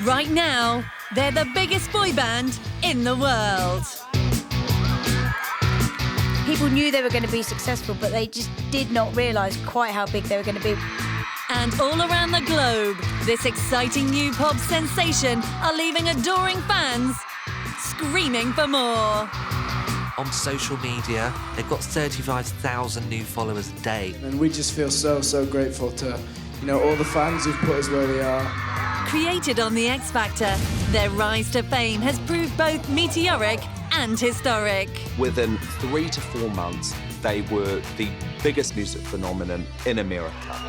Right now, they're the biggest boy band in the world. People knew they were going to be successful, but they just did not realise quite how big they were going to be. And all around the globe, this exciting new pop sensation are leaving adoring fans screaming for more. On social media, they've got 35,000 new followers a day. And we just feel so grateful to, all the fans who've put us where we are. Created on the X Factor, their rise to fame has proved both meteoric and historic. Within 3 to 4 months, they were the biggest music phenomenon in America.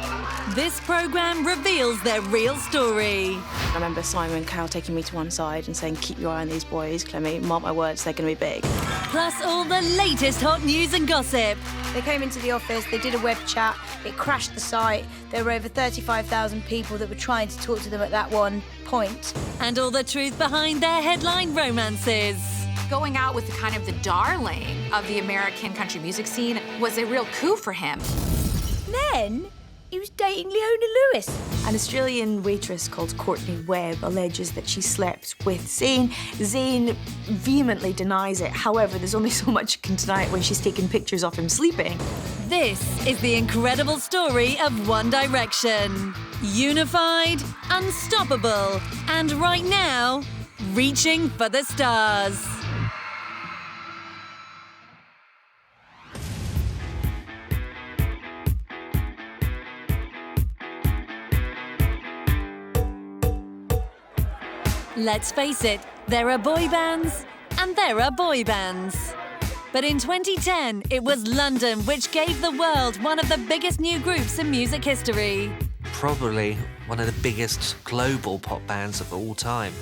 This programme reveals their real story. I remember Simon and Cowell taking me to one side and saying, keep your eye on these boys, Clemmy, mark my words, they're going to be big. Plus all the latest hot news and gossip. They came into the office, they did a web chat, it crashed the site. There were over 35,000 people that were trying to talk to them at that one point. And all the truth behind their headline romances. Going out with the darling of the American country music scene was a real coup for him. Then he was dating Leona Lewis. An Australian waitress called Courtney Webb alleges that she slept with Zayn. Zayn vehemently denies it. However, there's only so much you can deny it when she's taking pictures of him sleeping. This is the incredible story of One Direction. Unified, unstoppable, and right now, reaching for the stars. Let's face it, there are boy bands and there are boy bands. But in 2010, it was London which gave the world one of the biggest new groups in music history. Probably one of the biggest global pop bands of all time.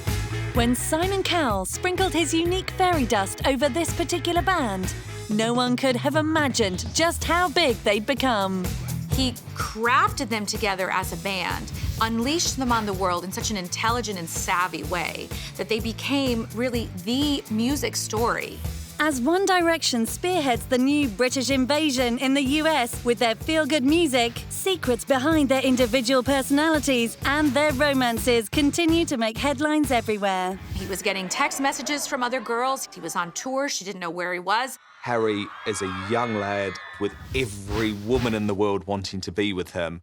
When Simon Cowell sprinkled his unique fairy dust over this particular band, no one could have imagined just how big they'd become. He crafted them together as a band, unleashed them on the world in such an intelligent and savvy way that they became really the music story. As One Direction spearheads the new British invasion in the US with their feel-good music, secrets behind their individual personalities and their romances continue to make headlines everywhere. He was getting text messages from other girls. He was on tour. She didn't know where he was. Harry is a young lad with every woman in the world wanting to be with him.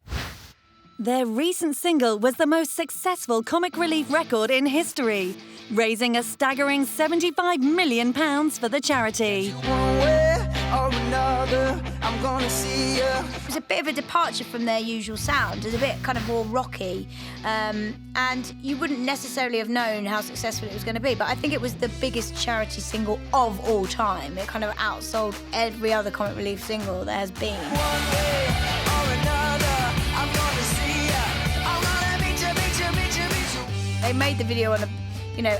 Their recent single was the most successful comic relief record in history, raising a staggering £75 million for the charity. One way or another, I'm gonna see you. It was a bit of a departure from their usual sound. It was a bit kind of more rocky, and you wouldn't necessarily have known how successful it was going to be, but I think it was the biggest charity single of all time. It kind of outsold every other comic relief single there has been. One way or another, I'm gonna see you. I'm gonna meet you. They made the video on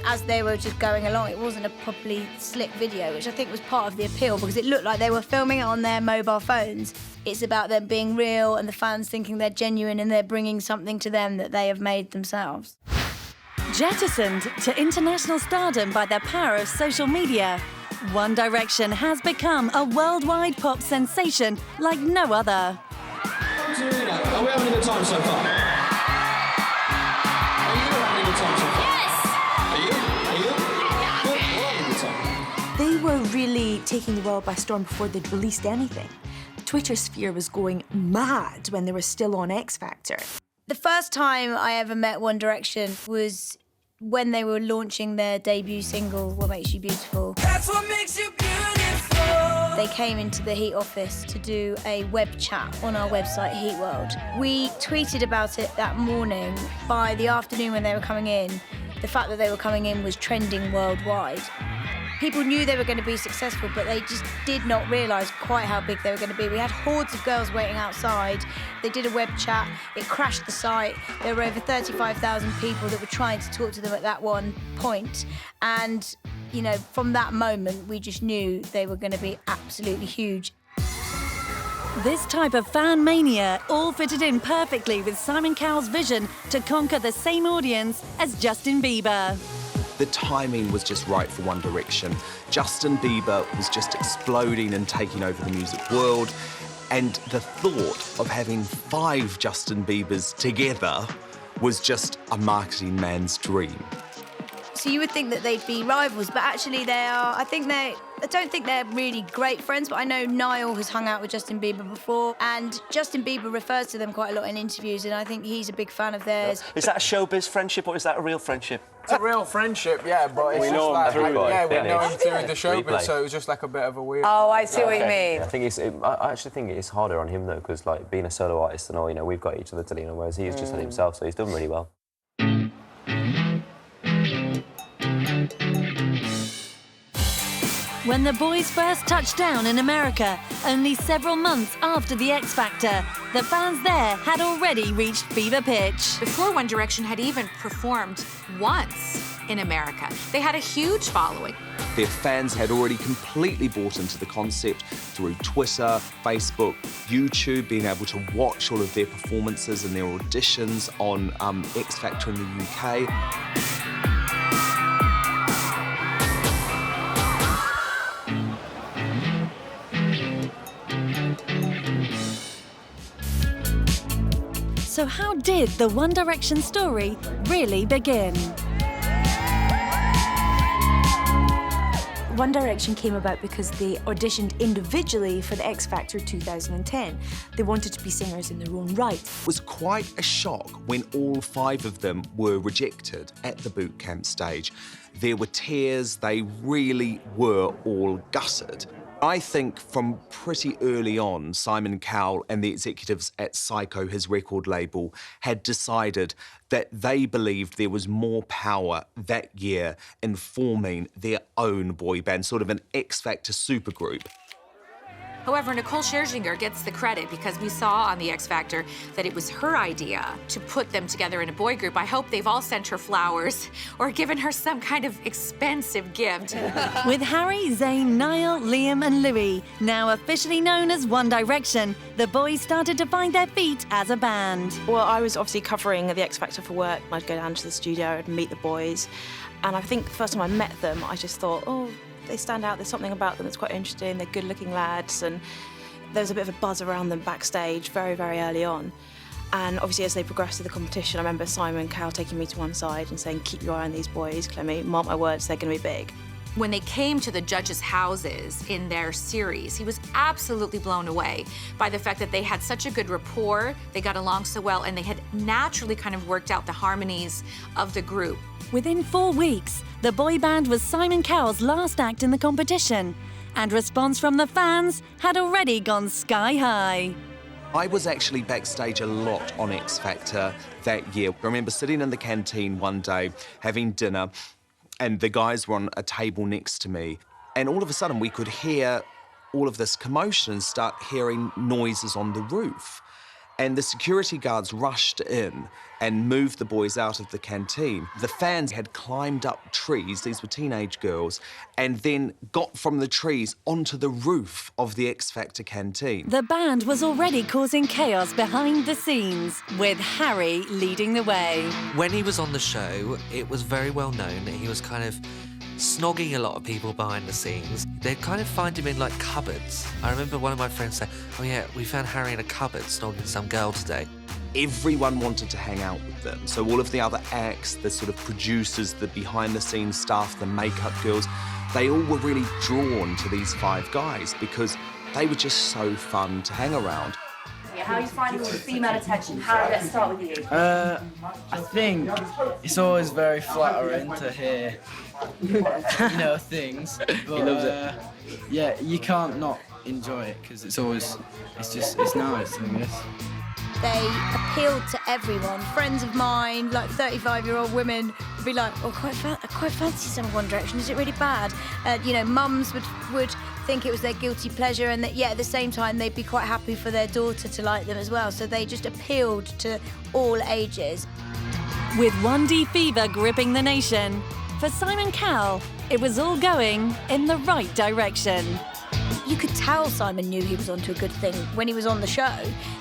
as they were just going along. It wasn't a properly slick video, which I think was part of the appeal because it looked like they were filming it on their mobile phones. It's about them being real and the fans thinking they're genuine and they're bringing something to them that they have made themselves. Jettisoned to international stardom by the power of social media, One Direction has become a worldwide pop sensation like no other. Serena, are we having a good time so far? Are you having a good time so far? They were really taking the world by storm before they'd released anything. The Twitter sphere was going mad when they were still on X Factor. The first time I ever met One Direction was when they were launching their debut single, What Makes You Beautiful. That's what makes you beautiful. They came into the Heat office to do a web chat on our website, Heat World. We tweeted about it that morning. By the afternoon when they were coming in, the fact that they were coming in was trending worldwide. People knew they were going to be successful, but they just did not realise quite how big they were going to be. We had hordes of girls waiting outside. They did a web chat. It crashed the site. There were over 35,000 people that were trying to talk to them at that one point. And, from that moment, we just knew they were going to be absolutely huge. This type of fan mania all fitted in perfectly with Simon Cowell's vision to conquer the same audience as Justin Bieber. The timing was just right for One Direction. Justin Bieber was just exploding and taking over the music world. And the thought of having 5 Justin Biebers together was just a marketing man's dream. So you would think that they'd be rivals, but actually they are. I don't think they're really great friends, but I know Niall has hung out with Justin Bieber before, and Justin Bieber refers to them quite a lot in interviews, and I think he's a big fan of theirs. Is that a showbiz friendship or is that a real friendship? It's a real friendship, yeah, but it's We just know him like, through, we know him through the Replay. showbiz, so it was just like a bit of a weird. Oh, I see what you mean. I think I actually think it's harder on him though, because like being a solo artist and all, you know, we've got each other to lean on, whereas he's just had himself, so he's done really well. When the boys first touched down in America, only several months after the X Factor, the fans there had already reached fever pitch. Before One Direction had even performed once in America, they had a huge following. Their fans had already completely bought into the concept through Twitter, Facebook, YouTube, being able to watch all of their performances and their auditions on X Factor in the UK. So how did the One Direction story really begin? One Direction came about because they auditioned individually for the X Factor 2010. They wanted to be singers in their own right. It was quite a shock when all 5 of them were rejected at the boot camp stage. There were tears, they really were all gutted. I think from pretty early on, Simon Cowell and the executives at Psycho, his record label, had decided that they believed there was more power that year in forming their own boy band, sort of an X Factor supergroup. However, Nicole Scherzinger gets the credit because we saw on the X Factor that it was her idea to put them together in a boy group. I hope they've all sent her flowers or given her some kind of expensive gift. With Harry, Zayn, Niall, Liam and Louis now officially known as One Direction, the boys started to find their feet as a band. Well, I was obviously covering the X Factor for work. I'd go down to the studio, I'd meet the boys, and I think the first time I met them, I just thought, oh, they stand out, there's something about them that's quite interesting, they're good-looking lads, and there was a bit of a buzz around them backstage very, very early on. And obviously as they progressed through the competition, I remember Simon Cowell taking me to one side and saying, keep your eye on these boys, Clemmy, mark my words, they're going to be big. When they came to the judges' houses in their series, he was absolutely blown away by the fact that they had such a good rapport, they got along so well, and they had naturally kind of worked out the harmonies of the group. Within 4 weeks, the boy band was Simon Cowell's last act in the competition, and response from the fans had already gone sky high. I was actually backstage a lot on X Factor that year. I remember sitting in the canteen one day, having dinner, and the guys were on a table next to me, and all of a sudden we could hear all of this commotion and start hearing noises on the roof. And the security guards rushed in and moved the boys out of the canteen. The fans had climbed up trees, these were teenage girls, and then got from the trees onto the roof of the X Factor canteen. The band was already causing chaos behind the scenes, with Harry leading the way. When he was on the show, it was very well known that he was kind of snogging a lot of people behind the scenes. They'd kind of find him in, like, cupboards. I remember one of my friends saying, oh yeah, we found Harry in a cupboard snogging some girl today. Everyone wanted to hang out with them. So all of the other acts, the sort of producers, the behind-the-scenes staff, the makeup girls, they all were really drawn to these 5 guys because they were just so fun to hang around. How are you finding all the female attention? Harry, let's start with you. I think it's always very flattering to hear, things. But, He loves it. Yeah, you can't not enjoy it because it's nice, I guess. They appealed to everyone. Friends of mine, like 35-year-old women, would be like, "Oh, I quite fancy some One Direction. Is it really bad?" Mums would think it was their guilty pleasure, and that at the same time they'd be quite happy for their daughter to like them as well. So they just appealed to all ages. With 1D fever gripping the nation, for Simon Cowell, it was all going in the right direction. You could tell Simon knew he was onto a good thing when he was on the show.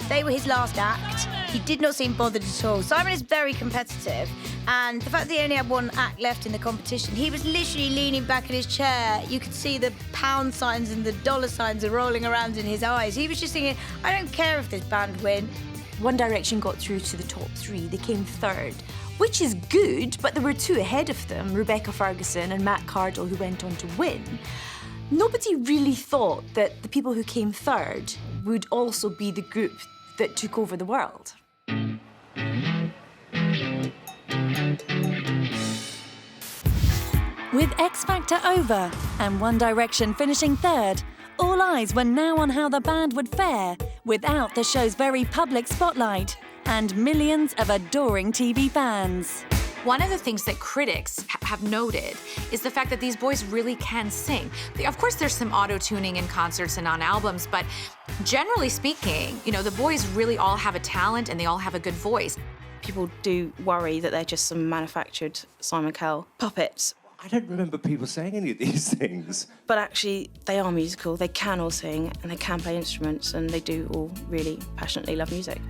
They were his last act. He did not seem bothered at all. Simon is very competitive, and the fact that he only had one act left in the competition, he was literally leaning back in his chair. You could see the pound signs and the dollar signs are rolling around in his eyes. He was just thinking, I don't care if this band win. One Direction got through to the top 3. They came 3rd, which is good, but there were 2 ahead of them, Rebecca Ferguson and Matt Cardle, who went on to win. Nobody really thought that the people who came 3rd would also be the group that took over the world. With X Factor over and One Direction finishing 3rd, all eyes were now on how the band would fare without the show's very public spotlight and millions of adoring TV fans. One of the things that critics have noted is the fact that these boys really can sing. Of course, there's some auto-tuning in concerts and on albums, but generally speaking, you know, the boys really all have a talent and they all have a good voice. People do worry that they're just some manufactured Simon Cowell puppets. I don't remember people saying any of these things. But actually, they are musical. They can all sing and they can play instruments and they do all really passionately love music.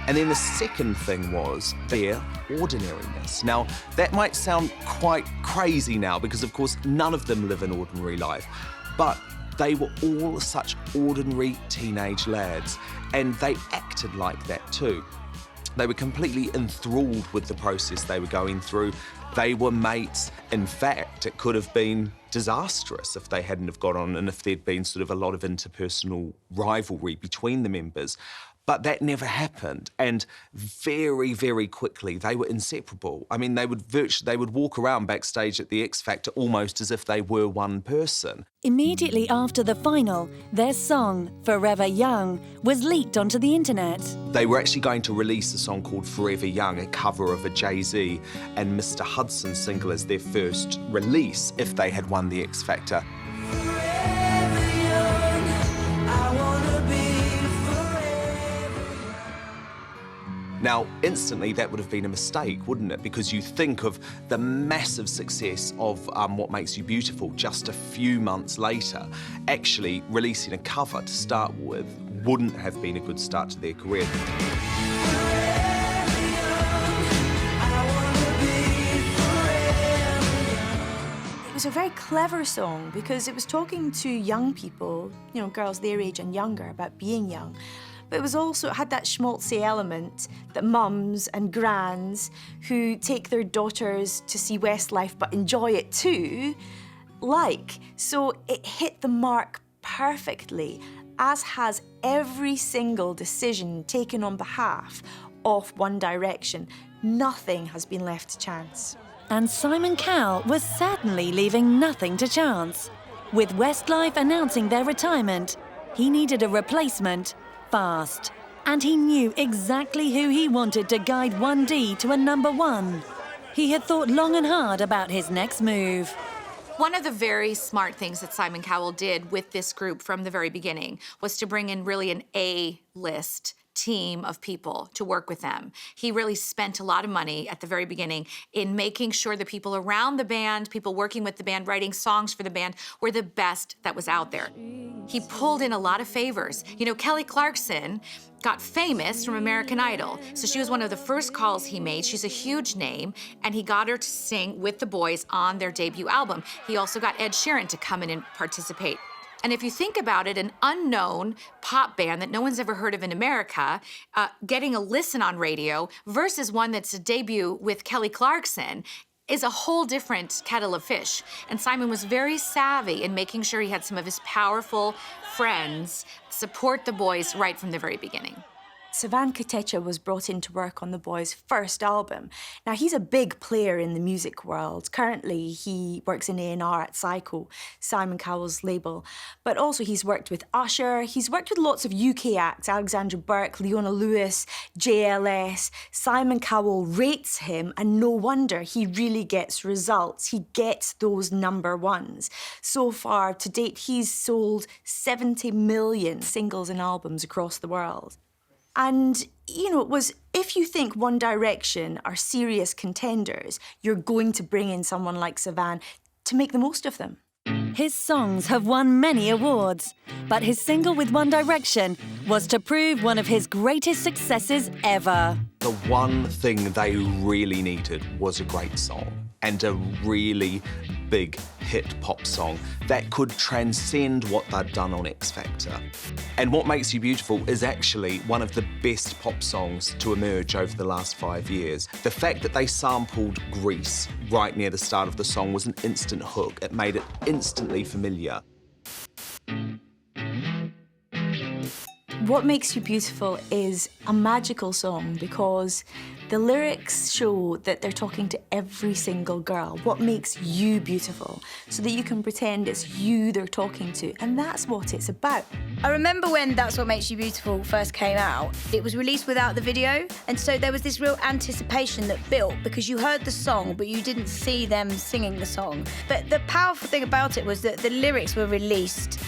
And then the second thing was their ordinariness. Now, that might sound quite crazy now because, of course, none of them live an ordinary life. But they were all such ordinary teenage lads, and they acted like that too. They were completely enthralled with the process they were going through. They were mates. In fact, it could have been disastrous if they hadn't have got on and if there'd been sort of a lot of interpersonal rivalry between the members. But that never happened, and very, very quickly they were inseparable. I mean, they would walk around backstage at the X Factor almost as if they were one person. Immediately after the final, their song, Forever Young, was leaked onto the internet. They were actually going to release a song called Forever Young, a cover of a Jay-Z and Mr. Hudson single as their first release if they had won the X Factor. Now, instantly, that would have been a mistake, wouldn't it? Because you think of the massive success of What Makes You Beautiful just a few months later. Actually, releasing a cover to start with wouldn't have been a good start to their career. It was a very clever song because it was talking to young people, you know, girls their age and younger, about being young. But it was also, it had that schmaltzy element that mums and grands who take their daughters to see Westlife but enjoy it too, like. So it hit the mark perfectly, as has every single decision taken on behalf of One Direction. Nothing has been left to chance. And Simon Cowell was certainly leaving nothing to chance. With Westlife announcing their retirement, he needed a replacement fast. And he knew exactly who he wanted to guide 1D to a #1. He had thought long and hard about his next move. One of the very smart things that Simon Cowell did with this group from the very beginning was to bring in really an A-list team of people to work with them. He really spent a lot of money at the very beginning in making sure the people around the band, people working with the band, writing songs for the band, were the best that was out there. He pulled in a lot of favors. You know, Kelly Clarkson got famous from American Idol, so she was one of the first calls he made. She's a huge name, and he got her to sing with the boys on their debut album. He also got Ed Sheeran to come in and participate. And if you think about it, an unknown pop band that no one's ever heard of in America, getting a listen on radio versus one that's a debut with Kelly Clarkson is a whole different kettle of fish. And Simon was very savvy in making sure he had some of his powerful friends support the boys right from the very beginning. Savan Kotecha was brought in to work on the boys' first album. Now, he's a big player in the music world. Currently, he works in A&R at Psycho, Simon Cowell's label. But also, he's worked with Usher. He's worked with lots of UK acts, Alexandra Burke, Leona Lewis, JLS. Simon Cowell rates him, and no wonder, he really gets results. He gets those #1s. So far, to date, he's sold 70 million singles and albums across the world. And, you know, it was, if you think One Direction are serious contenders, you're going to bring in someone like Savan to make the most of them. His songs have won many awards, but his single with One Direction was to prove one of his greatest successes ever. The one thing they really needed was a great song and a really big hit pop song that could transcend what they'd done on X Factor. And What Makes You Beautiful is actually one of the best pop songs to emerge over the last 5 years. The fact that they sampled Grease right near the start of the song was an instant hook. It made it instantly familiar. What Makes You Beautiful is a magical song because the lyrics show that they're talking to every single girl. What makes you beautiful? So that you can pretend it's you they're talking to, and that's what it's about. I remember when That's What Makes You Beautiful first came out, it was released without the video, and so there was this real anticipation that built because you heard the song, but you didn't see them singing the song. But the powerful thing about it was that the lyrics were released.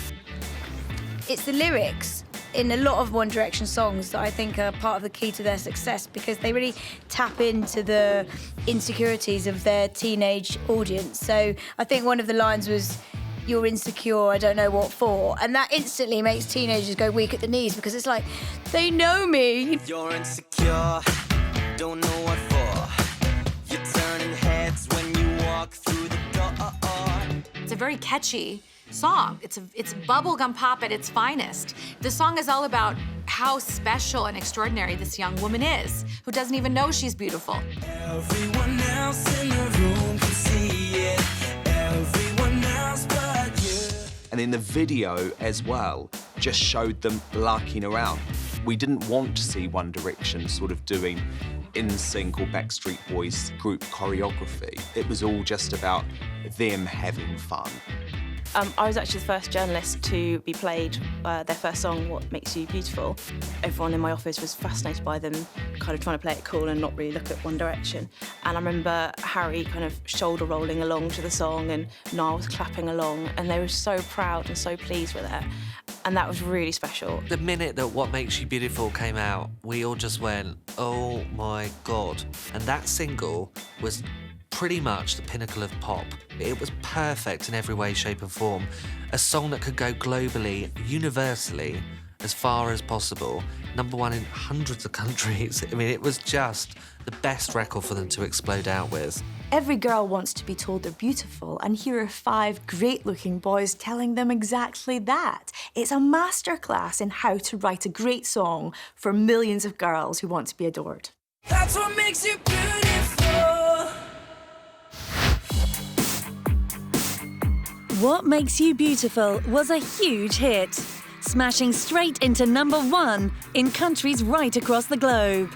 It's the lyrics in a lot of One Direction songs that I think are part of the key to their success because they really tap into the insecurities of their teenage audience. So I think one of the lines was, "You're insecure, I don't know what for," and that instantly makes teenagers go weak at the knees because it's like, they know me. You're insecure, don't know what for. You're turning heads when you walk through the door. It's a very catchy song. It's bubblegum pop at its finest. The song is all about how special and extraordinary this young woman is, who doesn't even know she's beautiful. Everyone else in the room can see it. Everyone else but you. And then the video as well just showed them larking around. We didn't want to see One Direction sort of doing NSYNC or Backstreet Boys group choreography. It was all just about them having fun. I was actually the first journalist to be played their first song, What Makes You Beautiful. Everyone in my office was fascinated by them, kind of trying to play it cool and not really look at One Direction. And I remember Harry kind of shoulder rolling along to the song and Niall was clapping along, and they were so proud and so pleased with it. And that was really special. The minute that What Makes You Beautiful came out, we all just went, oh my God. And that single was pretty much the pinnacle of pop. It was perfect in every way, shape and form. A song that could go globally, universally, as far as possible. #1 in hundreds of countries. I mean, it was just the best record for them to explode out with. Every girl wants to be told they're beautiful, and here are 5 great-looking boys telling them exactly that. It's a masterclass in how to write a great song for millions of girls who want to be adored. That's what makes you beautiful. What Makes You Beautiful was a huge hit, smashing straight into #1 in countries right across the globe.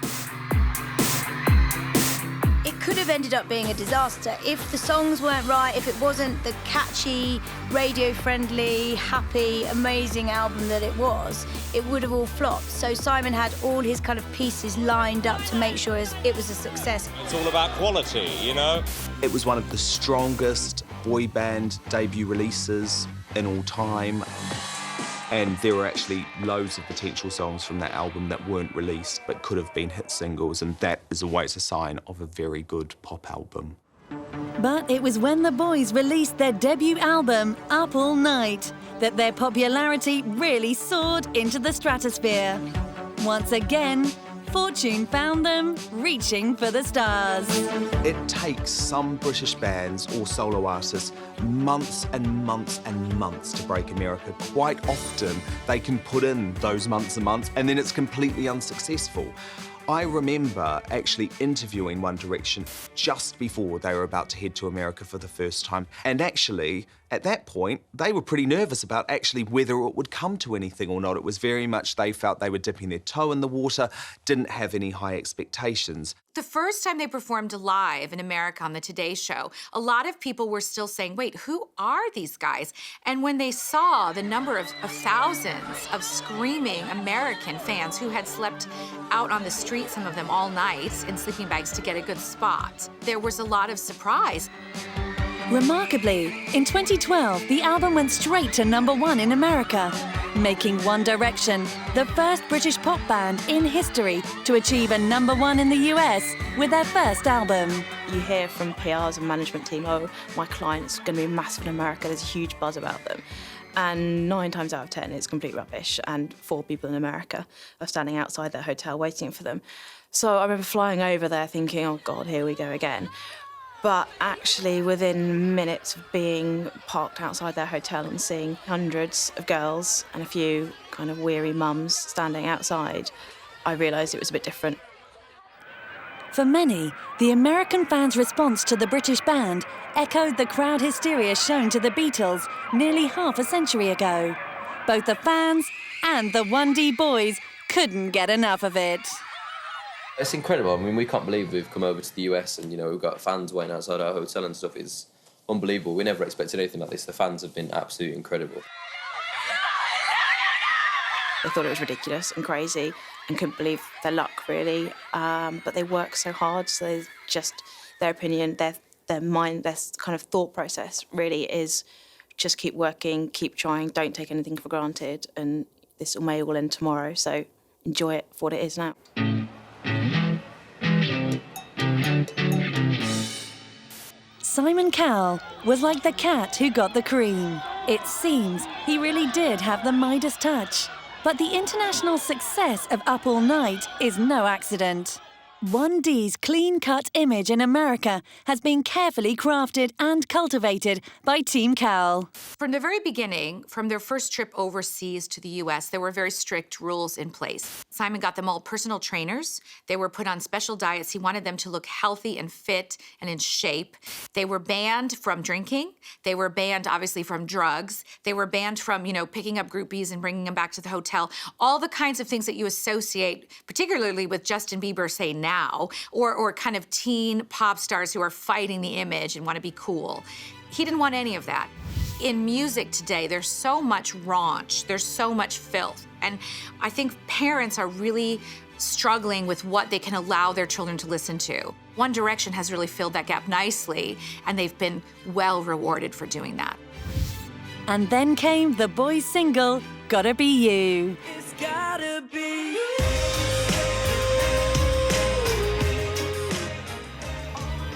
It could have ended up being a disaster if the songs weren't right, if it wasn't the catchy, radio-friendly, happy, amazing album that it was. It would have all flopped. So Simon had all his kind of pieces lined up to make sure it was a success. It's all about quality, you know? It was one of the strongest boy band debut releases in all time. And there were actually loads of potential songs from that album that weren't released but could have been hit singles, and that is always a sign of a very good pop album. But it was when the boys released their debut album, Up All Night, that their popularity really soared into the stratosphere. Once again, fortune found them reaching for the stars. It takes some British bands or solo artists months and months and months to break America. Quite often, they can put in those months and months, and then it's completely unsuccessful. I remember actually interviewing One Direction just before they were about to head to America for the first time. And actually, at that point, they were pretty nervous about actually whether it would come to anything or not. It was very much they felt they were dipping their toe in the water, didn't have any high expectations. The first time they performed live in America on the Today Show, a lot of people were still saying, wait, who are these guys? And when they saw the number of thousands of screaming American fans who had slept out on the street, some of them all night, in sleeping bags to get a good spot, there was a lot of surprise. Remarkably, in 2012, the album went straight to #1 in America, making One Direction the first British pop band in history to achieve a #1 in the US with their first album. You hear from PRs and management team, oh, my client's going to be massive in America, there's a huge buzz about them. And 9 times out of 10, it's complete rubbish, and 4 people in America are standing outside their hotel waiting for them. So I remember flying over there thinking, oh God, here we go again. But actually within minutes of being parked outside their hotel and seeing hundreds of girls and a few kind of weary mums standing outside, I realised it was a bit different. For many, the American fans' response to the British band echoed the crowd hysteria shown to the Beatles nearly half a century ago. Both the fans and the 1D boys couldn't get enough of it. It's incredible. I mean, we can't believe we've come over to the US and, you know, we've got fans waiting outside our hotel and stuff. It's unbelievable. We never expected anything like this. The fans have been absolutely incredible. They thought it was ridiculous and crazy and couldn't believe their luck, really. But they work so hard, so just their opinion, their mind, their kind of thought process really is just keep working, keep trying, don't take anything for granted, and this may all end tomorrow, so enjoy it for what it is now. Simon Cowell was like the cat who got the cream. It seems he really did have the Midas touch. But the international success of Up All Night is no accident. 1D's clean-cut image in America has been carefully crafted and cultivated by Team Cowell. From the very beginning, from their first trip overseas to the US, there were very strict rules in place. Simon got them all personal trainers. They were put on special diets. He wanted them to look healthy and fit and in shape. They were banned from drinking. They were banned, obviously, from drugs. They were banned from, you know, picking up groupies and bringing them back to the hotel. All the kinds of things that you associate, particularly with Justin Bieber, say now, or kind of teen pop stars who are fighting the image and want to be cool. He didn't want any of that. In music today, there's so much raunch, there's so much filth, and I think parents are really struggling with what they can allow their children to listen to. One Direction has really filled that gap nicely, and they've been well rewarded for doing that. And then came the boys' single, Gotta Be You. It's gotta be you.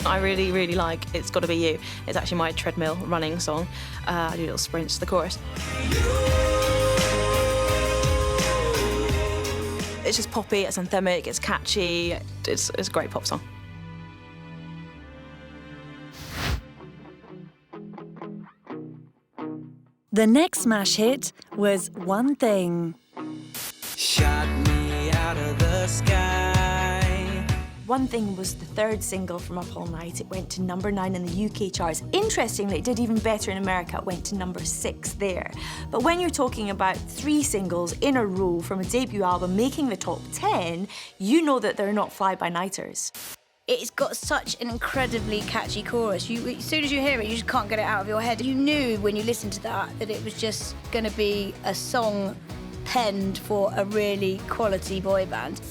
I really, really like It's Gotta Be You. It's actually my treadmill running song. I do little sprints to the chorus. It's just poppy, it's anthemic, it's catchy. It's a great pop song. The next smash hit was One Thing. Shot me out of the sky. One Thing was the third single from Up All Night. It went to number 9 in the UK charts. Interestingly, it did even better in America. It went to number 6 there. But when you're talking about 3 singles in a row from a debut album making the top 10, you know that they're not fly-by-nighters. It's got such an incredibly catchy chorus. As soon as you hear it, you just can't get it out of your head. You knew when you listened to that it was just going to be a song penned for a really quality boy band.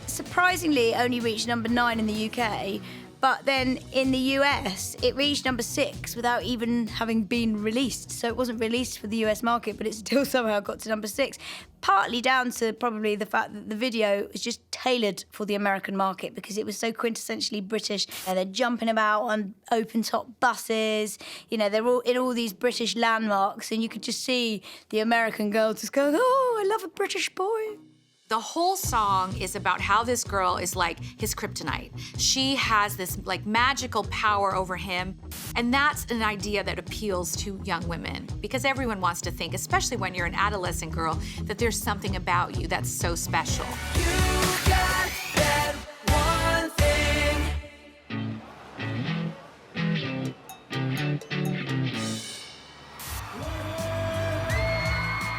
Surprisingly, it only reached number 9 in the UK, but then in the US, it reached number 6 without even having been released. So it wasn't released for the US market, but it still somehow got to number 6, partly down to probably the fact that the video was just tailored for the American market because it was so quintessentially British. They're jumping about on open-top buses, you know, they're all in all these British landmarks, and you could just see the American girl just going, oh, I love a British boy. The whole song is about how this girl is like his kryptonite. She has this like magical power over him, and that's an idea that appeals to young women because everyone wants to think, especially when you're an adolescent girl, that there's something about you that's so special. You got that one thing.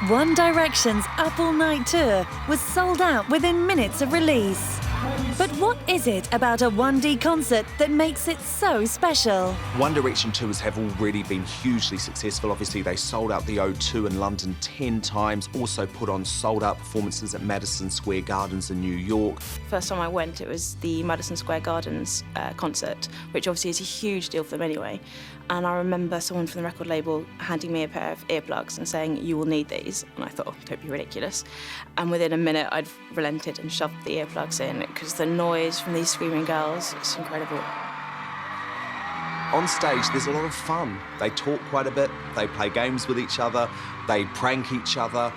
One Direction's Up All Night tour was sold out within minutes of release. But what is it about a 1D concert that makes it so special? One Direction tours have already been hugely successful. Obviously, they sold out the O2 in London 10 times, also put on sold-out performances at Madison Square Gardens in New York. First time I went, it was the Madison Square Gardens concert, which obviously is a huge deal for them anyway. And I remember someone from the record label handing me a pair of earplugs and saying, you will need these. And I thought, oh, don't be ridiculous. And within a minute, I'd relented and shoved the earplugs in because the noise from these screaming girls, it's incredible. On stage, there's a lot of fun. They talk quite a bit, they play games with each other, They prank each other.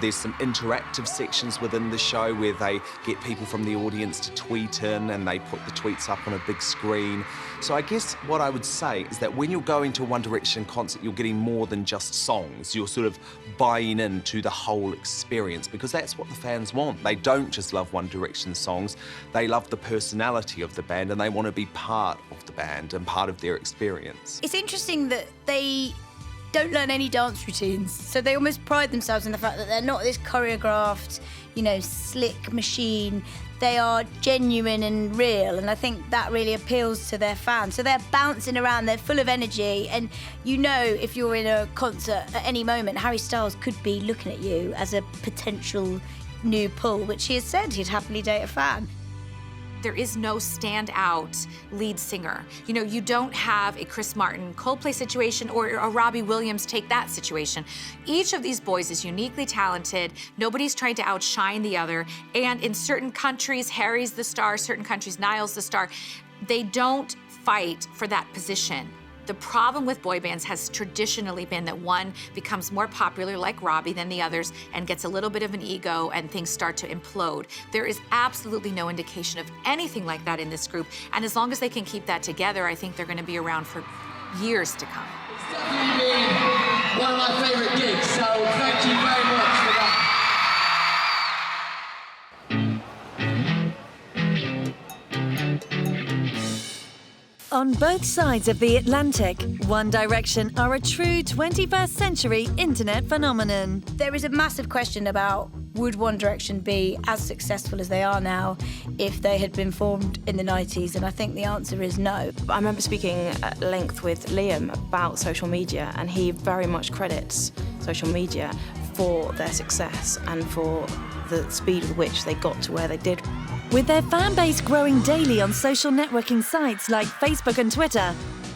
There's some interactive sections within the show where they get people from the audience to tweet in and they put the tweets up on a big screen. So I guess what I would say is that when you're going to a One Direction concert, you're getting more than just songs. You're sort of buying into the whole experience because that's what the fans want. They don't just love One Direction songs, they love the personality of the band and they want to be part of the band and part of their experience. It's interesting that they don't learn any dance routines, so they almost pride themselves in the fact that they're not this choreographed, you know, slick machine. They are genuine and real, and I think that really appeals to their fans. So they're bouncing around, they're full of energy, and you know if you're in a concert at any moment, Harry Styles could be looking at you as a potential new pull, which he has said he'd happily date a fan. There is no standout lead singer. You know, you don't have a Chris Martin Coldplay situation or a Robbie Williams Take That situation. Each of these boys is uniquely talented. Nobody's trying to outshine the other. And in certain countries, Harry's the star, certain countries, Niall's the star. They don't fight for that position. The problem with boy bands has traditionally been that one becomes more popular, like Robbie, than the others, and gets a little bit of an ego, and things start to implode. There is absolutely no indication of anything like that in this group, and as long as they can keep that together, I think they're going to be around for years to come. It's definitely been one of my favourite gigs, so thank you very much for that. On both sides of the Atlantic, One Direction are a true 21st century internet phenomenon. There is a massive question about would One Direction be as successful as they are now if they had been formed in the 90s, and I think the answer is no. I remember speaking at length with Liam about social media, and he very much credits social media for their success and for the speed with which they got to where they did. With their fan base growing daily on social networking sites like Facebook and Twitter,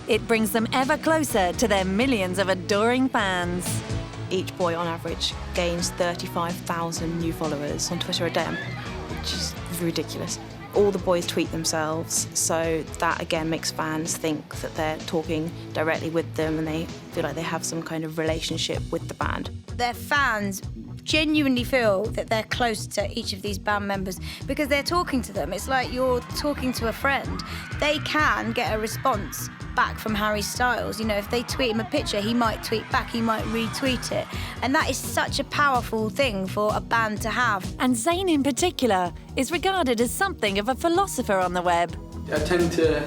it brings them ever closer to their millions of adoring fans. Each boy, on average, gains 35,000 new followers on Twitter a day, which is ridiculous. All the boys tweet themselves, so that again makes fans think that they're talking directly with them and they feel like they have some kind of relationship with the band. Their fans genuinely feel that they're close to each of these band members because they're talking to them. It's like you're talking to a friend. They can get a response back from Harry Styles. You know, if they tweet him a picture, he might tweet back, he might retweet it. And that is such a powerful thing for a band to have. And Zayn in particular is regarded as something of a philosopher on the web. I tend to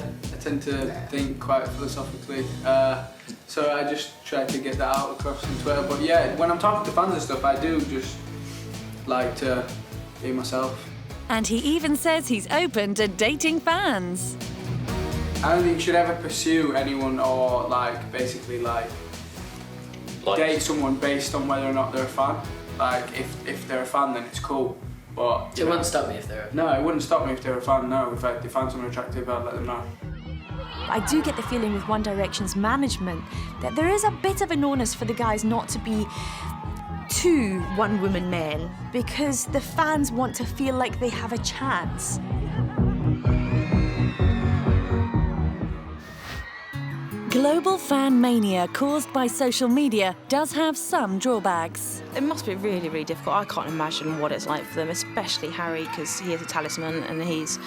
think quite philosophically, so I just try to get that out across on Twitter. But yeah, when I'm talking to fans and stuff, I do just like to be myself. And he even says he's open to dating fans. I don't think you should ever pursue anyone or basically date someone based on whether or not they're a fan. Like if they're a fan, then it's cool. But it wouldn't stop me if they're. No, it wouldn't stop me if they're a fan. No, if they find someone attractive, I'd let them know. I do get the feeling with One Direction's management that there is a bit of an onus for the guys not to be too one-woman men because the fans want to feel like they have a chance. Global fan mania caused by social media does have some drawbacks. It must be really, really difficult. I can't imagine what it's like for them, especially Harry, because he is a talisman and he's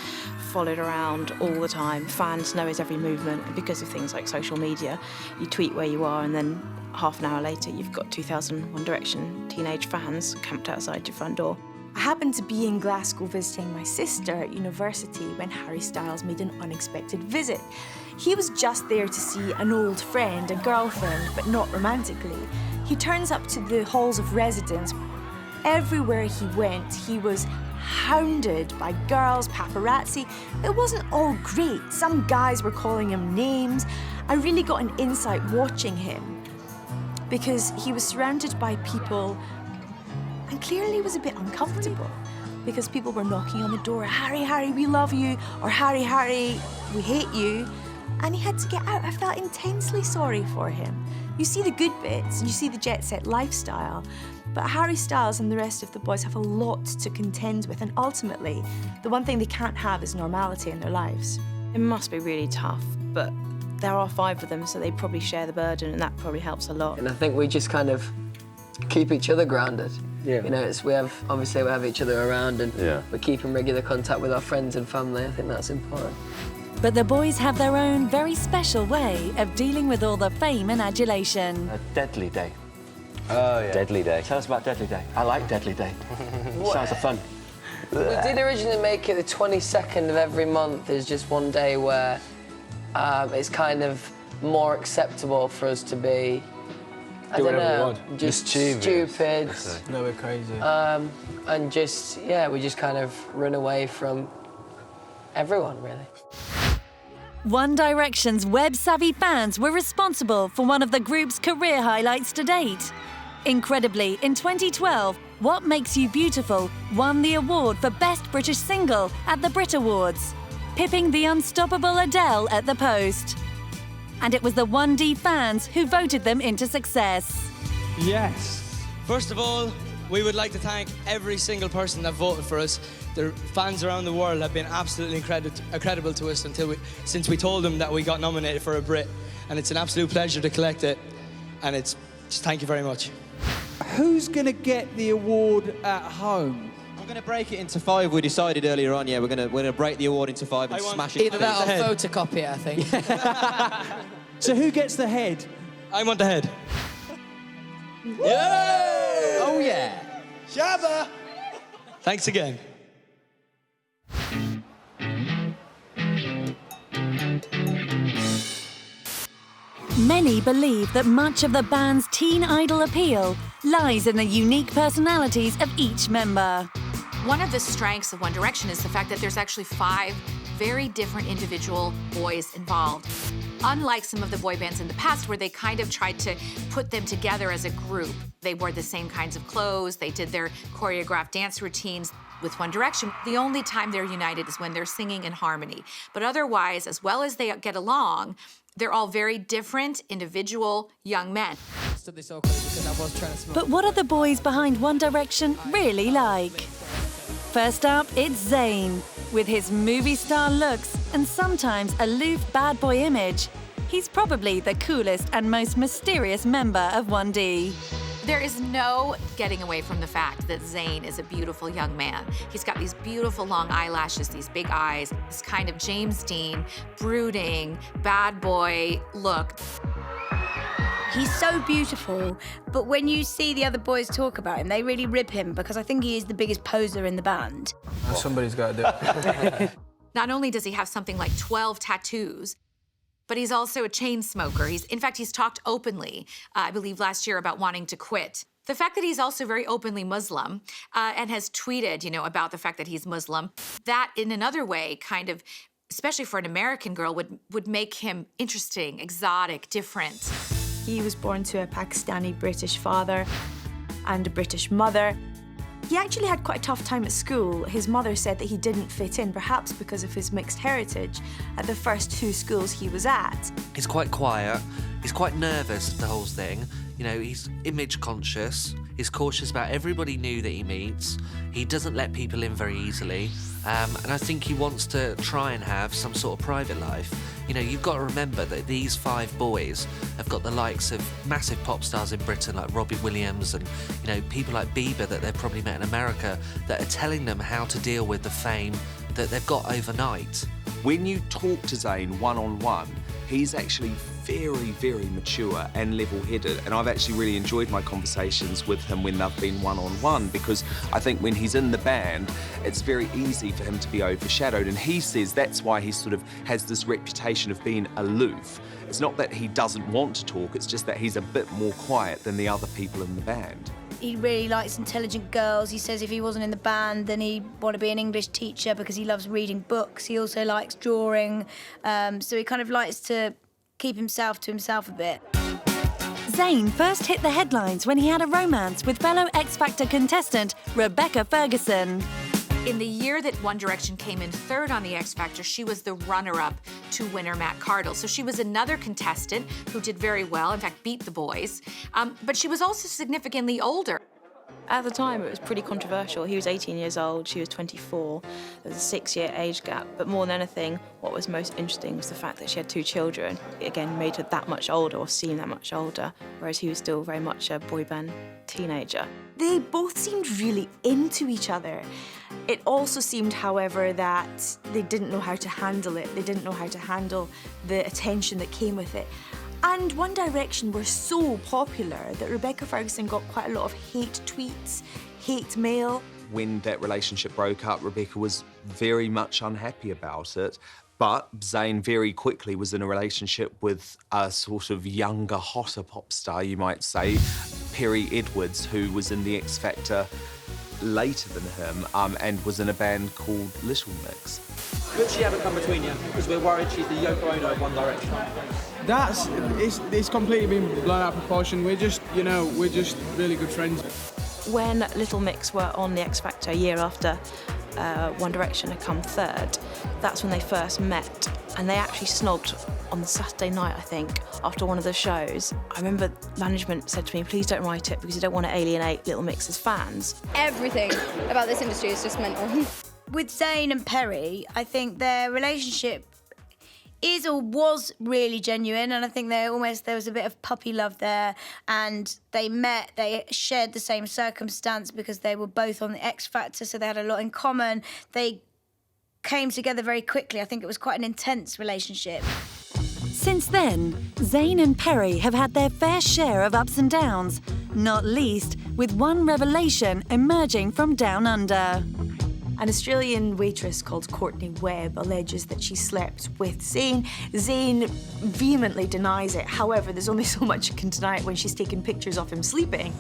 followed around all the time. Fans know his every movement, and because of things like social media, you tweet where you are and then half an hour later you've got 2,000 One Direction teenage fans camped outside your front door. I happened to be in Glasgow visiting my sister at university when Harry Styles made an unexpected visit. He was just there to see an old friend, a girlfriend, but not romantically. He turns up to the halls of residence. Everywhere he went, he was hounded by girls, paparazzi. It wasn't all great. Some guys were calling him names. I really got an insight watching him because he was surrounded by people and clearly was a bit uncomfortable because people were knocking on the door, Harry, Harry, we love you, or Harry, Harry, we hate you. And he had to get out. I felt intensely sorry for him. You see the good bits, you see the jet-set lifestyle, but Harry Styles and the rest of the boys have a lot to contend with, and ultimately, the one thing they can't have is normality in their lives. It must be really tough, but there are 5 of them, so they probably share the burden, and that probably helps a lot. And I think we just kind of keep each other grounded. Yeah. You know, we have each other around, and we're keeping regular contact with our friends and family. I think that's important. But the boys have their own very special way of dealing with all the fame and adulation. A deadly day. Oh, yeah. Deadly Day. Tell us about Deadly Day. I like Deadly Day. Sounds of fun. We did originally make it the 22nd of every month is just one day where it's kind of more acceptable for us to be, I don't know, just stupid. No, we're crazy. And just, we just kind of run away from everyone, really. One Direction's web-savvy fans were responsible for one of the group's career highlights to date. Incredibly, in 2012, What Makes You Beautiful won the award for Best British Single at the Brit Awards, pipping the unstoppable Adele at the post. And it was the 1D fans who voted them into success. Yes. First of all, we would like to thank every single person that voted for us. The fans around the world have been absolutely incredible to us since we told them that we got nominated for a Brit. And it's an absolute pleasure to collect it. And it's just thank you very much. Who's going to get the award at home? I'm going to break it into 5. We decided earlier on, we're going to break the award into 5 and smash it. Either that or photocopy it, I think. So who gets the head? I want the head. Yay! Oh, yeah. Shabba! Thanks again. Many believe that much of the band's teen idol appeal lies in the unique personalities of each member. One of the strengths of One Direction is the fact that there's actually 5 very different individual boys involved. Unlike some of the boy bands in the past where they kind of tried to put them together as a group. They wore the same kinds of clothes, they did their choreographed dance routines. With One Direction, the only time they're united is when they're singing in harmony. But otherwise, as well as they get along, they're all very different, individual young men. But what are the boys behind One Direction really like? First up, it's Zayn. With his movie star looks and sometimes aloof bad boy image, he's probably the coolest and most mysterious member of 1D. There is no getting away from the fact that Zayn is a beautiful young man. He's got these beautiful long eyelashes, these big eyes, this kind of James Dean, brooding, bad boy look. He's so beautiful, but when you see the other boys talk about him, they really rib him because I think he is the biggest poser in the band. Somebody's got to do it. Not only does he have something like 12 tattoos, but he's also a chain smoker. In fact, he's talked openly, I believe last year, about wanting to quit. The fact that he's also very openly Muslim and has tweeted, about the fact that he's Muslim, that in another way kind of, especially for an American girl, would make him interesting, exotic, different. He was born to a Pakistani British father and a British mother. He actually had quite a tough time at school. His mother said that he didn't fit in, perhaps because of his mixed heritage, at the first 2 schools he was at. He's quite quiet. He's quite nervous, the whole thing. He's image conscious. He's cautious about everybody new that he meets. He doesn't let people in very easily. And I think he wants to try and have some sort of private life. You've got to remember that these 5 boys have got the likes of massive pop stars in Britain like Robbie Williams and, people like Bieber that they've probably met in America that are telling them how to deal with the fame that they've got overnight. When you talk to Zayn one-on-one, he's actually very, very mature and level-headed, and I've actually really enjoyed my conversations with him when they've been one-on-one, because I think when he's in the band, it's very easy for him to be overshadowed, and he says that's why he sort of has this reputation of being aloof. It's not that he doesn't want to talk, it's just that he's a bit more quiet than the other people in the band. He really likes intelligent girls. He says if he wasn't in the band, then he'd want to be an English teacher because he loves reading books. He also likes drawing, so he kind of likes to keep himself to himself a bit. Zayn first hit the headlines when he had a romance with fellow X Factor contestant Rebecca Ferguson. In the year that One Direction came in 3rd on the X Factor, she was the runner-up to winner Matt Cardle. So she was another contestant who did very well, in fact, beat the boys. But she was also significantly older. At the time, it was pretty controversial. He was 18 years old, she was 24. There was a 6-year age gap. But more than anything, what was most interesting was the fact that she had 2 children. It again made her that much older, or seem that much older, whereas he was still very much a boy band teenager. They both seemed really into each other. It also seemed, however, that they didn't know how to handle it. They didn't know how to handle the attention that came with it. And One Direction were so popular that Rebecca Ferguson got quite a lot of hate tweets, hate mail. When that relationship broke up, Rebecca was very much unhappy about it. But Zayn very quickly was in a relationship with a sort of younger, hotter pop star, you might say, Perry Edwards, who was in the X Factor later than him and was in a band called Little Mix. Could she ever come between you? Because we're worried she's the Yoko Ono of One Direction. It's completely been blown out of proportion. We're just really good friends. When Little Mix were on the X Factor a year after One Direction had come third, that's when they first met, and they actually snogged on the Saturday night, I think, after one of the shows. I remember management said to me, please don't write it because you don't want to alienate Little Mix's fans. Everything about this industry is just mental. With Zayn and Perry, I think their relationship is or was really genuine, and I think there was a bit of puppy love there, and they met, they shared the same circumstance because they were both on the X Factor, so they had a lot in common. They came together very quickly. I think it was quite an intense relationship. Since then, Zayn and Perry have had their fair share of ups and downs, not least with one revelation emerging from down under. An Australian waitress called Courtney Webb alleges that she slept with Zayn. Zayn vehemently denies it. However, there's only so much you can deny it when she's taken pictures of him sleeping.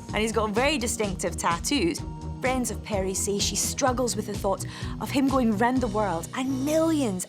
And he's got very distinctive tattoos. Friends of Perry say she struggles with the thought of him going round the world and millions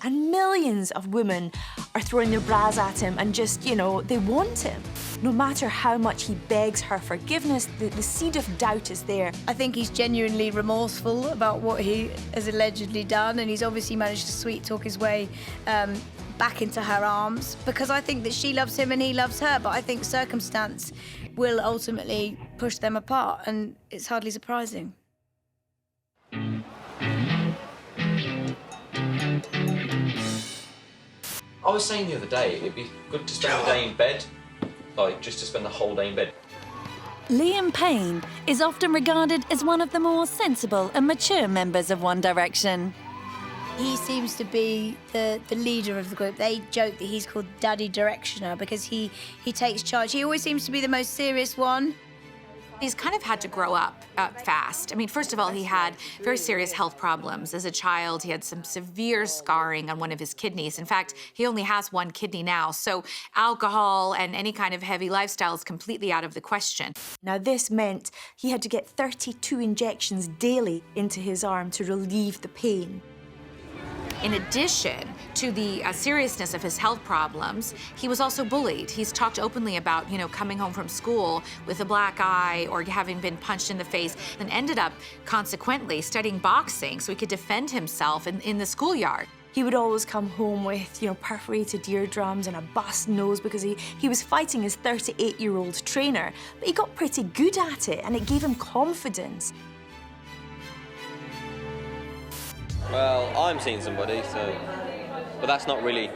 of women are throwing their bras at him and just, you know, they want him. No matter how much he begs her forgiveness, the seed of doubt is there. I think he's genuinely remorseful about what he has allegedly done, and he's obviously managed to sweet-talk his way back into her arms, because I think that she loves him and he loves her, but I think circumstance will ultimately push them apart, and it's hardly surprising. I was saying the other day, it'd be good to spend the day in bed, like just to spend the whole day in bed. Liam Payne is often regarded as one of the more sensible and mature members of One Direction. He seems to be the leader of the group. They joke that he's called Daddy Directioner because he takes charge. He always seems to be the most serious one. He's kind of had to grow up fast. I mean, first of all, he had very serious health problems. As a child, he had some severe scarring on one of his kidneys. In fact, he only has one kidney now. So alcohol and any kind of heavy lifestyle is completely out of the question. Now, this meant he had to get 32 injections daily into his arm to relieve the pain. In addition to the seriousness of his health problems, he was also bullied. He's talked openly about, you know, coming home from school with a black eye or having been punched in the face, and ended up, consequently, studying boxing so he could defend himself in the schoolyard. He would always come home with, you know, perforated eardrums and a bust nose because he was fighting his 38-year-old trainer. But he got pretty good at it, and it gave him confidence. Well, I'm seeing somebody, so... But that's not really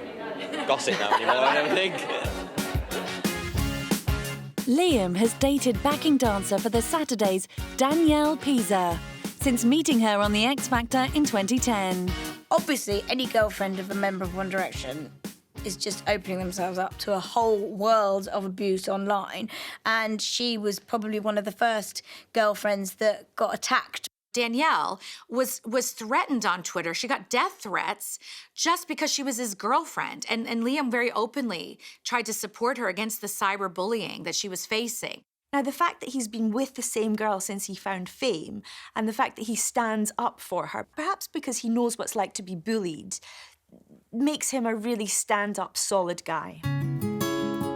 gossip now anymore, I don't think. Liam has dated backing dancer for the Saturdays, Danielle Pisa, since meeting her on the X Factor in 2010. Obviously, any girlfriend of a member of One Direction is just opening themselves up to a whole world of abuse online, and she was probably one of the first girlfriends that got attacked. Danielle was threatened on Twitter. She got death threats just because she was his girlfriend. And Liam very openly tried to support her against the cyberbullying that she was facing. Now, the fact that he's been with the same girl since he found fame, and the fact that he stands up for her, perhaps because he knows what it's like to be bullied, makes him a really stand-up, solid guy.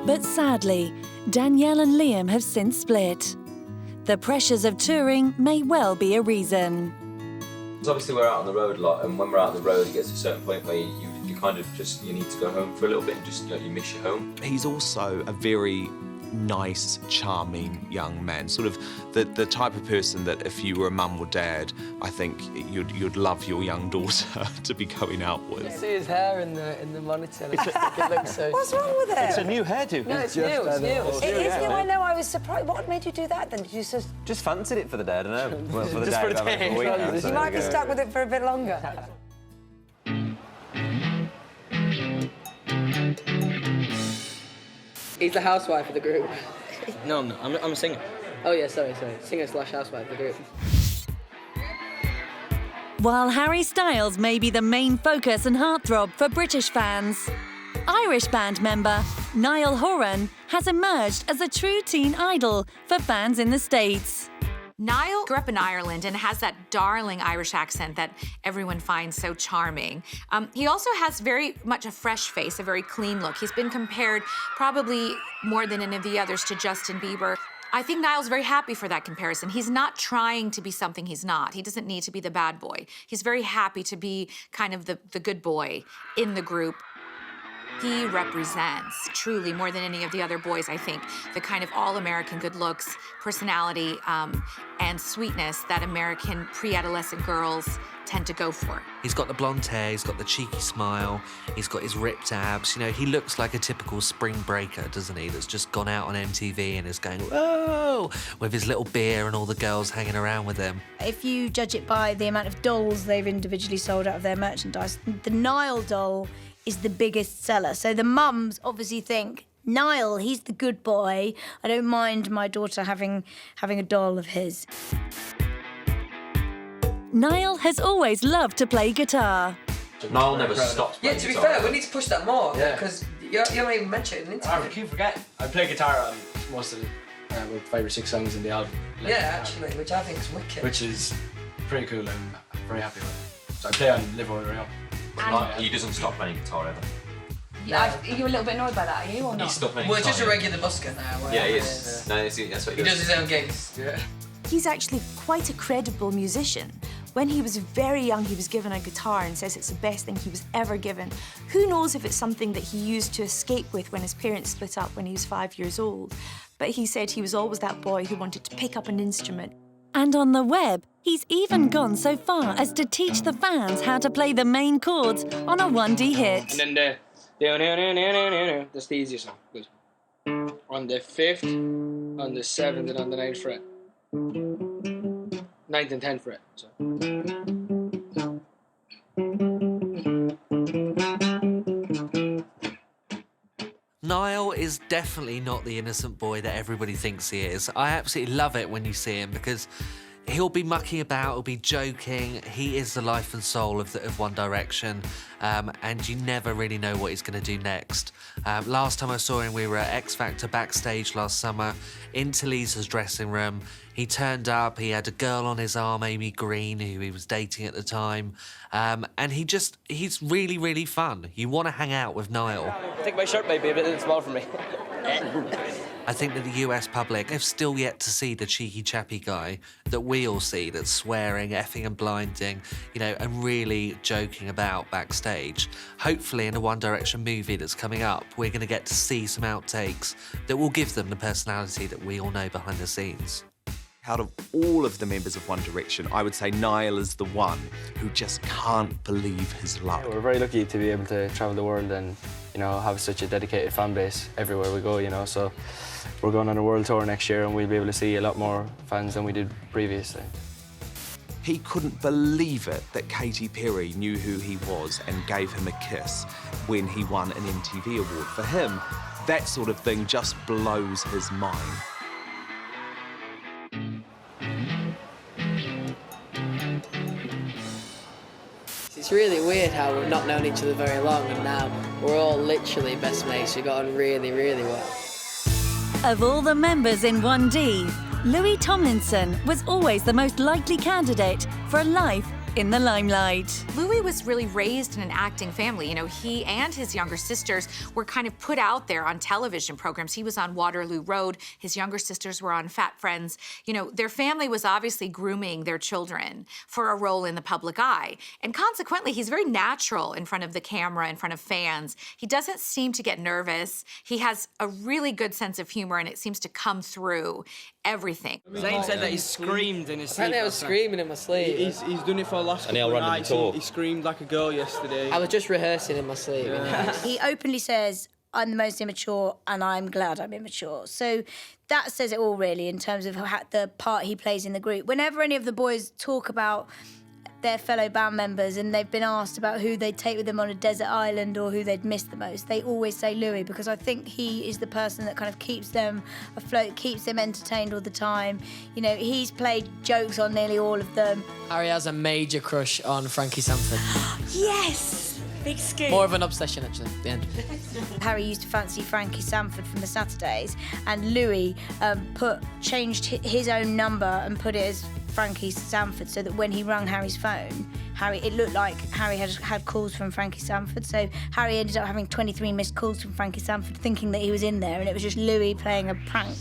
But sadly, Danielle and Liam have since split. The pressures of touring may well be a reason. Because obviously we're out on the road a lot, and when we're out on the road, it gets to a certain point where you kind of just, you need to go home for a little bit and just, you know, you miss your home. He's also a very nice, charming young man. Sort of the type of person that if you were a mum or dad, I think you'd love your young daughter to be going out with. You see his hair in the monitor. It looks so... What's wrong with it? It's a new hairdo. No, it's new. It's new. It is new, I know. I was surprised. What made you do that then? Did you just fancied it for the day, I don't know. Well, for the Just day, for a day. for a weekend, so You might be stuck with it for a bit longer. He's the housewife of the group. No, I'm not. I'm a singer. Oh, yeah, sorry. Singer/housewife of the group. While Harry Styles may be the main focus and heartthrob for British fans, Irish band member Niall Horan has emerged as a true teen idol for fans in the States. Niall grew up in Ireland and has that darling Irish accent that everyone finds so charming. He also has very much a fresh face, a very clean look. He's been compared probably more than any of the others to Justin Bieber. I think Niall's very happy for that comparison. He's not trying to be something he's not. He doesn't need to be the bad boy. He's very happy to be kind of the good boy in the group. He represents, truly, more than any of the other boys, I think, the kind of all-American good looks, personality, and sweetness that American pre-adolescent girls tend to go for. He's got the blonde hair, he's got the cheeky smile, he's got his ripped abs. You know, he looks like a typical spring breaker, doesn't he? That's just gone out on MTV and is going, whoa, with his little beer and all the girls hanging around with him. If you judge it by the amount of dolls they've individually sold out of their merchandise, the Niall doll is the biggest seller. So the mums obviously think, Niall, he's the good boy. I don't mind my daughter having a doll of his. Niall has always loved to play guitar. Niall never stopped playing to be guitar. fair, we need to push that more, Yeah. because you haven't even mentioned it in an interview. I keep forgetting. I play guitar on most of the 5 or 6 songs in the album. Yeah, actually, which I think is wicked. Which is pretty cool and I'm very happy with it. So I play on Rivalry. He doesn't stop playing guitar ever. Yeah, are you a little bit annoyed by that, are you, or not? He stopped playing Well, guitar. just a regular busker now. Yeah, he is. No, that's what He does his own gigs. Yeah. He's actually quite a credible musician. When he was very young, he was given a guitar and says it's the best thing he was ever given. Who knows if it's something that he used to escape with when his parents split up when he was 5 years old. But he said he was always that boy who wanted to pick up an instrument. And on the web, he's even gone so far as to teach the fans how to play the main chords on a 1D hit. And then that's the easiest one. Good. On the 5th, on the 7th, and on the 9th fret. 9th and 10th fret. So. Niall is definitely not the innocent boy that everybody thinks he is. I absolutely love it when you see him because he'll be mucking about, he'll be joking. He is the life and soul of One Direction, and you never really know what he's going to do next. Last time I saw him, we were at X Factor backstage last summer in Lisa's dressing room. He turned up, he had a girl on his arm, Amy Green, who he was dating at the time, and he's really, really fun. You want to hang out with Niall. I think my shirt might be a bit small for me. I think that the US public have still yet to see the cheeky chappy guy that we all see, that's swearing, effing and blinding, you know, and really joking about backstage. Hopefully in a One Direction movie that's coming up, we're going to get to see some outtakes that will give them the personality that we all know behind the scenes. Out of all of the members of One Direction, I would say Niall is the one who just can't believe his luck. We're very lucky to be able to travel the world and, you know, have such a dedicated fan base everywhere we go, you know, so we're going on a world tour next year and we'll be able to see a lot more fans than we did previously. He couldn't believe it that Katy Perry knew who he was and gave him a kiss when he won an MTV award. For him, that sort of thing just blows his mind. It's really weird how we've not known each other very long and now we're all literally best mates. We got on really, really well. Of all the members in 1D, Louis Tomlinson was always the most likely candidate for a life in the limelight. Louis was really raised in an acting family. You know, he and his younger sisters were kind of put out there on television programs. He was on Waterloo Road. His younger sisters were on Fat Friends. You know, their family was obviously grooming their children for a role in the public eye. And consequently, he's very natural in front of the camera, in front of fans. He doesn't seem to get nervous. He has a really good sense of humor, and it seems to come through everything. Zayn said that he screamed in his sleep. Apparently I was screaming in my sleep. He's done it for the last couple of nights. He screamed like a girl yesterday. I was just rehearsing in my sleep. Yeah. He openly says, I'm the most immature and I'm glad I'm immature. So that says it all, really, in terms of the part he plays in the group. Whenever any of the boys talk about their fellow band members and they've been asked about who they'd take with them on a desert island or who they'd miss the most, they always say Louis, because I think he is the person that kind of keeps them afloat, keeps them entertained all the time. You know, he's played jokes on nearly all of them. Harry has a major crush on Frankie Sanford. Yes! Big scoop. More of an obsession, actually, at the end. Harry used to fancy Frankie Sanford from the Saturdays, and Louis changed his own number and put it as Frankie Sanford, so that when he rang Harry's phone, it looked like Harry had calls from Frankie Sanford. So Harry ended up having 23 missed calls from Frankie Sanford, thinking that he was in there, and it was just Louis playing a prank.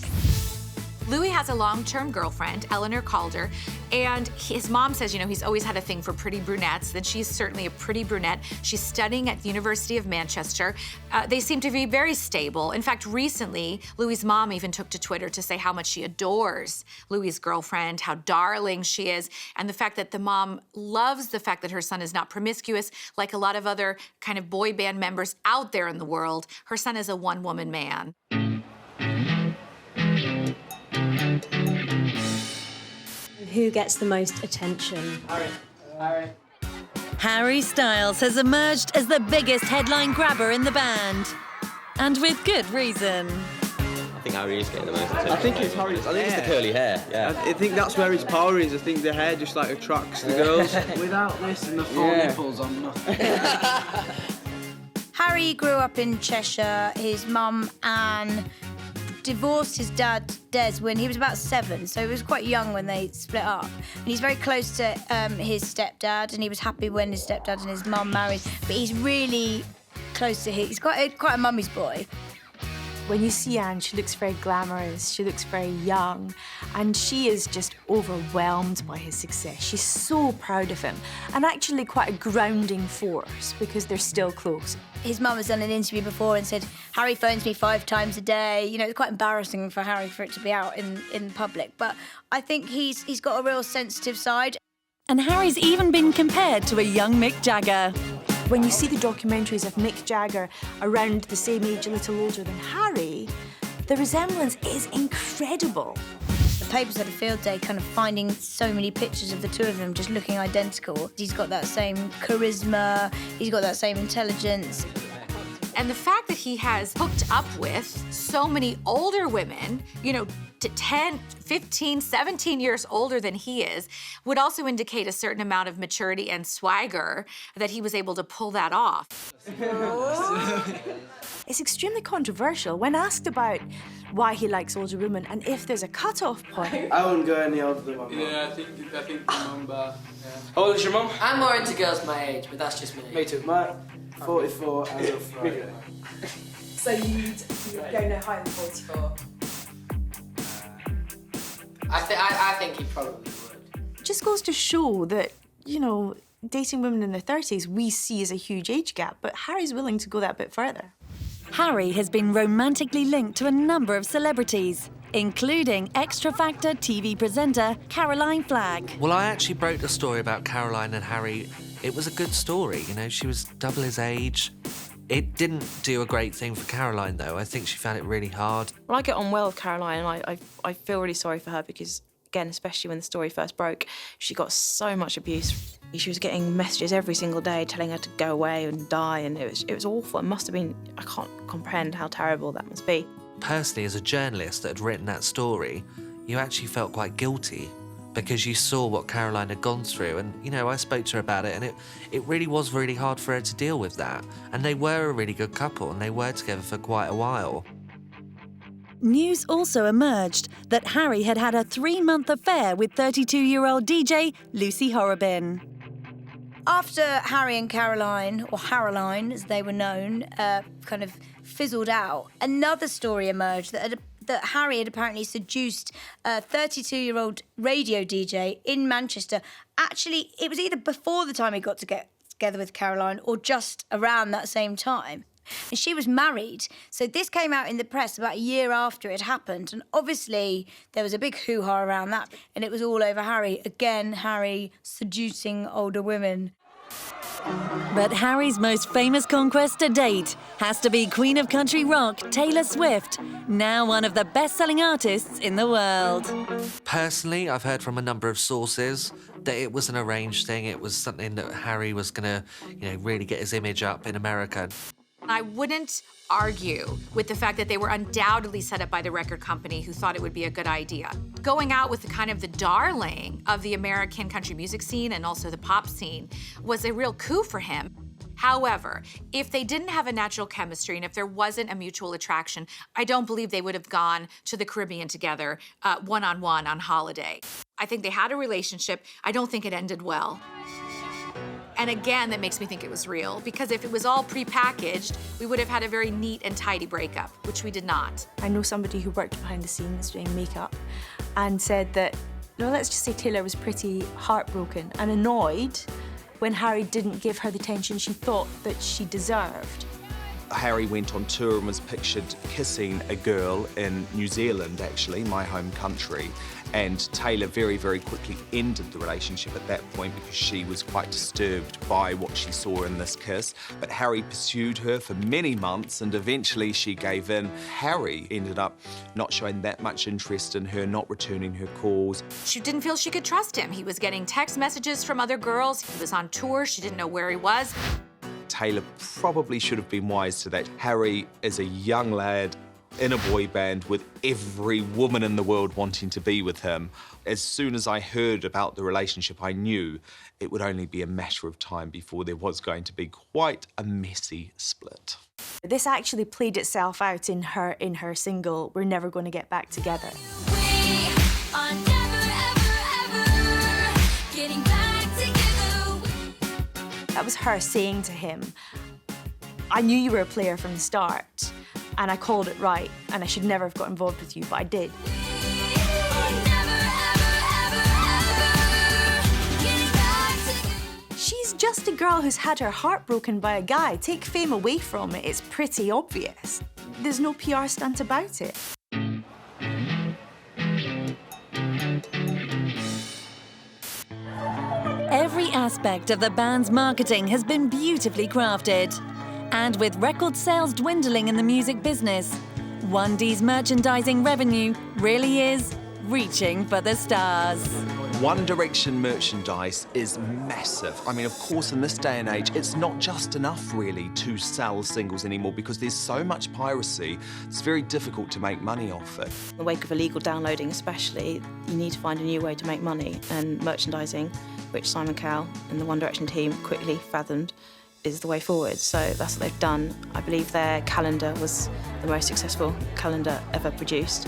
Louis has a long-term girlfriend, Eleanor Calder, and his mom says, you know, he's always had a thing for pretty brunettes, that she's certainly a pretty brunette. She's studying at the University of Manchester. They seem to be very stable. In fact, recently, Louis' mom even took to Twitter to say how much she adores Louis' girlfriend, how darling she is, and the fact that the mom loves the fact that her son is not promiscuous like a lot of other kind of boy band members out there in the world. Her son is a one-woman man. Who gets the most attention? Harry. Harry Styles has emerged as the biggest headline grabber in the band. And with good reason. I think Harry is getting the most attention. I think it's Harry's I think it's the curly hair, yeah. I think that's where his power is. I think the hair just like attracts the girls. Without this and the four nipples, I'm nothing. Harry grew up in Cheshire. His mum, Anne, divorced his dad, Des, when he was about 7, so he was quite young when they split up. And he's very close to his stepdad, and he was happy when his stepdad and his mum married, but he's really close to he's quite a mummy's boy. When you see Anne, she looks very glamorous, she looks very young, and she is just overwhelmed by his success. She's so proud of him, and actually quite a grounding force, because they're still close. His mum has done an interview before and said, Harry phones me 5 times a day. You know, it's quite embarrassing for Harry for it to be out in public, but I think he's got a real sensitive side. And Harry's even been compared to a young Mick Jagger. When you see the documentaries of Mick Jagger around the same age, a little older than Harry, the resemblance is incredible. The papers had a field day kind of finding so many pictures of the two of them just looking identical. He's got that same charisma, he's got that same intelligence. And the fact that he has hooked up with so many older women, you know, to 10, 15, 17 years older than he is, would also indicate a certain amount of maturity and swagger that he was able to pull that off. It's extremely controversial. When asked about why he likes older women and if there's a cut-off point. I wouldn't go any older than my mum. Yeah, I think the mum, but yeah. How old is your mum? I'm more into girls my age, but that's just me. Me too. My 44 as of Friday. So you'd go no higher than 44? I think he probably would. It just goes to show that, you know, dating women in their 30s we see as a huge age gap, but Harry's willing to go that bit further. Harry has been romantically linked to a number of celebrities, including Extra Factor TV presenter Caroline Flack. Well, I actually broke the story about Caroline and Harry. It was a good story, you know, she was double his age. It didn't do a great thing for Caroline, though. I think she found it really hard. Well, I get on well with Caroline, and I feel really sorry for her because, again, especially when the story first broke, she got so much abuse. She was getting messages every single day telling her to go away and die, and it was awful. It must have been, I can't comprehend how terrible that must be. Personally, as a journalist that had written that story, you actually felt quite guilty because you saw what Caroline had gone through, and, you know, I spoke to her about it, and it really was really hard for her to deal with that. And they were a really good couple, and they were together for quite a while. News also emerged that Harry had had a 3-month affair with 32-year-old DJ Lucy Horrobin. After Harry and Caroline, or Haroline as they were known, kind of fizzled out, another story emerged that Harry had apparently seduced a 32-year-old radio DJ in Manchester. Actually, it was either before the time he got together with Caroline or just around that same time. And she was married. So this came out in the press about a year after it happened. And obviously there was a big hoo-ha around that. And it was all over Harry. Again, Harry seducing older women. But Harry's most famous conquest to date has to be Queen of Country Rock, Taylor Swift, now one of the best-selling artists in the world. Personally, I've heard from a number of sources that it was an arranged thing. It was something that Harry was going to, really get his image up in America. I wouldn't argue with the fact that they were undoubtedly set up by the record company who thought it would be a good idea. Going out with the darling of the American country music scene and also the pop scene was a real coup for him. However, if they didn't have a natural chemistry and if there wasn't a mutual attraction, I don't believe they would have gone to the Caribbean together one-on-one on holiday. I think they had a relationship. I don't think it ended well. And again, that makes me think it was real, because if it was all prepackaged, we would have had a very neat and tidy breakup, which we did not. I know somebody who worked behind the scenes doing makeup and said that, let's just say Taylor was pretty heartbroken and annoyed when Harry didn't give her the attention she thought that she deserved. Harry went on tour and was pictured kissing a girl in New Zealand, actually, my home country. And Taylor very, very quickly ended the relationship at that point because she was quite disturbed by what she saw in this kiss. But Harry pursued her for many months and eventually she gave in. Harry ended up not showing that much interest in her, not returning her calls. She didn't feel she could trust him. He was getting text messages from other girls. He was on tour. She didn't know where he was. Taylor probably should have been wise to that. Harry is a young lad in a boy band with every woman in the world wanting to be with him. As soon as I heard about the relationship, I knew it would only be a matter of time before there was going to be quite a messy split. This actually played itself out in her single, We're Never Gonna Get Back Together. That was her saying to him, I knew you were a player from the start, and I called it right, and I should never have got involved with you, but I did. She's just a girl who's had her heart broken by a guy. Take fame away from it, it's pretty obvious. There's no PR stunt about it. Every aspect of the band's marketing has been beautifully crafted. And with record sales dwindling in the music business, 1D's merchandising revenue really is reaching for the stars. One Direction merchandise is massive. I mean, of course, in this day and age, it's not just enough, really, to sell singles anymore because there's so much piracy, it's very difficult to make money off it. In the wake of illegal downloading especially, you need to find a new way to make money, and merchandising, which Simon Cowell and the One Direction team quickly fathomed, is the way forward. So that's what they've done. I believe their calendar was the most successful calendar ever produced.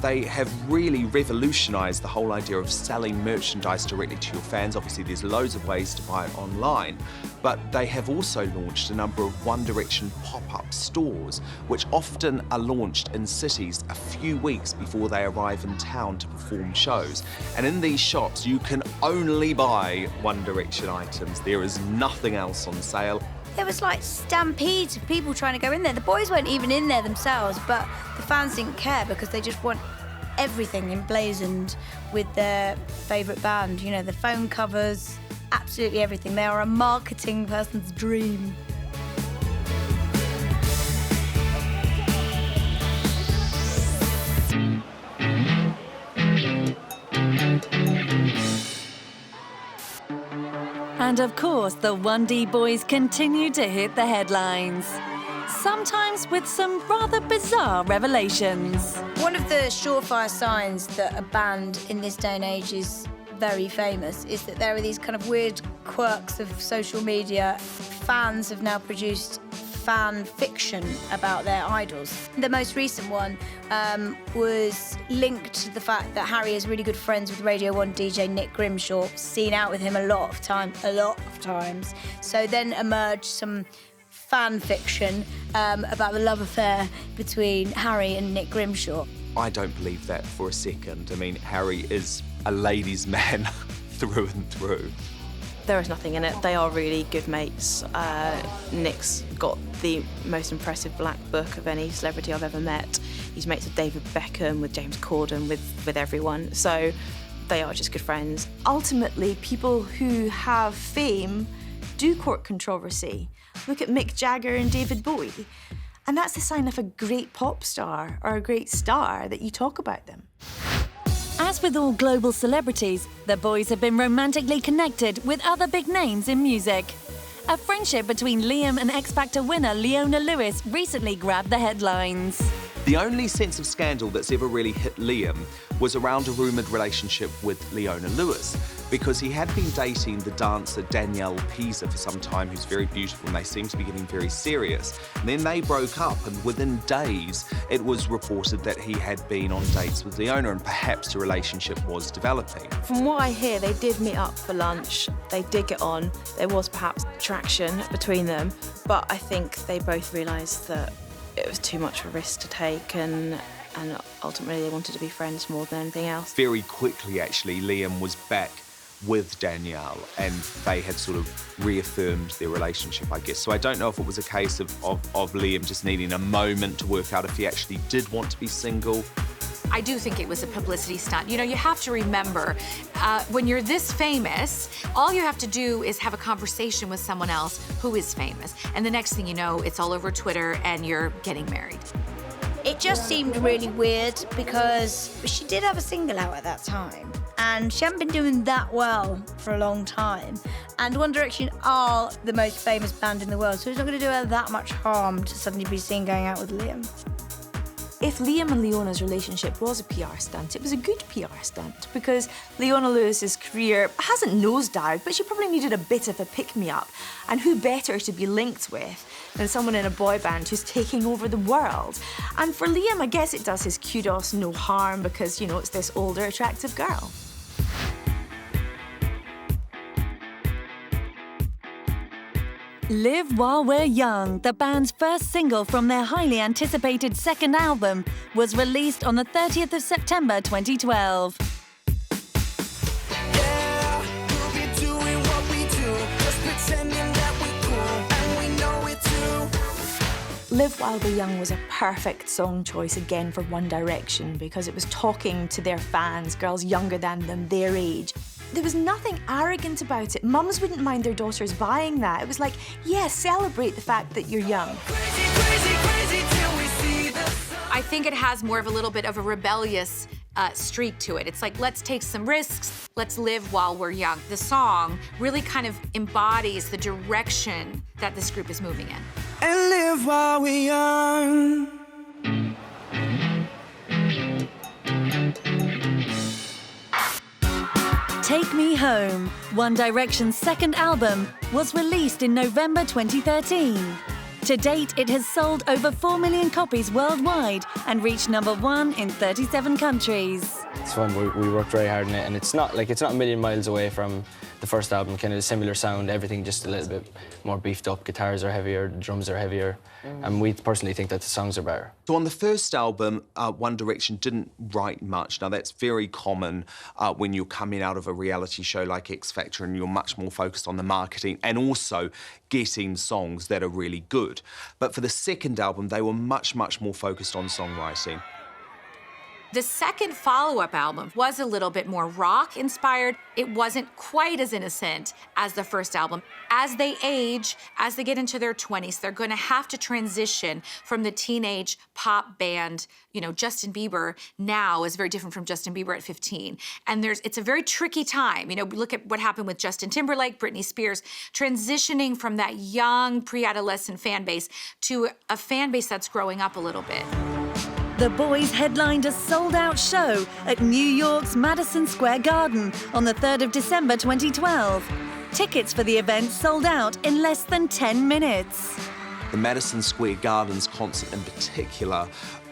They have really revolutionised the whole idea of selling merchandise directly to your fans. Obviously, there's loads of ways to buy it online, but they have also launched a number of One Direction pop-up stores, which often are launched in cities a few weeks before they arrive in town to perform shows. And in these shops, you can only buy One Direction items. There is nothing else on sale. There was like stampedes of people trying to go in there. The boys weren't even in there themselves, but the fans didn't care because they just want everything emblazoned with their favourite band. You know, the phone covers, absolutely everything. They are a marketing person's dream. And of course, the 1D boys continue to hit the headlines. Sometimes with some rather bizarre revelations. One of the surefire signs that a band in this day and age is very famous is that there are these kind of weird quirks of social media. Fans have now produced fan fiction about their idols. The most recent one was linked to the fact that Harry is really good friends with Radio 1 DJ Nick Grimshaw, seen out with him a lot of times. So then emerged some fan fiction about the love affair between Harry and Nick Grimshaw. I don't believe that for a second. I mean, Harry is a ladies' man through and through. There is nothing in it. They are really good mates. Nick's got the most impressive black book of any celebrity I've ever met. He's mates with David Beckham, with James Corden, with everyone. So they are just good friends. Ultimately, people who have fame do court controversy. Look at Mick Jagger and David Bowie. And that's the sign of a great pop star or a great star, that you talk about them. As with all global celebrities, the boys have been romantically connected with other big names in music. A friendship between Liam and X Factor winner Leona Lewis recently grabbed the headlines. The only sense of scandal that's ever really hit Liam was around a rumoured relationship with Leona Lewis, because he had been dating the dancer Danielle Pisa for some time, who's very beautiful, and they seemed to be getting very serious. And then they broke up, and within days it was reported that he had been on dates with Leona, and perhaps a relationship was developing. From what I hear, they did meet up for lunch. They did get on. There was perhaps traction between them, but I think they both realised that it was too much of a risk to take, and ultimately they wanted to be friends more than anything else. Very quickly, actually, Liam was back with Danielle, and they had sort of reaffirmed their relationship, I guess. So I don't know if it was a case of Liam just needing a moment to work out if he actually did want to be single. I do think it was a publicity stunt. You know, you have to remember, when you're this famous, all you have to do is have a conversation with someone else who is famous. And the next thing you know, it's all over Twitter and you're getting married. It just seemed really weird because she did have a single out at that time, and she hadn't been doing that well for a long time. And One Direction are the most famous band in the world, so it's not going to do her that much harm to suddenly be seen going out with Liam. If Liam and Leona's relationship was a PR stunt, it was a good PR stunt, because Leona Lewis's career hasn't nosedived, but she probably needed a bit of a pick-me-up. And who better to be linked with than someone in a boy band who's taking over the world? And for Liam, I guess it does his kudos no harm, because, you know, it's this older, attractive girl. Live While We're Young, the band's first single from their highly anticipated second album, was released on the 30th of September 2012. Live While We're Young was a perfect song choice again for One Direction, because it was talking to their fans, girls younger than them, their age. There was nothing arrogant about it. Mums wouldn't mind their daughters buying that. It was like, yeah, celebrate the fact that you're young. I think it has more of a little bit of a rebellious streak to it. It's like, let's take some risks, let's live while we're young. The song really kind of embodies the direction that this group is moving in. And live while we're young. Take Me Home, One Direction's second album, was released in November 2013. To date, it has sold over 4 million copies worldwide and reached #1 in 37 countries. It's fun. We worked very hard on it, and it's not a million miles away from the first album. Kind of a similar sound, everything just a little bit more beefed up. Guitars are heavier, drums are heavier, and we personally think that the songs are better. So on the first album, One Direction didn't write much. Now that's very common when you're coming out of a reality show like X Factor, and you're much more focused on the marketing and also getting songs that are really good. But for the second album, they were much more focused on songwriting. The second follow-up album was a little bit more rock-inspired. It wasn't quite as innocent as the first album. As they age, as they get into their 20s, they're going to have to transition from the teenage pop band. You know, Justin Bieber now is very different from Justin Bieber at 15. And it's a very tricky time. You know, look at what happened with Justin Timberlake, Britney Spears, transitioning from that young pre-adolescent fan base to a fan base that's growing up a little bit. The boys headlined a sold-out show at New York's Madison Square Garden on the 3rd of December 2012. Tickets for the event sold out in less than 10 minutes. the Madison Square Gardens concert in particular,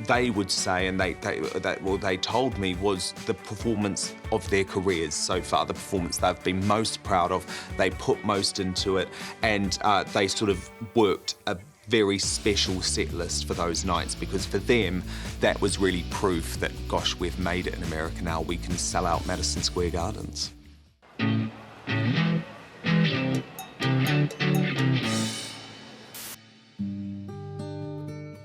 they would say, and they told me, was the performance of their careers so far, the performance they've been most proud of. They put most into it, and they sort of worked a very special set list for those nights, because for them, that was really proof that, gosh, we've made it in America now. We can sell out Madison Square Gardens.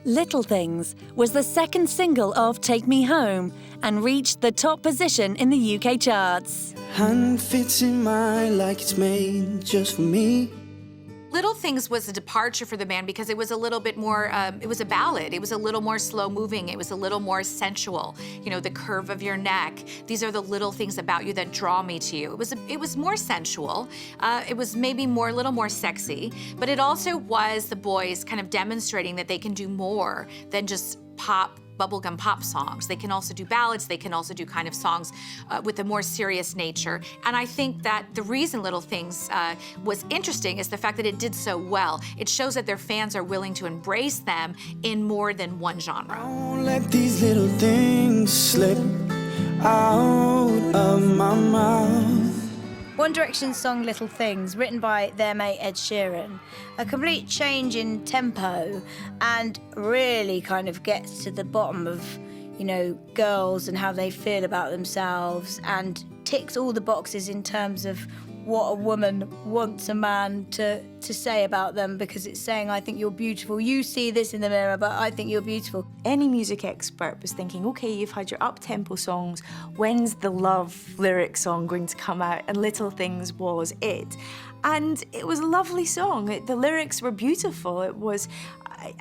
Little Things was the second single of Take Me Home and reached the top position in the UK charts. Hand fits in mine like it's made just for me. Little Things was a departure for the band because it was a little bit more, it was a ballad. It was a little more slow moving. It was a little more sensual. You know, the curve of your neck. These are the little things about you that draw me to you. It was more sensual. It was maybe a little more sexy, but it also was the boys kind of demonstrating that they can do more than just bubblegum pop songs. They can also do ballads, they can also do kind of songs with a more serious nature. And I think that the reason Little Things was interesting is the fact that it did so well. It shows that their fans are willing to embrace them in more than one genre. Don't let these little things slip out of my mouth. One Direction's song Little Things, written by their mate Ed Sheeran, a complete change in tempo and really kind of gets to the bottom of, you know, girls and how they feel about themselves, and ticks all the boxes in terms of what a woman wants a man to say about them, because it's saying, I think you're beautiful. You see this in the mirror, but I think you're beautiful. Any music expert was thinking, okay, you've had your up-tempo songs, when's the love lyric song going to come out? And Little Things was it. And it was a lovely song. The lyrics were beautiful. It was,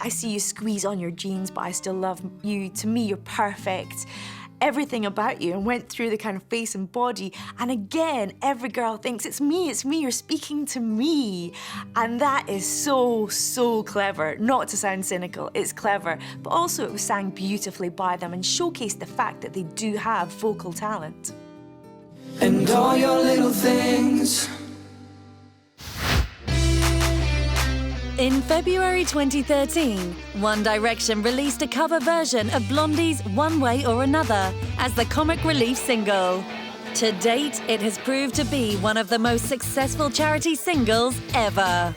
I see you squeeze on your jeans, but I still love you. To me, you're perfect. Everything about you, and went through the kind of face and body. And again, every girl thinks, it's me, you're speaking to me. And that is so, so clever. Not to sound cynical, it's clever, but also it was sang beautifully by them and showcased the fact that they do have vocal talent. And all your little things. In February 2013, One Direction released a cover version of Blondie's One Way or Another as the comic relief single. To date, it has proved to be one of the most successful charity singles ever.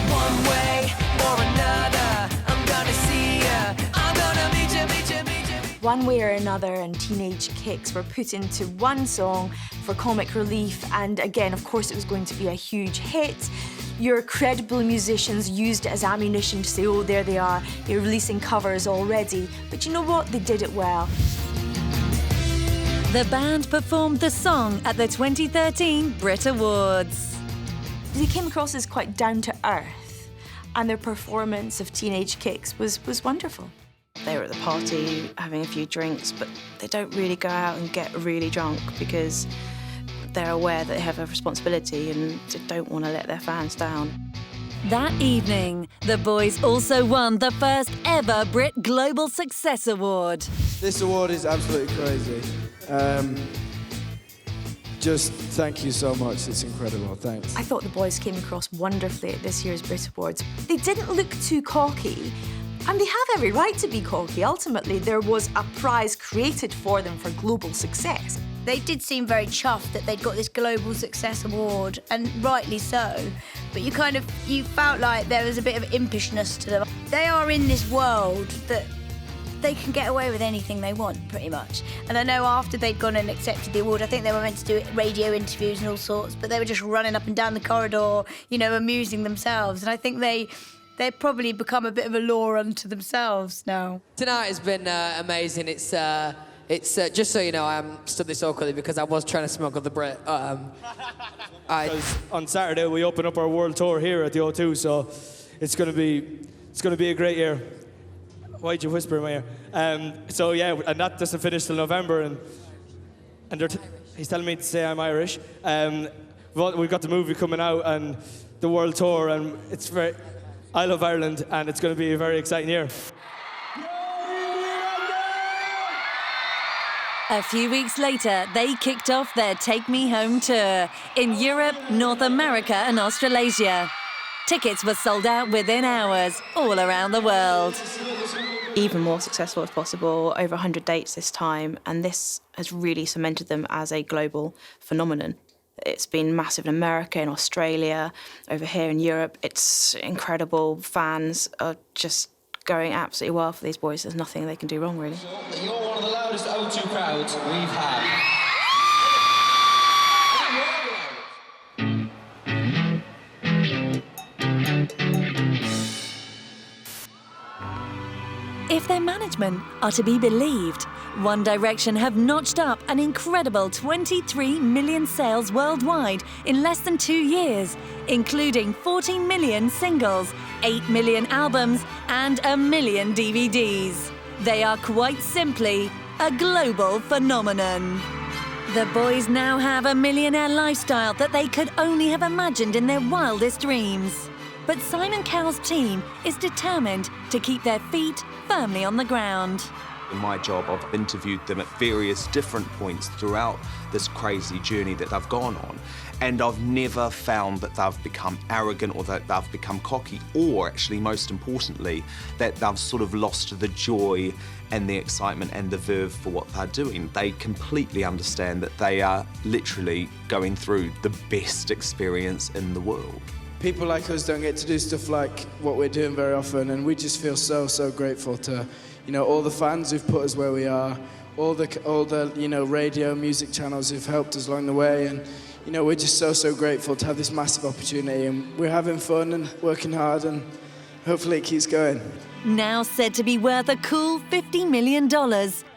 One way or another, I'm gonna see ya. I'm gonna meet ya, meet ya, meet ya. One Way or Another and Teenage Kicks were put into one song for comic relief, and again, of course, it was going to be a huge hit. Your credible musicians used it as ammunition to say, oh, there they are, they're releasing covers already. But you know what? They did it well. The band performed the song at the 2013 Brit Awards. They came across as quite down to earth, and their performance of Teenage Kicks was wonderful. They were at the party having a few drinks, but they don't really go out and get really drunk because they're aware that they have a responsibility and don't want to let their fans down. That evening, the boys also won the first ever Brit Global Success Award. This award is absolutely crazy. Just thank you so much, it's incredible, thanks. I thought the boys came across wonderfully at this year's Brit Awards. They didn't look too cocky, and they have every right to be cocky. Ultimately, there was a prize created for them for global success. They did seem very chuffed that they'd got this Global Success Award, and rightly so. But you felt like there was a bit of impishness to them. They are in this world that they can get away with anything they want, pretty much. And I know after they'd gone and accepted the award, I think they were meant to do radio interviews and all sorts, but they were just running up and down the corridor, you know, amusing themselves. And I think they've probably become a bit of a law unto themselves now. Tonight has been amazing. It's just so you know, I'm stood this awkwardly because I was trying to smuggle the Brit. Because on Saturday we open up our world tour here at the O2, so it's gonna be a great year. Why'd you whisper in my ear? So yeah, and that doesn't finish till November, and he's telling me to say I'm Irish. We've got the movie coming out and the world tour, and I love Ireland, and it's going to be a very exciting year. A few weeks later, they kicked off their Take Me Home tour in Europe, North America and Australasia. Tickets were sold out within hours, all around the world. Even more successful if possible, over 100 dates this time, and this has really cemented them as a global phenomenon. It's been massive in America, in Australia, over here in Europe. It's incredible. Fans are just going absolutely wild for these boys. There's nothing they can do wrong, really. You're one of the loudest O2 crowds we've had. If their management are to be believed, One Direction have notched up an incredible 23 million sales worldwide in less than 2 years, including 14 million singles, 8 million albums, and 1 million DVDs. They are quite simply a global phenomenon. The boys now have a millionaire lifestyle that they could only have imagined in their wildest dreams. But Simon Cowell's team is determined to keep their feet firmly on the ground. In my job, I've interviewed them at various different points throughout this crazy journey that they've gone on, and I've never found that they've become arrogant or that they've become cocky, or actually, most importantly, that they've sort of lost the joy and the excitement and the verve for what they're doing. They completely understand that they are literally going through the best experience in the world. People like us don't get to do stuff like what we're doing very often, and we just feel so grateful to, you know, all the fans who've put us where we are, all the you know, radio, music channels who've helped us along the way, and you know, we're just so grateful to have this massive opportunity, and we're having fun and working hard, and hopefully it keeps going. Now said to be worth a cool $50 million,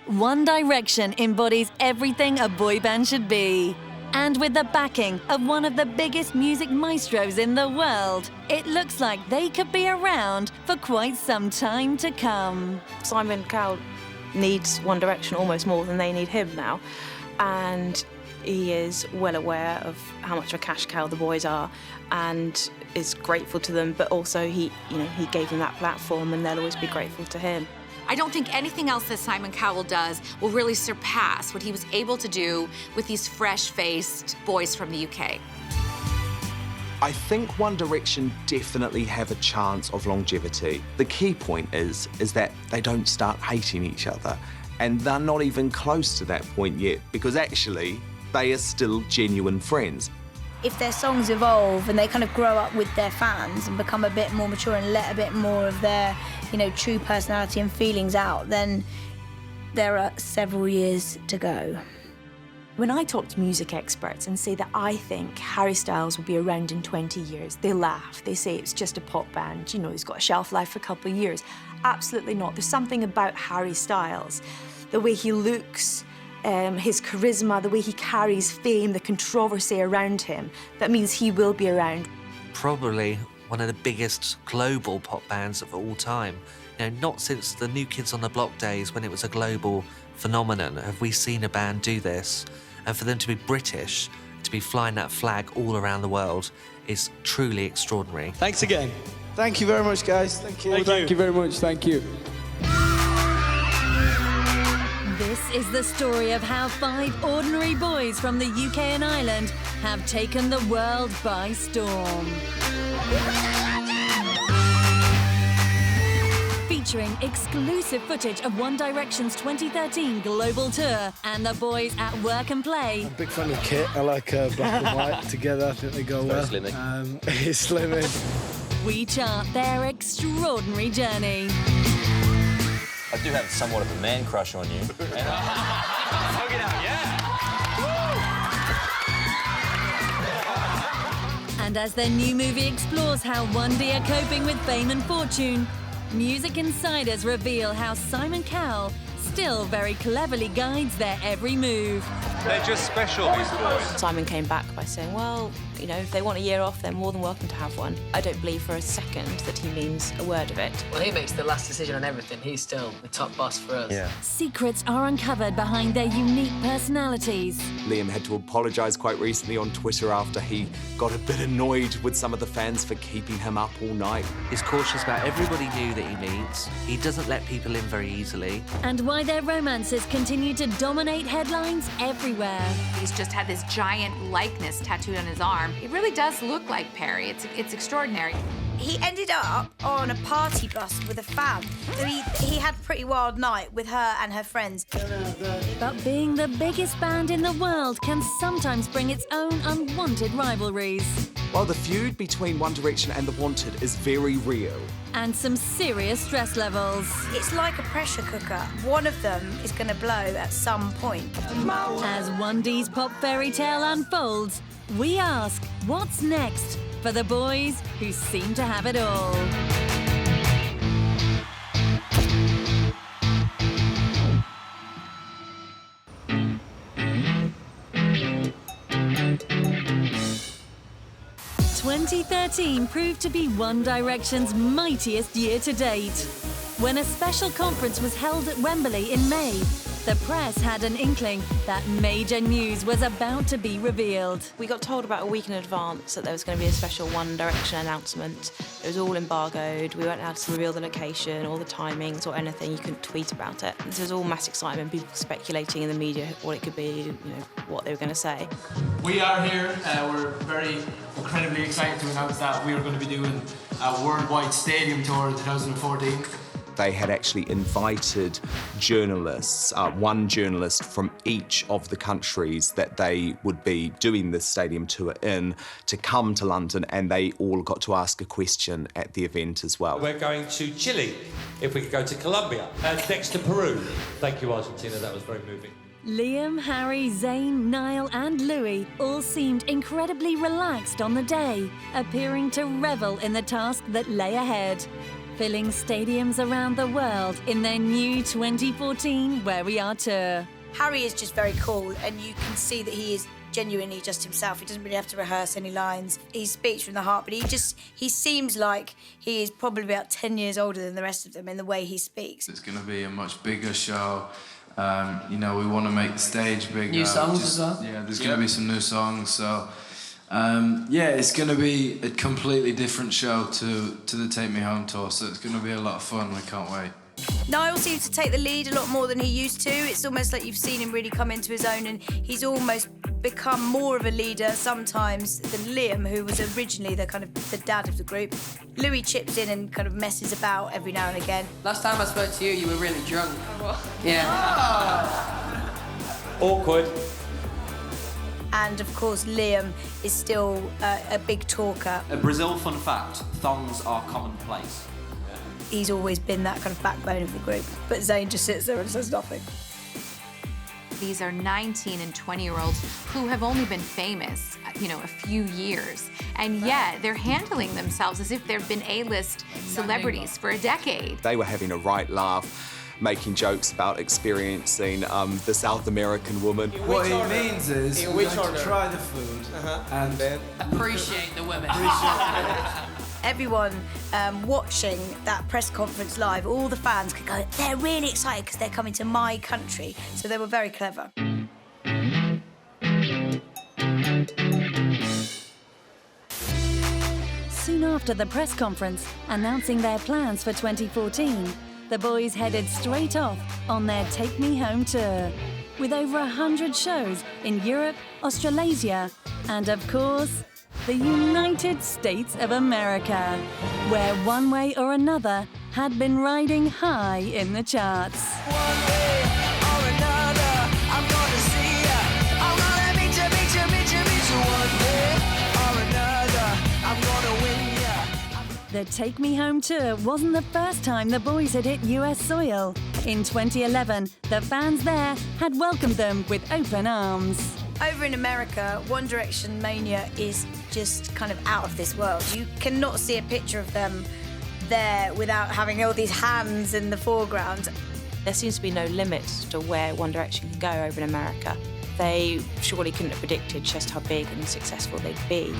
One Direction embodies everything a boy band should be. And with the backing of one of the biggest music maestros in the world, it looks like they could be around for quite some time to come. Simon Cowell needs One Direction almost more than they need him now. And he is well aware of how much of a cash cow the boys are and is grateful to them, but also he gave them that platform and they'll always be grateful to him. I don't think anything else that Simon Cowell does will really surpass what he was able to do with these fresh-faced boys from the UK. I think One Direction definitely have a chance of longevity. The key point is that they don't start hating each other, and they're not even close to that point yet, because actually they are still genuine friends. If their songs evolve and they kind of grow up with their fans and become a bit more mature and let a bit more of their, you know, true personality and feelings out, then there are several years to go. When I talk to music experts and say that I think Harry Styles will be around in 20 years, they laugh. They say it's just a pop band. You know, he's got a shelf life for a couple of years. Absolutely not. There's something about Harry Styles, the way he looks, his charisma, the way he carries fame, the controversy around him, that means he will be around. Probably one of the biggest global pop bands of all time. You know, not since the New Kids on the Block days when it was a global phenomenon have we seen a band do this. And for them to be British, to be flying that flag all around the world is truly extraordinary. Thanks again. Thank you very much, guys. Thank you. Thank you very much. Thank you. This is the story of how 5 ordinary boys from the UK and Ireland have taken the world by storm. Featuring exclusive footage of One Direction's 2013 global tour and the boys at work and play. I'm a big fan of Kit. I like black and white together. I think they go well. It's slimming. We chart their extraordinary journey. I do have somewhat of a man crush on you. And as their new movie explores how one day are coping with fame and fortune, music insiders reveal how Simon Cowell still very cleverly guides their every move. They're just special, these boys. Simon came back by saying, well, you know, if they want a year off, they're more than welcome to have one. I don't believe for a second that he means a word of it. Well, he makes the last decision on everything. He's still the top boss for us. Yeah. Secrets are uncovered behind their unique personalities. Liam had to apologise quite recently on Twitter after he got a bit annoyed with some of the fans for keeping him up all night. He's cautious about everybody new that he meets. He doesn't let people in very easily. And why their romances continue to dominate headlines every everywhere. He's just had this giant likeness tattooed on his arm. It really does look like Perry. It's extraordinary. He ended up on a party bus with a fan. So he had a pretty wild night with her and her friends. But being the biggest band in the world can sometimes bring its own unwanted rivalries. Well, the feud between One Direction and The Wanted is very real. And some serious stress levels. It's like a pressure cooker. One of them is going to blow at some point. As 1D's pop fairy tale unfolds, we ask, what's next for the boys who seem to have it all? 2013 proved to be One Direction's mightiest year to date. When a special conference was held at Wembley in May, the press had an inkling that major news was about to be revealed. We got told about a week in advance that there was going to be a special One Direction announcement. It was all embargoed. We weren't allowed to reveal the location or the timings or anything. You couldn't tweet about it. There was all mass excitement, people speculating in the media what it could be, you know, what they were going to say. We are here. We're very incredibly excited to announce that we are going to be doing a worldwide stadium tour in 2014. They had actually invited journalists, one journalist from each of the countries that they would be doing this stadium tour in, to come to London, and they all got to ask a question at the event as well. We're going to Chile, if we could go to Colombia, next to Peru. Thank you, Argentina, that was very moving. Liam, Harry, Zayn, Niall and Louis all seemed incredibly relaxed on the day, appearing to revel in the task that lay ahead. Filling stadiums around the world in their new 2014 Where We Are tour. Harry is just very cool, and you can see that he is genuinely just himself. He doesn't really have to rehearse any lines. He speaks from the heart, but he seems like he is probably about 10 years older than the rest of them in the way he speaks. It's going to be a much bigger show. You know, we want to make the stage bigger. New songs as well? Yeah, there's going to be some new songs, so... yeah, it's going to be a completely different show to the Take Me Home tour, so it's going to be a lot of fun. We can't wait. Niall seems to take the lead a lot more than he used to. It's almost like you've seen him really come into his own, and he's almost become more of a leader sometimes than Liam, who was originally the dad of the group. Louis chips in and kind of messes about every now and again. Last time I spoke to you, you were really drunk. What? Yeah. Awkward. And of course, Liam is still a big talker. A Brazil fun fact, thongs are commonplace. He's always been that kind of backbone of the group, but Zayn just sits there and says nothing. These are 19 and 20-year-olds who have only been famous, you know, a few years, and yet they're handling themselves as if they've been A-list celebrities for a decade. They were having a right laugh, making jokes about experiencing the South American woman. What he means is we're going to try the food and then appreciate the women. Everyone watching that press conference live, all the fans could go, they're really excited because they're coming to my country. So they were very clever. Soon after the press conference announcing their plans for 2014, the boys headed straight off on their Take Me Home tour, with over 100 shows in Europe, Australasia, and of course, the United States of America, where one way or another had been riding high in the charts. One way or another, I'm gonna see ya. I'm gonna meet you. One way or another, I'm gonna win ya. The Take Me Home tour wasn't the first time the boys had hit US soil. In 2011, the fans there had welcomed them with open arms. Over in America, One Direction mania is just kind of out of this world. You cannot see a picture of them there without having all these hands in the foreground. There seems to be no limit to where One Direction can go over in America. They surely couldn't have predicted just how big and successful they'd be.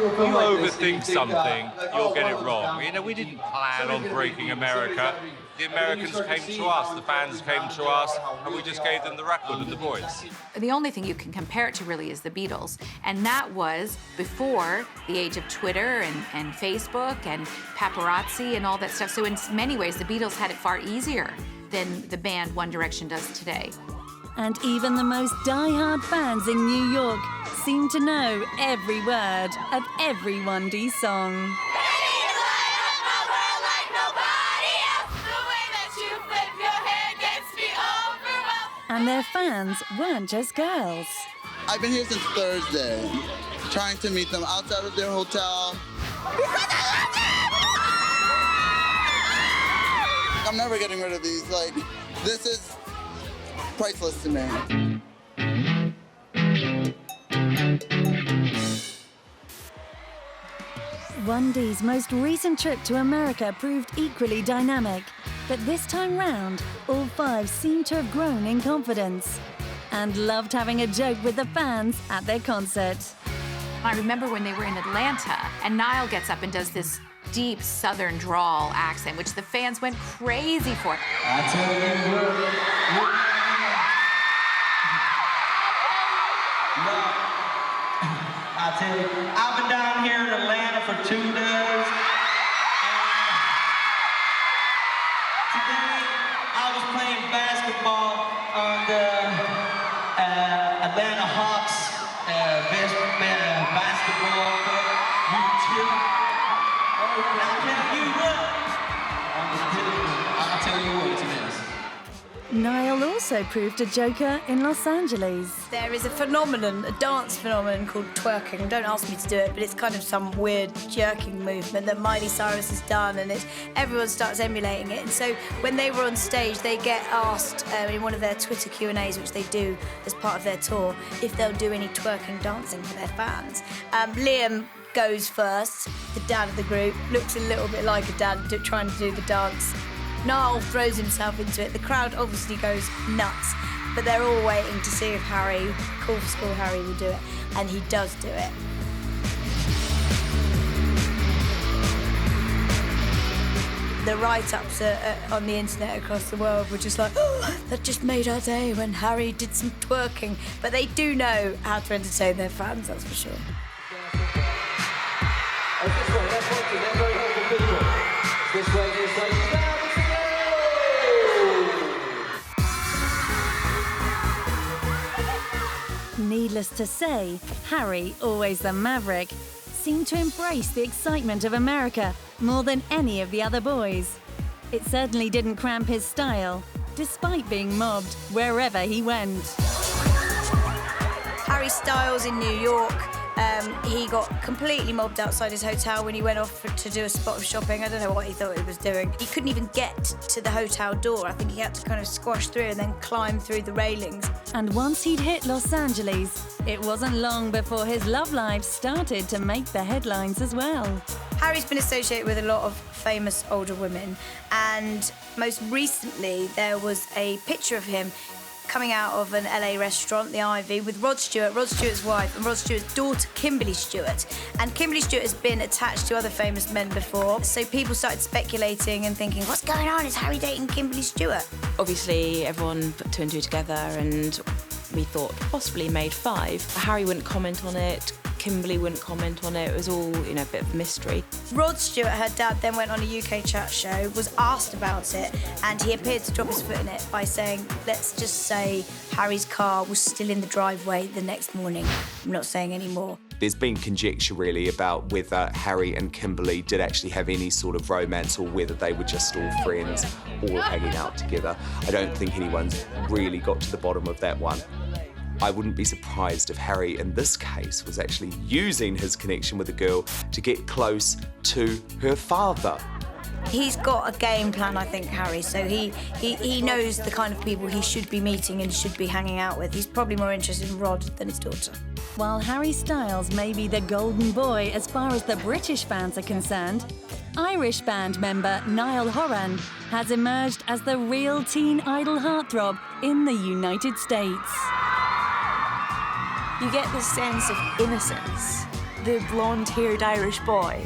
If you overthink something, you'll get it wrong. You know, we didn't plan on breaking America. The Americans came to us, the fans came to us, and we just gave them the record and the voice. The only thing you can compare it to really is the Beatles. And that was before the age of Twitter and Facebook and paparazzi and all that stuff. So in many ways, the Beatles had it far easier than the band One Direction does today. And even the most die-hard fans in New York seem to know every word of every 1D song. And their fans weren't just girls. I've been here since Thursday, trying to meet them outside of their hotel. I'm never getting rid of these. Like, this is priceless to me. One D's most recent trip to America proved equally dynamic, but this time round, all five seemed to have grown in confidence and loved having a joke with the fans at their concert. I remember when they were in Atlanta, and Niall gets up and does this deep Southern drawl accent, which the fans went crazy for. I tell you, I've been down here in Atlanta for 2 days. Today, I was playing basketball on the Atlanta Hawks best basketball court. I'll tell you what it is. Niall also proved a joker in Los Angeles. There is a phenomenon, a dance phenomenon called twerking. Don't ask me to do it, but it's kind of some weird jerking movement that Miley Cyrus has done, and everyone starts emulating it. And so when they were on stage, they get asked in one of their Twitter Q&As, which they do as part of their tour, if they'll do any twerking dancing for their fans. Liam goes first, the dad of the group, looks a little bit like a dad trying to do the dance. Niall throws himself into it. The crowd obviously goes nuts, but they're all waiting to see if Harry, Cool for School Harry, will do it, and he does do it. The write-ups on the internet across the world were just like, oh, that just made our day when Harry did some twerking. But they do know how to entertain their fans, that's for sure. Needless to say, Harry, always the maverick, seemed to embrace the excitement of America more than any of the other boys. It certainly didn't cramp his style, despite being mobbed wherever he went. Harry Styles in New York, he got completely mobbed outside his hotel when he went off to do a spot of shopping. I don't know what he thought he was doing. He couldn't even get to the hotel door. I think he had to kind of squash through and then climb through the railings. And once he'd hit Los Angeles, it wasn't long before his love life started to make the headlines as well. Harry's been associated with a lot of famous older women, and most recently there was a picture of him coming out of an LA restaurant, the Ivy, with Rod Stewart, Rod Stewart's wife, and Rod Stewart's daughter, Kimberly Stewart. And Kimberly Stewart has been attached to other famous men before, so people started speculating and thinking, what's going on? Is Harry dating Kimberly Stewart? Obviously, everyone put 2 and 2 together, and we thought possibly made 5. Harry wouldn't comment on it. Kimberly wouldn't comment on it. It was all, a bit of a mystery. Rod Stewart, her dad, then went on a UK chat show, was asked about it, and he appeared to drop his foot in it by saying, let's just say Harry's car was still in the driveway the next morning. I'm not saying any more. There's been conjecture really about whether Harry and Kimberly did actually have any sort of romance or whether they were just all friends, all hanging out together. I don't think anyone's really got to the bottom of that one. I wouldn't be surprised if Harry, in this case, was actually using his connection with the girl to get close to her father. He's got a game plan, I think, Harry, so he knows the kind of people he should be meeting and should be hanging out with. He's probably more interested in Rod than his daughter. While Harry Styles may be the golden boy as far as the British fans are concerned, Irish band member Niall Horan has emerged as the real teen idol heartthrob in the United States. You get this sense of innocence, the blonde-haired Irish boy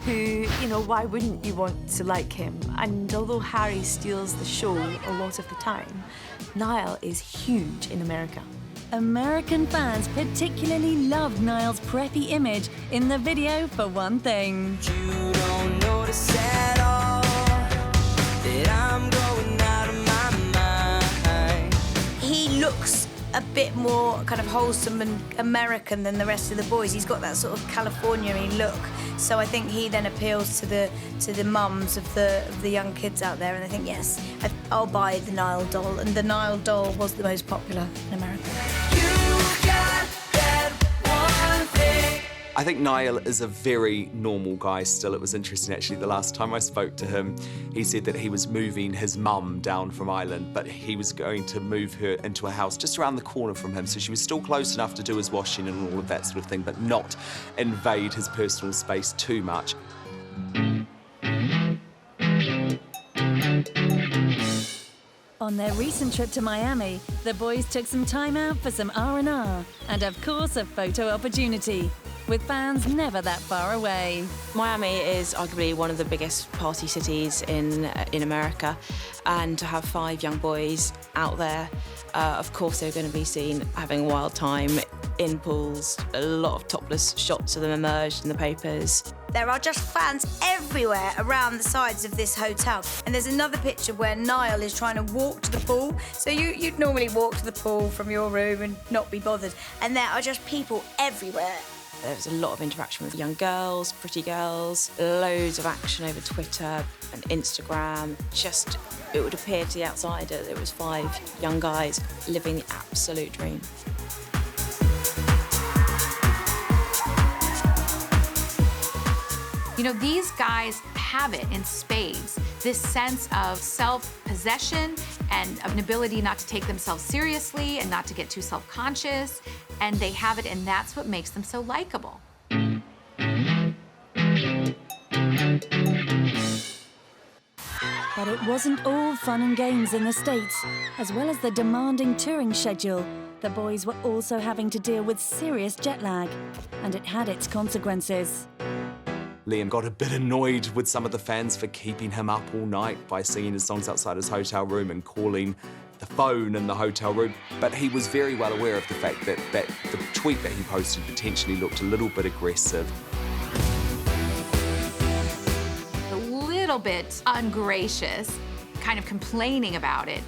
who, why wouldn't you want to like him? And although Harry steals the show a lot of the time, Niall is huge in America. American fans particularly loved Niall's preppy image in the video, for one thing. You don't notice at all that I'm going out of my mind. He looks a bit more kind of wholesome and American than the rest of the boys. He's got that sort of California-y look. So I think he then appeals to the mums of the young kids out there, and I think, yes, I'll buy the Niall doll, and the Niall doll was the most popular in America. I think Niall is a very normal guy still. It was interesting, actually, the last time I spoke to him, he said that he was moving his mum down from Ireland, but he was going to move her into a house just around the corner from him, so she was still close enough to do his washing and all of that sort of thing, but not invade his personal space too much. On their recent trip to Miami, the boys took some time out for some R&R and, of course, a photo opportunity, with fans never that far away. Miami is arguably one of the biggest party cities in America, and to have 5 young boys out there, of course they're going to be seen having a wild time in pools. A lot of topless shots of them emerged in the papers. There are just fans everywhere around the sides of this hotel. And there's another picture where Niall is trying to walk to the pool. So you'd normally walk to the pool from your room and not be bothered. And there are just people everywhere. There was a lot of interaction with young girls, pretty girls, loads of action over Twitter and Instagram. Just, it would appear to the outsider there was 5 young guys living the absolute dream. You know, these guys have it in spades, this sense of self-possession and an ability not to take themselves seriously and not to get too self-conscious, and they have it, and that's what makes them so likable. But it wasn't all fun and games in the States. As well as the demanding touring schedule, the boys were also having to deal with serious jet lag, and it had its consequences. Liam got a bit annoyed with some of the fans for keeping him up all night by singing his songs outside his hotel room and calling the phone in the hotel room. But he was very well aware of the fact that the tweet that he posted potentially looked a little bit aggressive. A little bit ungracious, kind of complaining about it,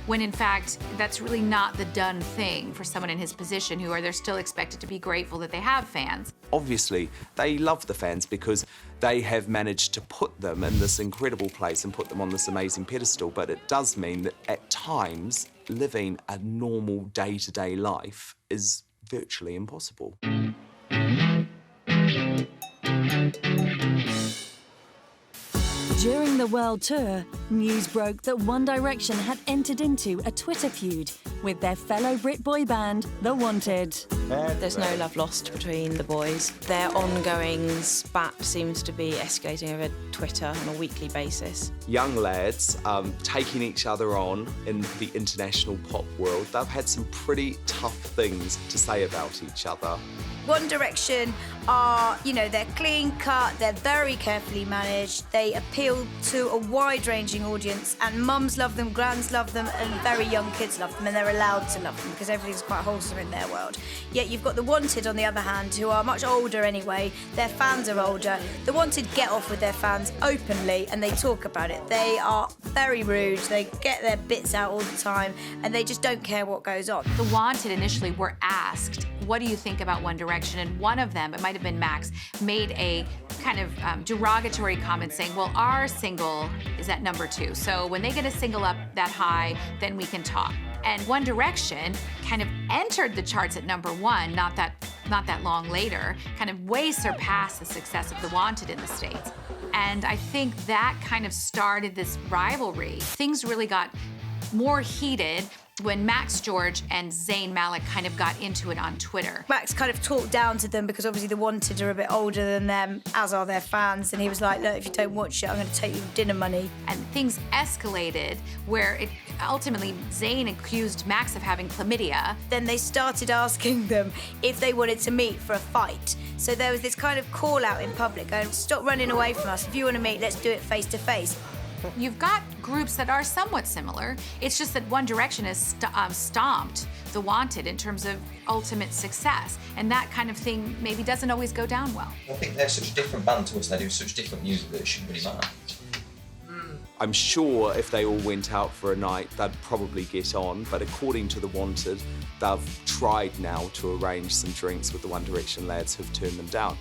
when in fact, that's really not the done thing for someone in his position they're still expected to be grateful that they have fans. Obviously, they love the fans because they have managed to put them in this incredible place and put them on this amazing pedestal, but it does mean that at times, living a normal day-to-day life is virtually impossible. During the world tour, news broke that One Direction had entered into a Twitter feud with their fellow Brit boy band, The Wanted. There's no love lost between the boys. Their ongoing spat seems to be escalating over Twitter on a weekly basis. Young lads taking each other on in the international pop world. They've had some pretty tough things to say about each other. One Direction are, they're clean cut, they're very carefully managed, they appeal to a wide-ranging audience, and mums love them, grands love them, and very young kids love them, and they're allowed to love them because everything's quite wholesome in their world. Yet you've got The Wanted, on the other hand, who are much older anyway, their fans are older. The Wanted get off with their fans openly, and they talk about it. They are very rude, they get their bits out all the time, and they just don't care what goes on. The Wanted initially were asked, what do you think about One Direction? And one of them, it might have been Max, made a kind of derogatory comment saying, well, our single is at number 2. So when they get a single up that high, then we can talk. And One Direction kind of entered the charts at number 1, not that long later, kind of way surpassed the success of The Wanted in the States. And I think that kind of started this rivalry. Things really got more heated when Max George and Zayn Malik kind of got into it on Twitter. Max kind of talked down to them because obviously The Wanted are a bit older than them, as are their fans, and he was like, look, if you don't watch it, I'm going to take you dinner money. And things escalated where it ultimately Zayn accused Max of having chlamydia. Then they started asking them if they wanted to meet for a fight. So there was this kind of call out in public going, stop running away from us. If you want to meet, let's do it face to face. You've got groups that are somewhat similar. It's just that One Direction has stomped The Wanted in terms of ultimate success. And that kind of thing maybe doesn't always go down well. I think they're such a different band to us, and they do such different music that it shouldn't really matter. I'm sure if they all went out for a night, they'd probably get on, but according to The Wanted, they've tried now to arrange some drinks with the One Direction lads who've turned them down.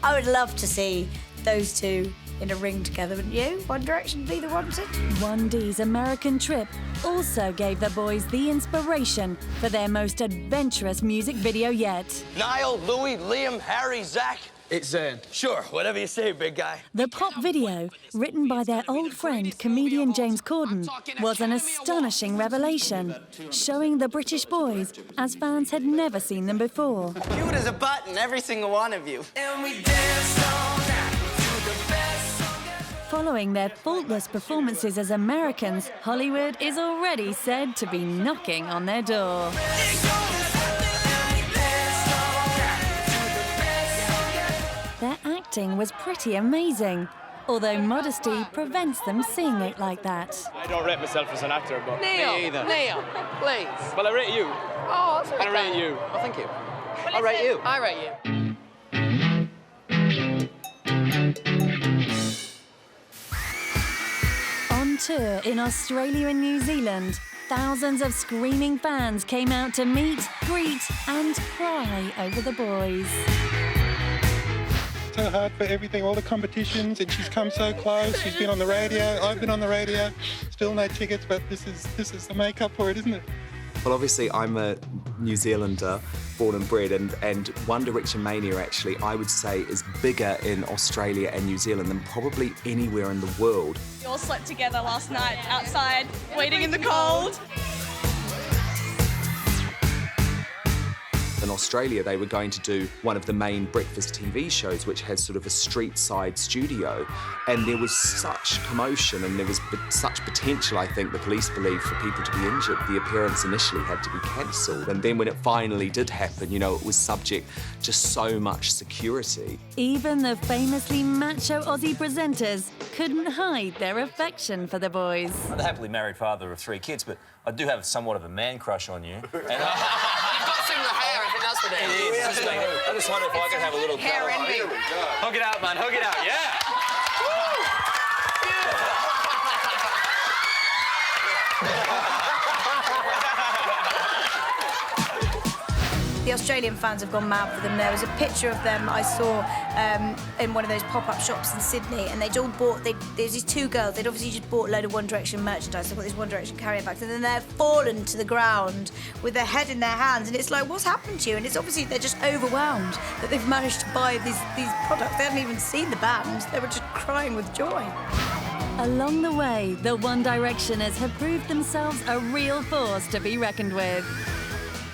I would love to see those two in a ring together, wouldn't you? One Direction be The Wanted? 1D's American trip also gave the boys the inspiration for their most adventurous music video yet. Niall, Louis, Liam, Harry, Zach. It's Zayn. Sure, whatever you say, big guy. The pop video, written by their old friend, comedian James Corden, was an astonishing revelation, showing the British boys as fans had never seen them before. Cute as a button, every single one of you. And we Following their faultless performances as Americans, Hollywood is already said to be knocking on their door. Their acting was pretty amazing, although modesty prevents them seeing it like that. I don't rate myself as an actor, but Neil, me either. Neil, please. Well, I rate you. Oh, that's right. I rate you. Oh, thank you. I rate you. I rate you. On tour in Australia and New Zealand, thousands of screaming fans came out to meet, greet and cry over the boys. So hard for everything, all the competitions, and she's come so close. She's been on the radio, I've been on the radio, still no tickets, but this is the makeup for it, isn't it? Well, obviously, I'm a New Zealander, born and bred, and One Direction mania, actually, I would say, is bigger in Australia and New Zealand than probably anywhere in the world. We all slept together last night outside, waiting in the cold. In Australia, they were going to do one of the main breakfast TV shows, which has sort of a street-side studio. And there was such commotion and there was such potential, I think, the police believed, for people to be injured. The appearance initially had to be cancelled. And then when it finally did happen, you know, it was subject to so much security. Even the famously macho Aussie presenters couldn't hide their affection for the boys. I'm the happily married father of 3 kids, but I do have somewhat of a man crush on you. And You've got similar hair, I think that's what it is. I just wonder if I could have a little hair envy. Hug it out, man, hug it out, yeah! The Australian fans have gone mad for them. There was a picture of them I saw in one of those pop-up shops in Sydney, and they'd all bought, there's these 2 girls, they'd obviously just bought a load of One Direction merchandise. They've got these One Direction carrier bags, and then they're fallen to the ground with their head in their hands, and it's like, what's happened to you? And it's obviously they're just overwhelmed that they've managed to buy these products. They hadn't even seen the band. They were just crying with joy. Along the way, the One Directioners have proved themselves a real force to be reckoned with.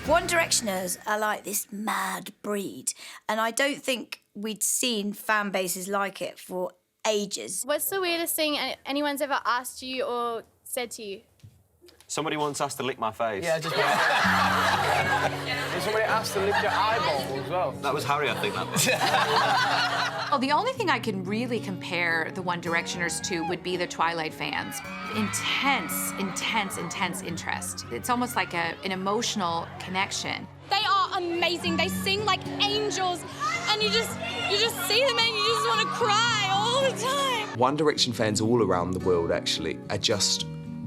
One Directioners are like this mad breed, and I don't think we'd seen fan bases like it for ages. What's the weirdest thing anyone's ever asked you or said to you? Somebody wants us to lick my face. Yeah, just... Somebody asked to lick your eyeball as well. That was Harry, I think, that was. Well, the only thing I can really compare the One Directioners to would be the Twilight fans. Intense, intense, intense interest. It's almost like an emotional connection. They are amazing. They sing like angels, and you just see them and you just want to cry all the time. One Direction fans all around the world, actually, are just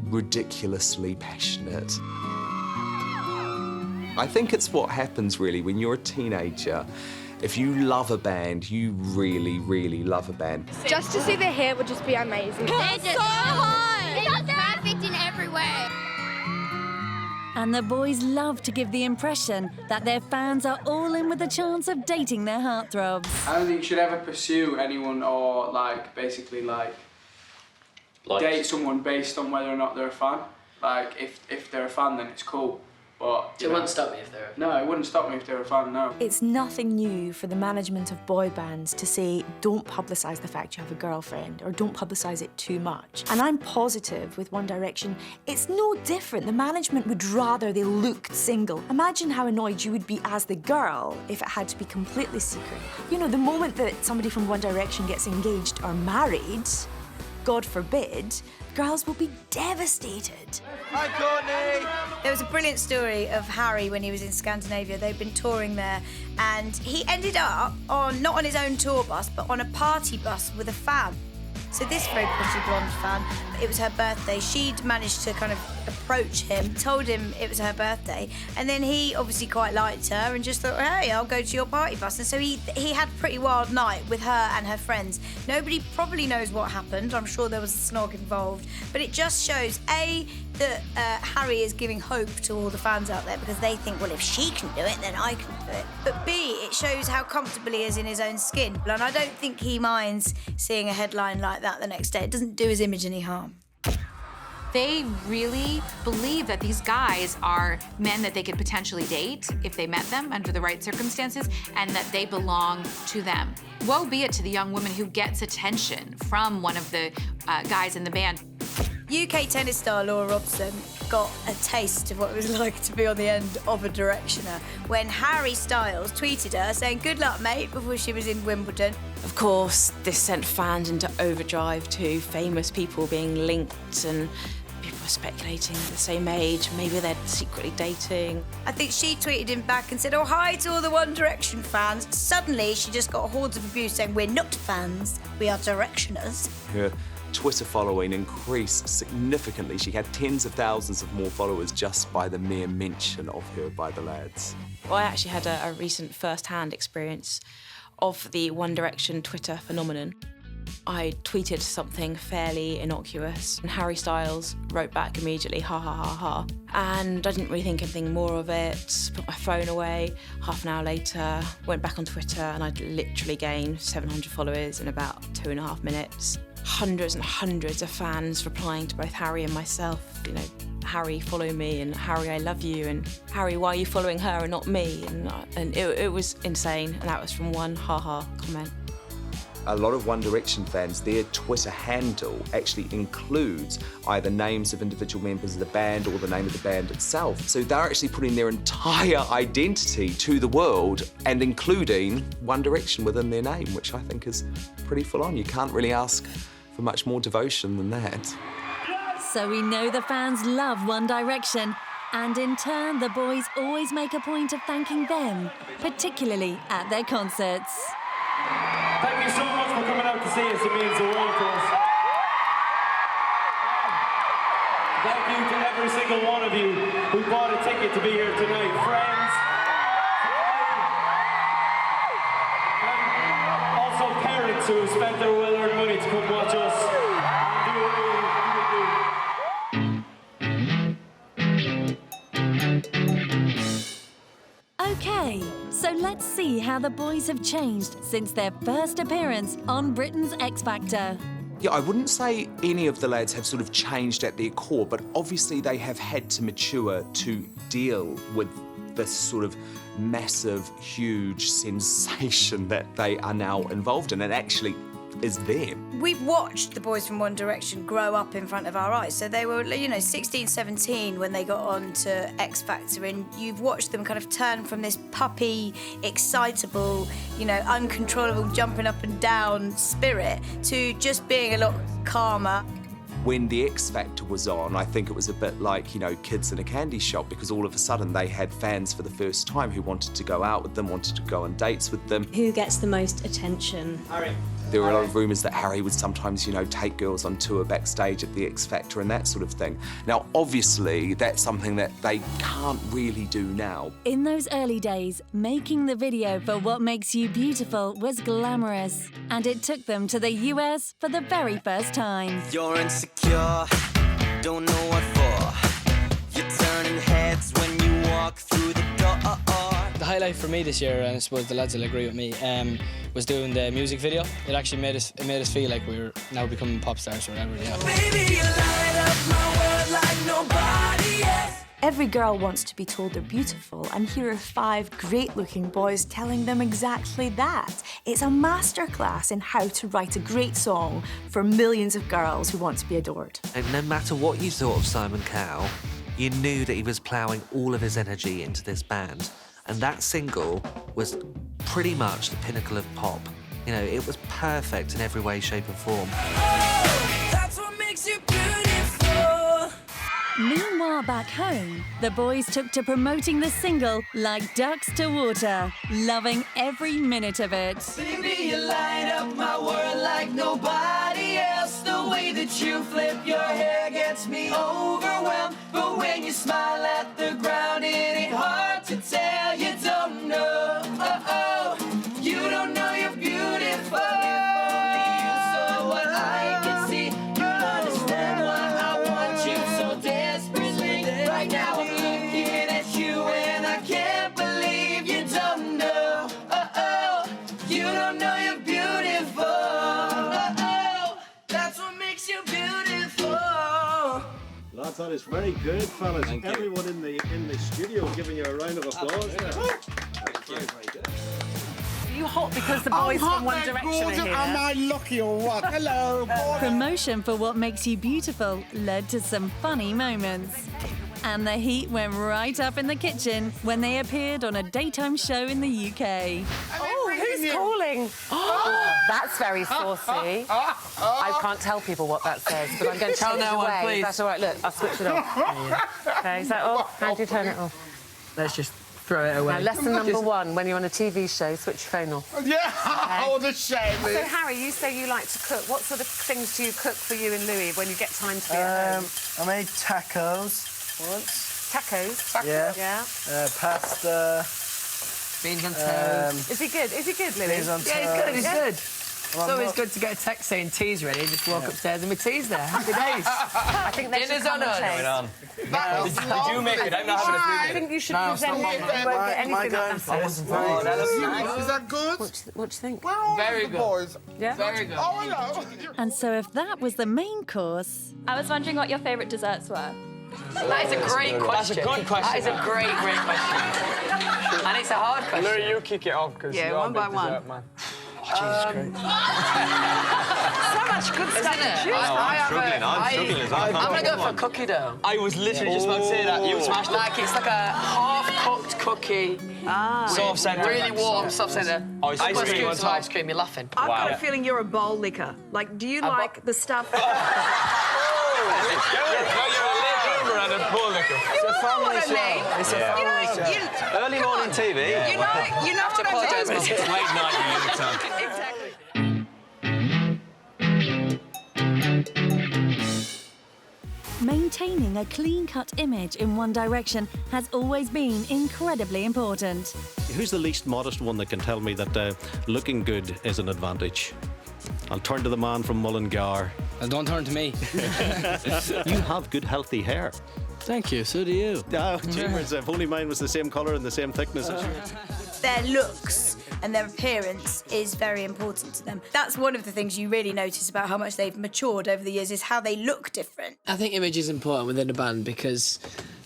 ridiculously passionate. I think it's what happens, really, when you're a teenager. If you love a band, you really, really love a band. Just to see their hair would just be amazing. They're just so high. They're perfect in every way. And the boys love to give the impression that their fans are all in with the chance of dating their heartthrobs. I don't think you should ever pursue anyone or, basically, date someone based on whether or not they're a fan. If they're a fan, then it's cool. But It wouldn't stop me if they're a fan. No, it wouldn't stop me if they're a fan, no. It's nothing new for the management of boy bands to say, don't publicise the fact you have a girlfriend, or don't publicise it too much. And I'm positive with One Direction, it's no different. The management would rather they looked single. Imagine how annoyed you would be as the girl if it had to be completely secret. You know, the moment that somebody from One Direction gets engaged or married, God forbid, girls will be devastated. Hi, Courtney! There was a brilliant story of Harry when he was in Scandinavia. They'd been touring there, and he ended up not on his own tour bus, but on a party bus with a fan. So this very pretty blonde fan, it was her birthday. She'd managed to kind of approach him, told him it was her birthday, and then he obviously quite liked her and just thought, hey, I'll go to your party bus. And so he had a pretty wild night with her and her friends. Nobody probably knows what happened. I'm sure there was a snog involved, but it just shows, A, that Harry is giving hope to all the fans out there because they think, well, if she can do it, then I can do it. But B, it shows how comfortable he is in his own skin. And I don't think he minds seeing a headline like that the next day. It doesn't do his image any harm. They really believe that these guys are men that they could potentially date if they met them under the right circumstances, and that they belong to them. Woe be it to the young woman who gets attention from one of the guys in the band. UK tennis star Laura Robson got a taste of what it was like to be on the end of a directioner when Harry Styles tweeted her saying, good luck, mate, before she was in Wimbledon. Of course, this sent fans into overdrive too, famous people being linked and people were speculating the same age, maybe they're secretly dating. I think she tweeted him back and said, oh, hi to all the One Direction fans. Suddenly, she just got hordes of abuse saying, we're not fans, we are directioners. Her Twitter following increased significantly. She had tens of thousands of more followers just by the mere mention of her by the lads. Well, I actually had a recent first-hand experience of the One Direction Twitter phenomenon. I tweeted something fairly innocuous, and Harry Styles wrote back immediately, ha ha ha ha. And I didn't really think anything more of it, put my phone away. Half an hour later, went back on Twitter, and I'd literally gained 700 followers in about 2.5 minutes. Hundreds and hundreds of fans replying to both Harry and myself, you know, Harry, follow me, and Harry, I love you, and Harry, why are you following her and not me? And it was insane, and that was from one ha-ha comment. A lot of One Direction fans, their Twitter handle actually includes either names of individual members of the band or the name of the band itself. So they're actually putting their entire identity to the world and including One Direction within their name, which I think is pretty full on. You can't really ask for much more devotion than that. So we know the fans love One Direction, and in turn, the boys always make a point of thanking them, particularly at their concerts. Thank you so much for coming out to see us. It means the world to us. Thank you to every single one of you who bought a ticket to be here tonight. Friends. And also parents who spent their well-earned money to come watch us. And do what we Okay, so let's see how the boys have changed since their first appearance on Britain's X Factor. Yeah, I wouldn't say any of the lads have sort of changed at their core, but obviously they have had to mature to deal with this sort of massive, huge sensation that they are now involved in. It actually is them. We've watched the boys from One Direction grow up in front of our eyes. So they were, 16, 17 when they got on to X Factor, and you've watched them kind of turn from this puppy, excitable, uncontrollable, jumping up and down spirit to just being a lot calmer. When the X Factor was on, I think it was a bit like, kids in a candy shop, because all of a sudden they had fans for the first time who wanted to go out with them, wanted to go on dates with them. Who gets the most attention? Harry. There were a lot of rumours that Harry would sometimes, take girls on tour backstage at the X Factor and that sort of thing. Now, obviously, that's something that they can't really do now. In those early days, making the video for What Makes You Beautiful was glamorous, and it took them to the US for the very first time. You're insecure, don't know what for. You're turning heads when you walk through the door. The highlight for me this year, and I suppose the lads will agree with me, was doing the music video. It actually made us feel like we were now becoming pop stars or whatever. Yeah. Baby, you light up my world like nobody else. Every girl wants to be told they're beautiful, and here are 5 great-looking boys telling them exactly that. It's a masterclass in how to write a great song for millions of girls who want to be adored. And no matter what you thought of Simon Cowell, you knew that he was ploughing all of his energy into this band. And that single was pretty much the pinnacle of pop. It was perfect in every way, shape and form. Oh, that's what makes you beautiful. Meanwhile, back home, the boys took to promoting the single like ducks to water, loving every minute of it. Baby, you light up my world like nobody else. way that you flip your hair gets me overwhelmed. But when you smile at the ground, it ain't hard to tell. You don't know, you don't know you're beautiful. If only you saw what I can see, you'll understand why I want you so desperately. Right now I'm looking at you and I can't believe you don't know, you don't know you're beautiful. That's what makes you beautiful. Lads, that is very good, fellas. Everyone in the studio giving you a round of applause. Thank you. Very good. Are you hot because the boys from One Direction are here? Am I lucky or what? Hello. Promotion for What Makes You Beautiful led to some funny moments. And the heat went right up in the kitchen when they appeared on a daytime show in the UK. Oh, who's calling? Oh, that's very saucy. I can't tell people what that says, but I'm going to tell no one, please. That's all right. Look, I'll switch it off. Okay, is that off? How do you turn it off? Let's just throw it away. Now, lesson number one, when you're on a TV show, switch your phone off. Yeah, what a shame. So, Harry, you say you like to cook. What sort of things do you cook for you and Louis when you get time to be at home? I made tacos once. Tacos? Yeah. Pasta. Beans on toast. Is he good? Is he good, Louis? Beans on toast. Yeah, he's good. Well, It's always good to get a text saying tea's ready. Just walk upstairs and my tea's there. Happy days. I think that's Dinner's on us. Did you make it? I'm not having a few. I think you should present it. You won't get anything like that. Oh, that looks nice. Is that good? What do you think? Very good. Boys? Yeah? Very good. Oh, hello. And so if that was the main course... I was wondering what your favourite desserts were. That is a great question. That's a good question. That is a great question. And it's a hard question. Louis, you kick it off because you're one by big one. dessert man. So much good stuff to choose. I'm struggling as well. I'm going to go for cookie dough. I was literally just about to say that. You smashed it. Like, it's like a half-cooked cookie. Soft centre. Really warm, soft centre. Ice cream on top. Ice cream, you're laughing. I've got a feeling you're a bowl licker. Like, do you like the stuff... And a poor liquor. It's a family show. It's a family show. Early morning TV. You know what I'm doing. It's late night, Exactly. Maintaining a clean-cut image in One Direction has always been incredibly important. Who's the least modest one that can tell me that looking good is an advantage? I'll turn to the man from Mullingar. Well, don't turn to me. You have good, healthy hair. Thank you, so do you. Oh, jeepers, if only mine was the same colour and the same thickness as yours. Their looks and their appearance is very important to them. That's one of the things you really notice about how much they've matured over the years, is how they look different. I think image is important within a band because,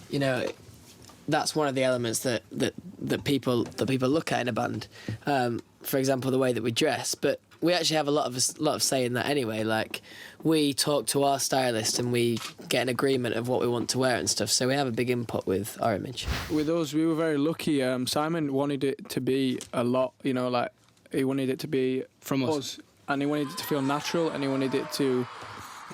you know, that's one of the elements that people look at in a band. For example, the way that we dress, but we actually have a lot of say in that anyway. Like, we talk to our stylist and we get an agreement of what we want to wear and stuff. So we have a big input with our image. With us, we were very lucky. Simon wanted it to be a lot, you know, like he wanted it to be from us, and he wanted it to feel natural, and he wanted it to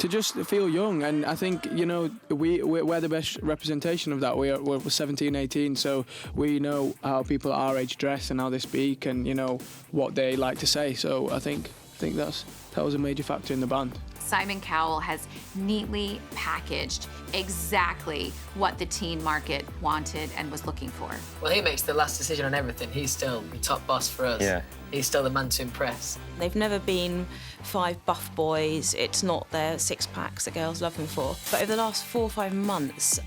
just feel young. And I think, you know, we're the best representation of that. We're 17, 18, so we know how people our age dress and how they speak and, you know, what they like to say. So I think that was a major factor in the band. Simon Cowell has neatly packaged exactly what the teen market wanted and was looking for. Well, he makes the last decision on everything. He's still the top boss for us. Yeah. He's still the man to impress. They've never been 5 buff boys. It's not their 6-packs that girls love them for. But over the last 4 or 5 months,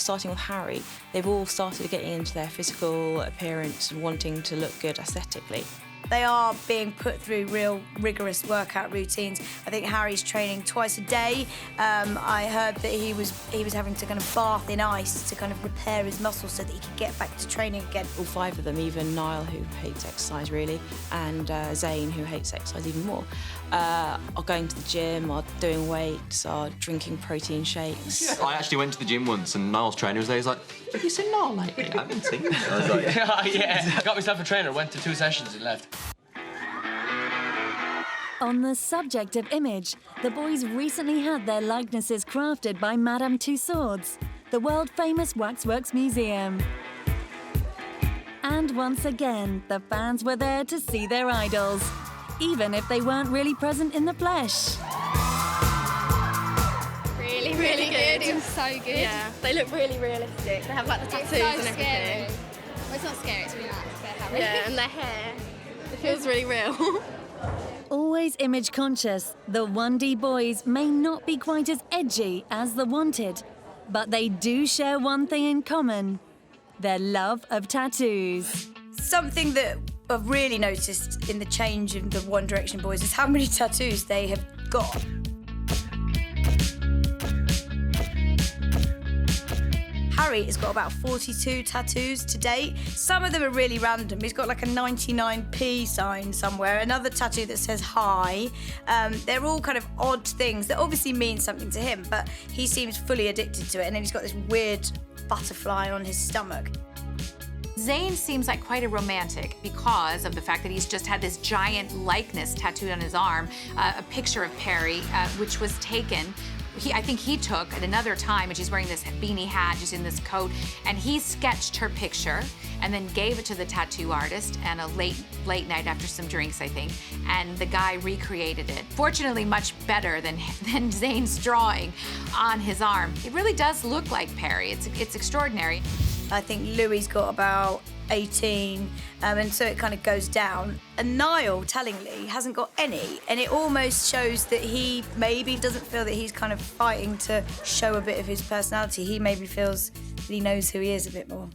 starting with Harry, they've all started getting into their physical appearance and wanting to look good aesthetically. They are being put through real rigorous workout routines. I think Harry's training twice a day. I heard that he was having to kind of bath in ice to kind of repair his muscles so that he could get back to training again. All 5 of them, even Niall, who hates exercise really, and Zayn, who hates exercise even more, are going to the gym, are doing weights, are drinking protein shakes. I actually went to the gym once and Niall's trainer was there. He's like, have you seen Niall lately? I haven't seen him. I was like, yeah. I got myself a trainer, went to 2 sessions and left. On the subject of image, the boys recently had their likenesses crafted by Madame Tussauds, the world-famous waxworks museum. And once again, the fans were there to see their idols, even if they weren't really present in the flesh. really good. It was so good. Yeah, they look really realistic. They have like the tattoos and everything. Scary. Well, it's not scary, it's really nice. Yeah, and their hair. It feels really real. Always image conscious, the 1D boys may not be quite as edgy as the Wanted, but they do share one thing in common: their love of tattoos. Something that I've really noticed in the change in the One Direction boys is how many tattoos they have got. Harry has got about 42 tattoos to date. Some of them are really random. He's got like a 99p sign somewhere, another tattoo that says hi. They're all kind of odd things that obviously mean something to him, but he seems fully addicted to it. And then he's got this weird butterfly on his stomach. Zayn seems like quite a romantic because of the fact that he's just had this giant likeness tattooed on his arm, a picture of Perry, which was taken. I think he took at another time, and she's wearing this beanie hat, just in this coat, and he sketched her picture and then gave it to the tattoo artist and a late night after some drinks, I think, and the guy recreated it. Fortunately, much better than Zayn's drawing on his arm. It really does look like Perry. It's extraordinary. I think Louis's got about 18, and so it kind of goes down. And Niall, tellingly, hasn't got any, and it almost shows that he maybe doesn't feel that he's kind of fighting to show a bit of his personality. He maybe feels that he knows who he is a bit more.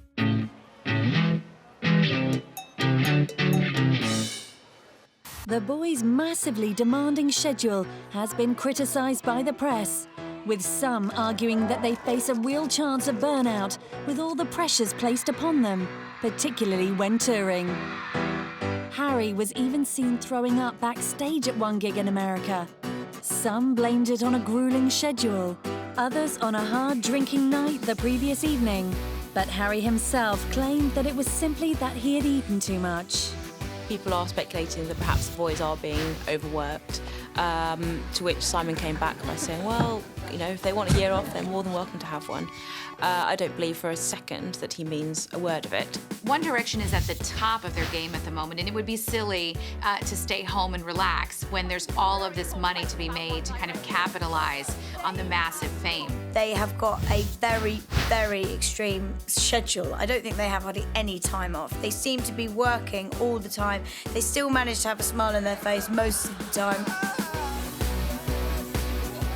The boys' massively demanding schedule has been criticised by the press, with some arguing that they face a real chance of burnout with all the pressures placed upon them, particularly when touring. Harry was even seen throwing up backstage at one gig in America. Some blamed it on a grueling schedule, others on a hard drinking night the previous evening. But Harry himself claimed that it was simply that he had eaten too much. People are speculating that perhaps the boys are being overworked, to which Simon came back by saying, well, you know, if they want a year off, they're more than welcome to have one. I don't believe for a second that he means a word of it. One Direction is at the top of their game at the moment, and it would be silly to stay home and relax when there's all of this money to be made to kind of capitalize on the massive fame. They have got a very, very extreme schedule. I don't think they have hardly any time off. They seem to be working all the time. They still manage to have a smile on their face most of the time.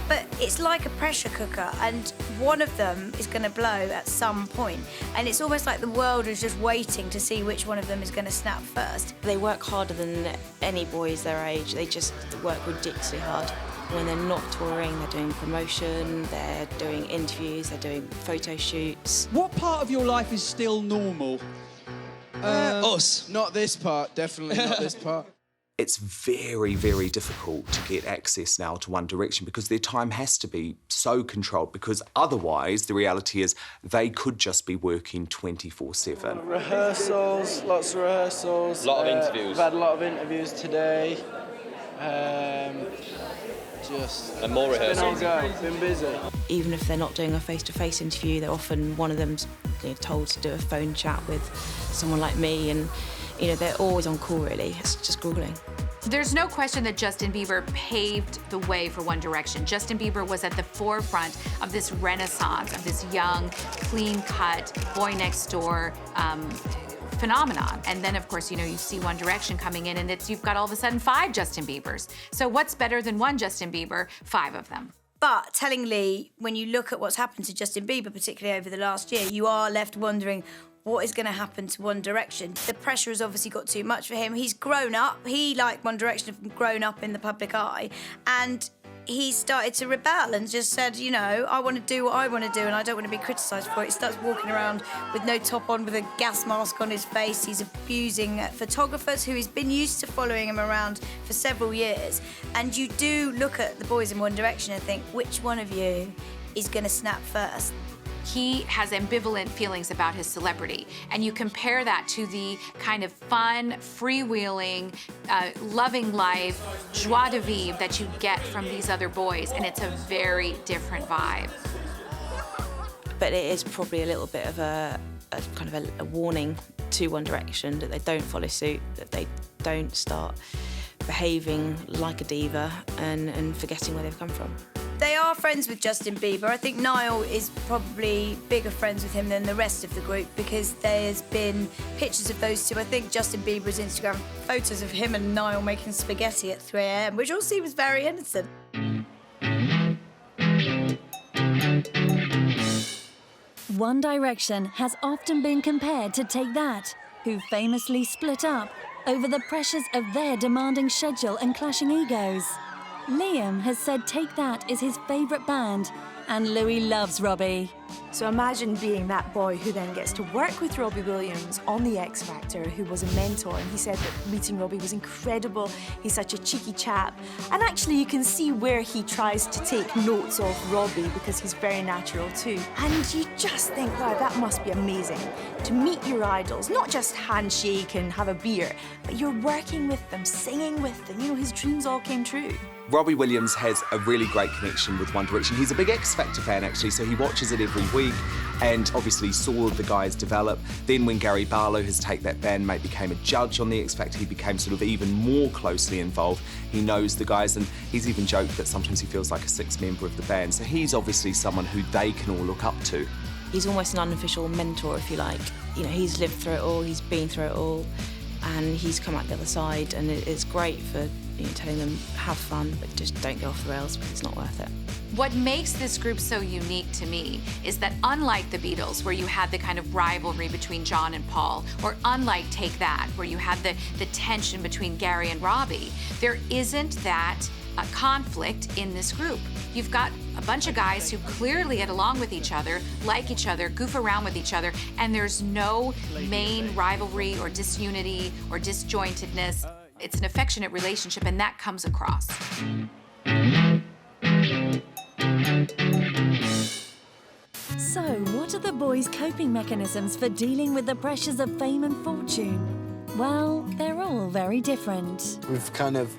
But it's like a pressure cooker, and one of them is going to blow at some point. And it's almost like the world is just waiting to see which one of them is going to snap first. They work harder than any boys their age. They just work ridiculously hard. When they're not touring, they're doing promotion, they're doing interviews, they're doing photo shoots. What part of your life is still normal? Us. Not this part, definitely not this part. It's very, very difficult to get access now to One Direction because their time has to be so controlled, because otherwise the reality is they could just be working 24/7. Rehearsals, lots of rehearsals. A lot of interviews. We've had a lot of interviews today. And more rehearsals. Been busy. Even if they're not doing a face-to-face interview, they're often one of them's told to do a phone chat with someone like me, and they're always on call, really. It's just grueling. There's no question that Justin Bieber paved the way for One Direction. Justin Bieber was at the forefront of this renaissance, of this young, clean-cut, boy-next-door phenomenon. And then, of course, you see One Direction coming in, and you've got all of a sudden 5 Justin Biebers. So what's better than one Justin Bieber? 5 of them. But tellingly, when you look at what's happened to Justin Bieber, particularly over the last year, you are left wondering what is going to happen to One Direction. The pressure has obviously got too much for him. He's grown up. He, like One Direction, have grown up in the public eye. And he started to rebel and just said, I want to do what I want to do and I don't want to be criticised for it. He starts walking around with no top on, with a gas mask on his face. He's abusing photographers who he's been used to following him around for several years. And you do look at the boys in One Direction and think, which one of you is going to snap first? He has ambivalent feelings about his celebrity, and you compare that to the kind of fun, freewheeling, loving life, joie de vivre that you get from these other boys, and it's a very different vibe. But it is probably a little bit of a warning to One Direction that they don't follow suit, that they don't start behaving like a diva and forgetting where they've come from. They are friends with Justin Bieber. I think Niall is probably bigger friends with him than the rest of the group because there's been pictures of those two. I think Justin Bieber's Instagram photos of him and Niall making spaghetti at 3 a.m, which all seems very innocent. One Direction has often been compared to Take That, who famously split up over the pressures of their demanding schedule and clashing egos. Liam has said Take That is his favourite band, and Louis loves Robbie. So imagine being that boy who then gets to work with Robbie Williams on The X Factor, who was a mentor, and he said that meeting Robbie was incredible. He's such a cheeky chap. And actually you can see where he tries to take notes of Robbie because he's very natural too. And you just think, wow, that must be amazing to meet your idols, not just handshake and have a beer, but you're working with them, singing with them. You know, his dreams all came true. Robbie Williams has a really great connection with One Direction. He's a big X Factor fan, actually, so he watches it every week and obviously saw the guys develop. Then when Gary Barlow, his Take That bandmate, became a judge on the X Factor, he became sort of even more closely involved. He knows the guys, and he's even joked that sometimes he feels like a sixth member of the band. So he's obviously someone who they can all look up to. He's almost an unofficial mentor, if you like. You know, he's lived through it all, he's been through it all, and he's come out the other side, and it's great for telling them have fun, but just don't go off the rails because it's not worth it. What makes this group so unique to me is that unlike the Beatles, where you had the kind of rivalry between John and Paul, or unlike Take That, where you had the tension between Gary and Robbie, there isn't that conflict in this group. You've got a bunch of guys who clearly get along with each other, like each other, goof around with each other, and there's no main rivalry or disunity or disjointedness. It's an affectionate relationship, and that comes across. So, what are the boys' coping mechanisms for dealing with the pressures of fame and fortune? Well, they're all very different. We've kind of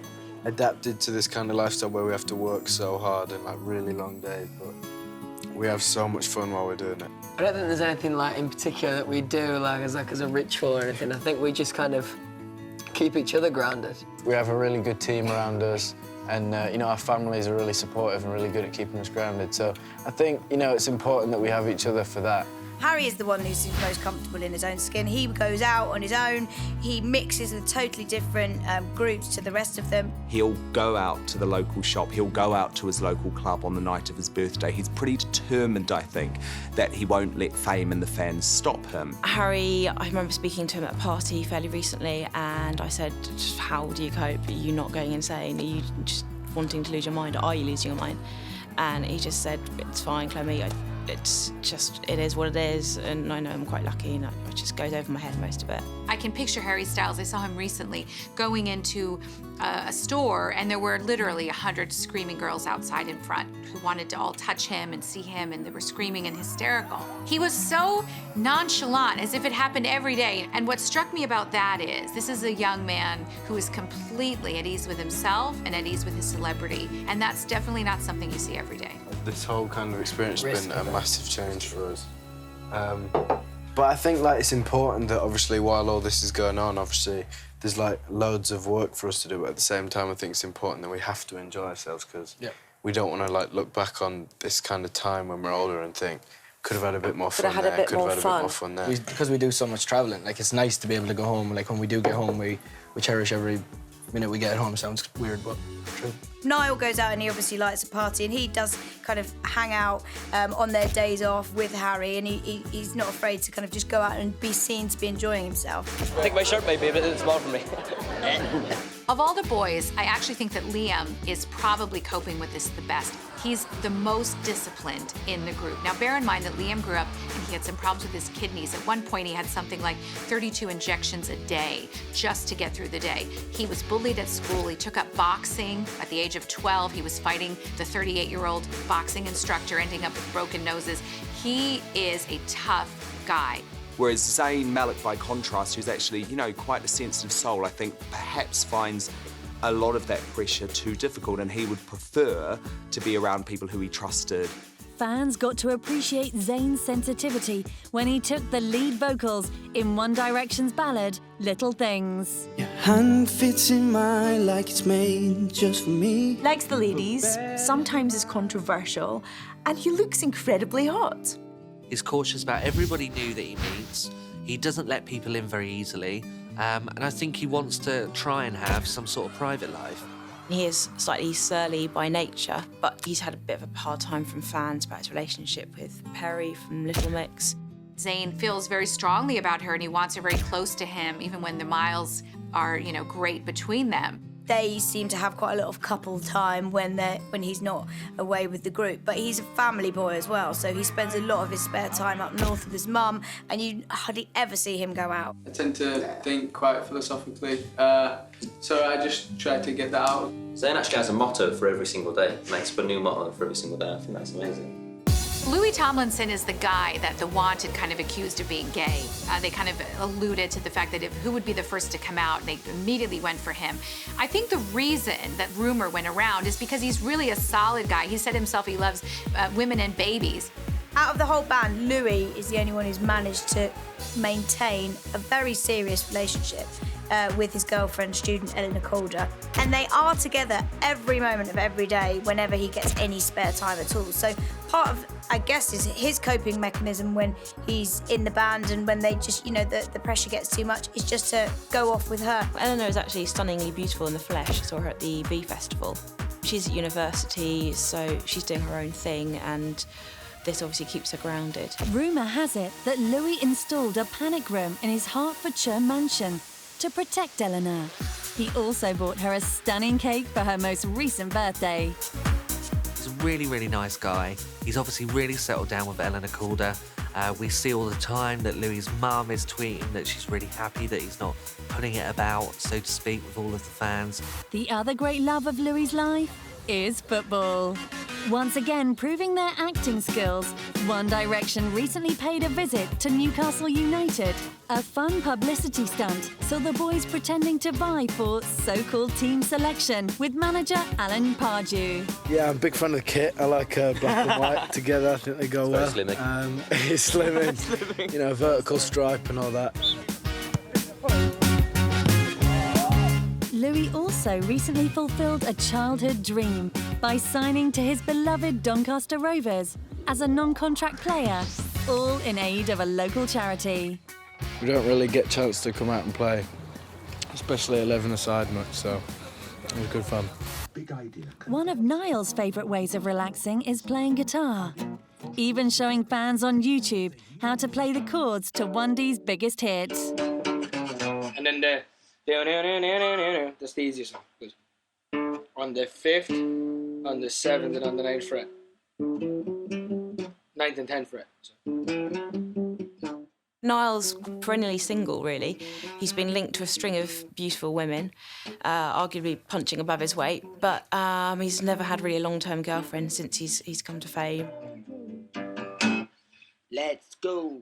adapted to this kind of lifestyle where we have to work so hard and like really long days, but we have so much fun while we're doing it. I don't think there's anything like in particular that we do as a ritual or anything. I think we just kind of keep each other grounded. We have a really good team around us, and you know, our families are really supportive and really good at keeping us grounded. So I think, you know, it's important that we have each other for that. Harry is the one who's most comfortable in his own skin. He goes out on his own. He mixes with totally different groups to the rest of them. He'll go out to the local shop. He'll go out to his local club on the night of his birthday. He's pretty determined, I think, that he won't let fame and the fans stop him. Harry, I remember speaking to him at a party fairly recently, and I said, how do you cope? Are you not going insane? Are you just wanting to lose your mind? Are you losing your mind? And he just said, it's fine, Clemmy. It's just, it is what it is, and I know I'm quite lucky, and it just goes over my head most of it. I can picture Harry Styles. I saw him recently going into a store, and there were literally 100 screaming girls outside in front who wanted to all touch him and see him, and they were screaming and hysterical. He was so nonchalant, as if it happened every day. And what struck me about that is, this is a young man who is completely at ease with himself and at ease with his celebrity, and that's definitely not something you see every day. This whole kind of experience has been a massive change for us. But I think like it's important that obviously while all this is going on, obviously there's like loads of work for us to do, but at the same time I think it's important that we have to enjoy ourselves, because we don't want to like look back on this kind of time when we're older and think, could have had a bit more fun there, could have had a bit more fun there. Because we do so much travelling, like it's nice to be able to go home. Like when we do get home, we cherish every minute we get home. Sounds weird, but true. Niall goes out and he obviously likes a party, and he does kind of hang out on their days off with Harry, and he's not afraid to kind of just go out and be seen to be enjoying himself. I think my shirt might be a bit small for me. Of all the boys, I actually think that Liam is probably coping with this the best. He's the most disciplined in the group. Now, bear in mind that Liam grew up and he had some problems with his kidneys. At one point, he had something like 32 injections a day just to get through the day. He was bullied at school. He took up boxing. At the age of 12, he was fighting the 38-year-old boxing instructor, ending up with broken noses. He is a tough guy. Whereas Zayn Malik, by contrast, who's actually, you know, quite a sensitive soul, I think perhaps finds a lot of that pressure too difficult, and he would prefer to be around people who he trusted fans got to appreciate Zayn's sensitivity when he took the lead vocals in One Direction's ballad, Little Things. Hand fits in mine like it's made just for me. Likes the ladies, sometimes is controversial, and he looks incredibly hot. He's cautious about everybody new that he meets. He doesn't let people in very easily. And I think he wants to try and have some sort of private life. He is slightly surly by nature, but he's had a bit of a hard time from fans about his relationship with Perry from Little Mix. Zayn feels very strongly about her and he wants her very close to him, even when the miles are, you know, great between them. They seem to have quite a lot of couple time when he's not away with the group. But he's a family boy as well, so he spends a lot of his spare time up north with his mum, and you hardly ever see him go out. I tend to think quite philosophically, so I just try to get that out. Zayn actually has a motto for every single day. Makes up a new motto for every single day. I think that's amazing. Louis Tomlinson is the guy that The Wanted kind of accused of being gay. They kind of alluded to the fact that who would be the first to come out, and they immediately went for him. I think the reason that rumor went around is because he's really a solid guy. He said himself he loves women and babies. Out of the whole band, Louis is the only one who's managed to maintain a very serious relationship with his girlfriend, student Eleanor Calder. And they are together every moment of every day, whenever he gets any spare time at all. So part of, I guess, is his coping mechanism when he's in the band and when they just, you know, the pressure gets too much, is just to go off with her. Eleanor is actually stunningly beautiful in the flesh. I saw her at the Bee Festival. She's at university, so she's doing her own thing, and this obviously keeps her grounded. Rumour has it that Louis installed a panic room in his Hertfordshire mansion to protect Eleanor. He also bought her a stunning cake for her most recent birthday. He's a really, really nice guy. He's obviously really settled down with Eleanor Calder. We see all the time that Louis' mum is tweeting that she's really happy that he's not putting it about, so to speak, with all of the fans. The other great love of Louis' life is football. Once again proving their acting skills, One Direction recently paid a visit to Newcastle United. A fun publicity stunt saw the boys pretending to vie for so-called team selection with manager Alan Pardew. Yeah, I'm a big fan of the kit. I like black and white together. I think they go well. Very slimming. It's slimming. You know, vertical stripe and all that. Louis also recently fulfilled a childhood dream by signing to his beloved Doncaster Rovers as a non-contract player, all in aid of a local charity. We don't really get a chance to come out and play, especially 11-a-side much, so it was good fun. Big idea. One of Niall's favourite ways of relaxing is playing guitar, even showing fans on YouTube how to play the chords to 1D's biggest hits. And then that's the easiest one. On the 5th, on the 7th, and on the 9th fret. 9th and 10th fret. Niall's perennially single, really. He's been linked to a string of beautiful women, arguably punching above his weight, but he's never had really a long-term girlfriend since he's come to fame. Let's go.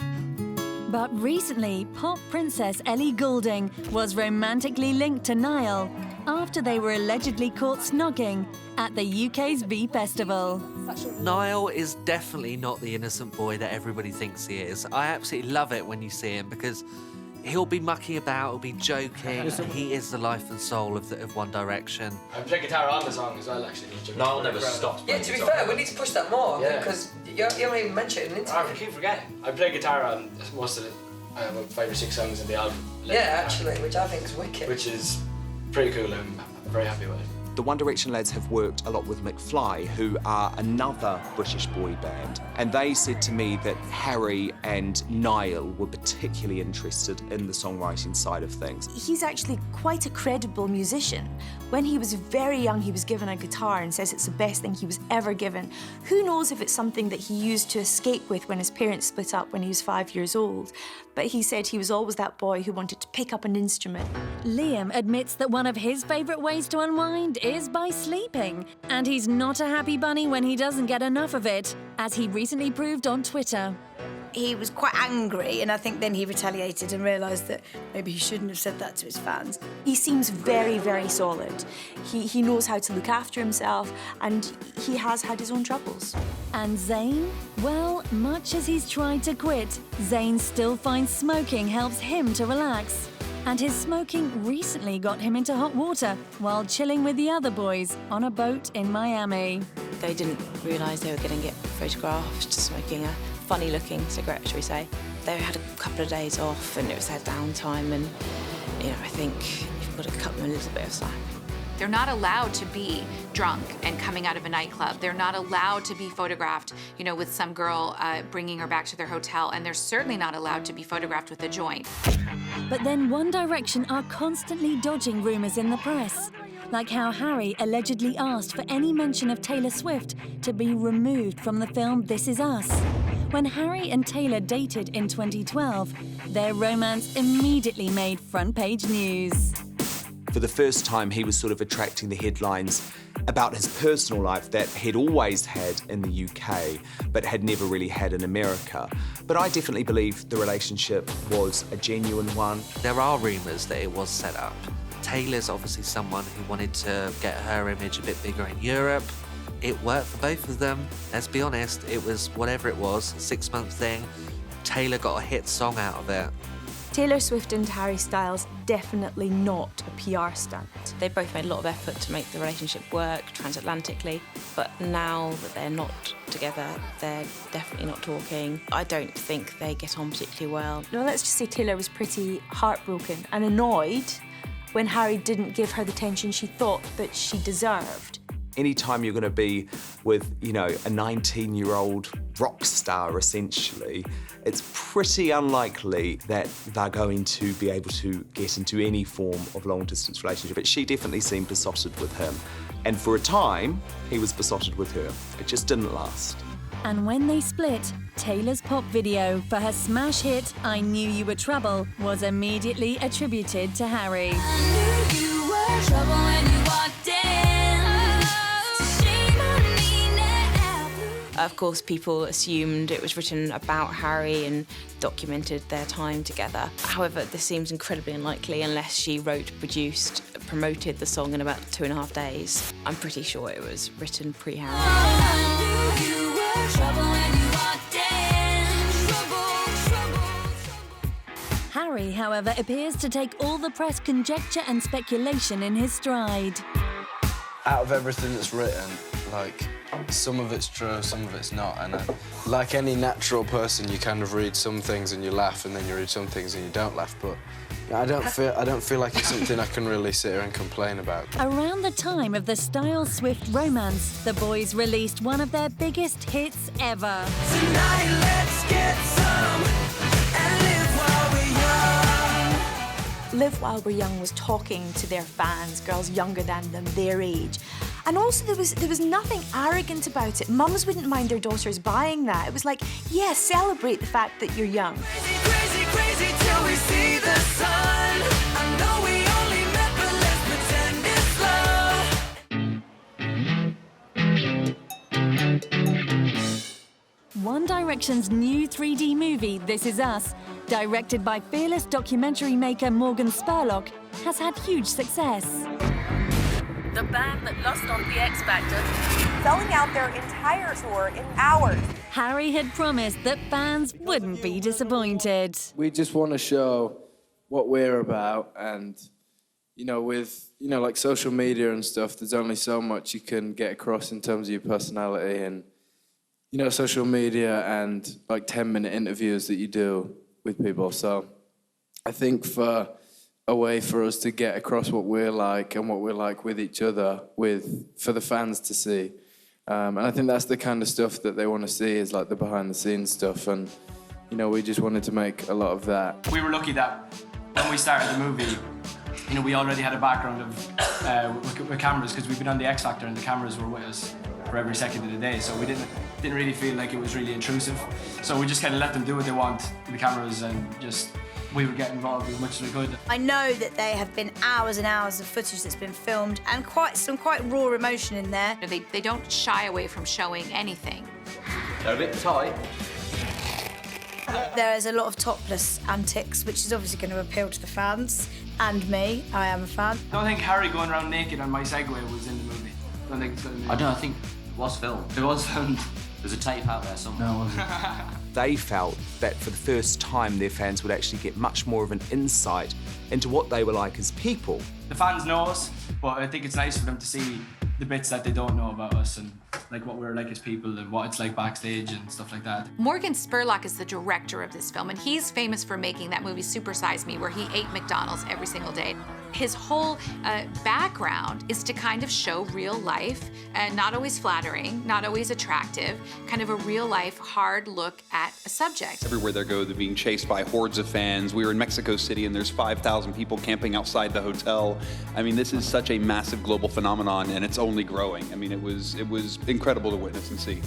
But recently, pop princess Ellie Goulding was romantically linked to Niall after they were allegedly caught snogging at the UK's Bee Festival. Niall is definitely not the innocent boy that everybody thinks he is. I absolutely love it when you see him because he'll be mucking about, he'll be joking. He is the life and soul of One Direction. I play guitar on the song as well, actually. Niall never stops. Yeah, to be fair, we need to push that more because you haven't even mentioned it in interview. I keep forgetting. I play guitar on most of about 5 or 6 songs in the album. Yeah, actually, which I think is wicked. Which is pretty cool. I'm very happy with it. The One Direction lads have worked a lot with McFly, who are another British boy band, and they said to me that Harry and Niall were particularly interested in the songwriting side of things. He's actually quite a credible musician. When he was very young, he was given a guitar and says it's the best thing he was ever given. Who knows if it's something that he used to escape with when his parents split up when he was 5 years old. But he said he was always that boy who wanted to pick up an instrument. Liam admits that one of his favourite ways to unwind is by sleeping. And he's not a happy bunny when he doesn't get enough of it, as he recently proved on Twitter. he was quite angry, and I think then he retaliated and realised that maybe he shouldn't have said that to his fans. He seems very, very solid. He knows how to look after himself, and he has had his own troubles. And Zayn? Well, much as he's tried to quit, Zayn still finds smoking helps him to relax. And his smoking recently got him into hot water while chilling with the other boys on a boat in Miami. They didn't realise they were going to get photographed smoking a funny-looking cigarette, shall we say. They had a couple of days off and it was their downtime, and I think you've got to cut them a little bit of slack. They're not allowed to be drunk and coming out of a nightclub. They're not allowed to be photographed, with some girl bringing her back to their hotel, and they're certainly not allowed to be photographed with a joint. But then One Direction are constantly dodging rumours in the press, like how Harry allegedly asked for any mention of Taylor Swift to be removed from the film This Is Us. When Harry and Taylor dated in 2012, their romance immediately made front-page news. For the first time, he was sort of attracting the headlines about his personal life that he'd always had in the UK, but had never really had in America. But I definitely believe the relationship was a genuine one. There are rumours that it was set up. Taylor's obviously someone who wanted to get her image a bit bigger in Europe. It worked for both of them. Let's be honest, it was whatever it was, a 6-month thing. Taylor got a hit song out of it. Taylor Swift and Harry Styles, definitely not a PR stunt. They both made a lot of effort to make the relationship work transatlantically, but now that they're not together, they're definitely not talking. I don't think they get on particularly well. No, let's just say Taylor was pretty heartbroken and annoyed when Harry didn't give her the attention she thought that she deserved. Anytime you're going to be with, a 19-year-old rock star, essentially, it's pretty unlikely that they're going to be able to get into any form of long-distance relationship. But she definitely seemed besotted with him. And for a time, he was besotted with her. It just didn't last. And when they split, Taylor's pop video for her smash hit I Knew You Were Trouble was immediately attributed to Harry. I knew you were trouble when you walked in. Of course, people assumed it was written about Harry and documented their time together. However, this seems incredibly unlikely unless she wrote, produced, promoted the song in about 2.5 days. I'm pretty sure it was written pre-Harry. Harry, however, appears to take all the press conjecture and speculation in his stride. Out of everything that's written, some of it's true, some of it's not, and like any natural person, you kind of read some things and you laugh, and then you read some things and you don't laugh. But I don't feel like it's something I can really sit here and complain about. Around the time of the Styles-Swift romance, the boys released one of their biggest hits ever. Tonight, let's get some and live while we're young. Live While We're Young was talking to their fans, girls younger than them, their age. And also there was nothing arrogant about it. Mums wouldn't mind their daughters buying that. It was like, yeah, celebrate the fact that you're young. Crazy, crazy, crazy till we see the sun. I know we only met, but let's pretend it's love. One Direction's new 3D movie, This Is Us, directed by fearless documentary maker Morgan Spurlock, has had huge success. The band that lost on the X Factor, selling out their entire tour in hours. Harry had promised that fans wouldn't be disappointed. We just want to show what we're about, and with like social media and stuff, there's only so much you can get across in terms of your personality, and social media and like 10-minute interviews that you do with people. So I think for a way for us to get across what we're like and what we're like with each other, for the fans to see. And I think that's the kind of stuff that they want to see, is like the behind-the-scenes stuff. And, we just wanted to make a lot of that. We were lucky that when we started the movie, we already had a background of with cameras, because we've been on the X Factor and the cameras were with us for every second of the day. So we didn't really feel like it was really intrusive. So we just kind of let them do what they want with the cameras, and we would get involved as much as we could. I know that there have been hours and hours of footage that's been filmed, and some quite raw emotion in there. They don't shy away from showing anything. They're a bit tight. There's a lot of topless antics, which is obviously going to appeal to the fans and me. I am a fan. I don't think Harry going around naked on my Segway was in the movie. I don't think it's going to be. I don't know, I think it was filmed. It was filmed. There's a tape out there somewhere. No, it wasn't. They felt that for the first time their fans would actually get much more of an insight into what they were like as people. The fans know us, but I think it's nice for them to see the bits that they don't know about us and like what we're like as people and what it's like backstage and stuff like that. Morgan Spurlock is the director of this film, and he's famous for making that movie Super Size Me, where he ate McDonald's every single day. His whole background is to kind of show real life, not always flattering, not always attractive, kind of a real life, hard look at a subject. Everywhere they go, they're being chased by hordes of fans. We were in Mexico City and there's 5,000 people camping outside the hotel. I mean, this is such a massive global phenomenon and it's only growing. I mean, it was incredible to witness and see.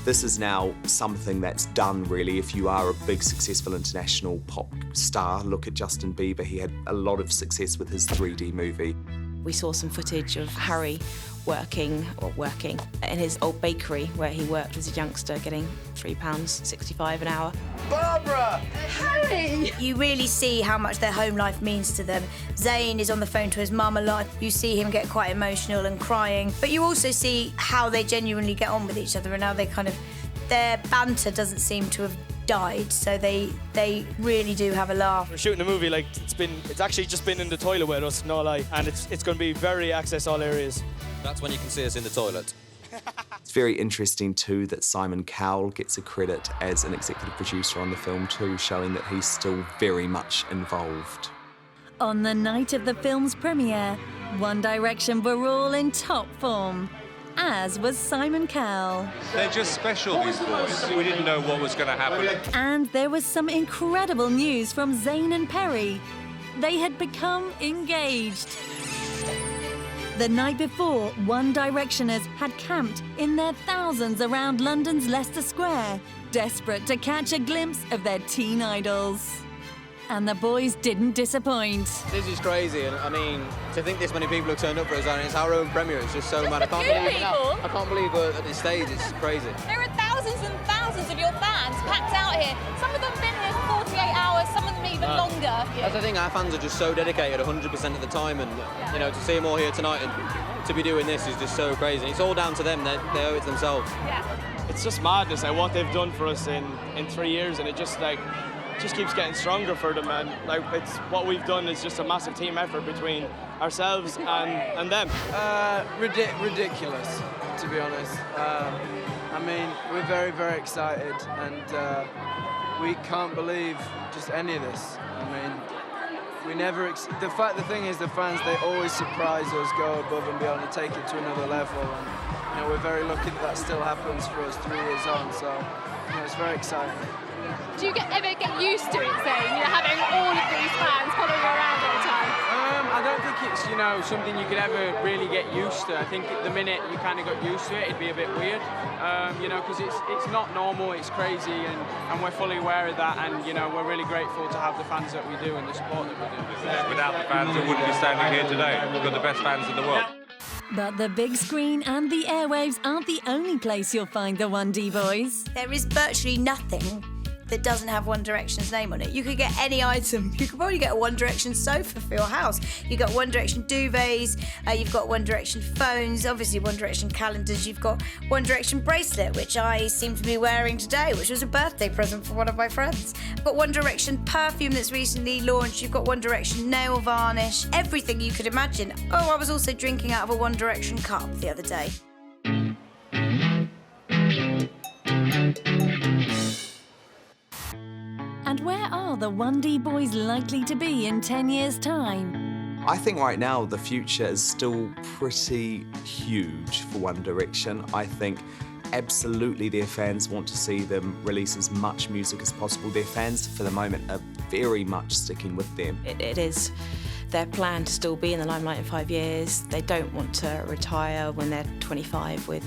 This is now something that's done, really. If you are a big, successful international pop star, look at Justin Bieber. He had a lot of success with his 3D movie. We saw some footage of Harry working in his old bakery where he worked as a youngster, getting £3.65 an hour. Barbara! Harry! You really see how much their home life means to them. Zayn is on the phone to his mum a lot. You see him get quite emotional and crying, but you also see how they genuinely get on with each other and how they kind of, their banter doesn't seem to have died, so they really do have a laugh. We're shooting a movie like it's actually just been in the toilet with us, no lie, and it's going to be very access all areas. That's when you can see us in the toilet. It's very interesting too that Simon Cowell gets a credit as an executive producer on the film too, showing that he's still very much involved. On the night of the film's premiere, One Direction were all in top form, as was Simon Cowell. They're just special, these boys. We didn't know what was going to happen. And there was some incredible news from Zayn and Perry. They had become engaged. The night before, One Directioners had camped in their thousands around London's Leicester Square, desperate to catch a glimpse of their teen idols. And the boys didn't disappoint. This is crazy, and I mean, to think this many people have turned up for us, and it's our own premiere, it's just so mad. I can't believe we're at this stage, it's crazy. There are thousands and thousands of your fans packed out here. Some of them have been here for 48 hours, some of them even longer. That's the thing, our fans are just so dedicated 100% of the time, and you know, to see them all here tonight and to be doing this is just so crazy. And it's all down to them, they owe it to themselves. Yeah. It's just madness, like what they've done for us in 3 years, and it just keeps getting stronger for them, and like it's what we've done is just a massive team effort between ourselves and them. Ridiculous, to be honest. I mean, we're very, very excited, and we can't believe just any of this. I mean, we never. The thing is, the fans, they always surprise us, go above and beyond, and take it to another level. And you know, we're very lucky that still happens for us 3 years on. So, you know, it's very exciting. Do you ever get used to it, Zayn, having all of these fans following you around all the time? I don't think it's, something you could ever really get used to. I think at the minute you kind of got used to it, it'd be a bit weird, because it's not normal, it's crazy, and we're fully aware of that, and, we're really grateful to have the fans that we do and the support that we do. Without the fans, we wouldn't be standing here today. We've got the best fans in the world. But the big screen and the airwaves aren't the only place you'll find the 1D boys. There is virtually nothing that doesn't have One Direction's name on it. You could get any item. You could probably get a One Direction sofa for your house. You've got One Direction duvets, you've got One Direction phones, obviously One Direction calendars, you've got One Direction bracelet, which I seem to be wearing today, which was a birthday present for one of my friends. You've got One Direction perfume that's recently launched, you've got One Direction nail varnish, everything you could imagine. Oh, I was also drinking out of a One Direction cup the other day. And where are the 1D boys likely to be in 10 years' time? I think right now the future is still pretty huge for One Direction. I think absolutely their fans want to see them release as much music as possible. Their fans, for the moment, are very much sticking with them. It is their plan to still be in the limelight in 5 years. They don't want to retire when they're 25 with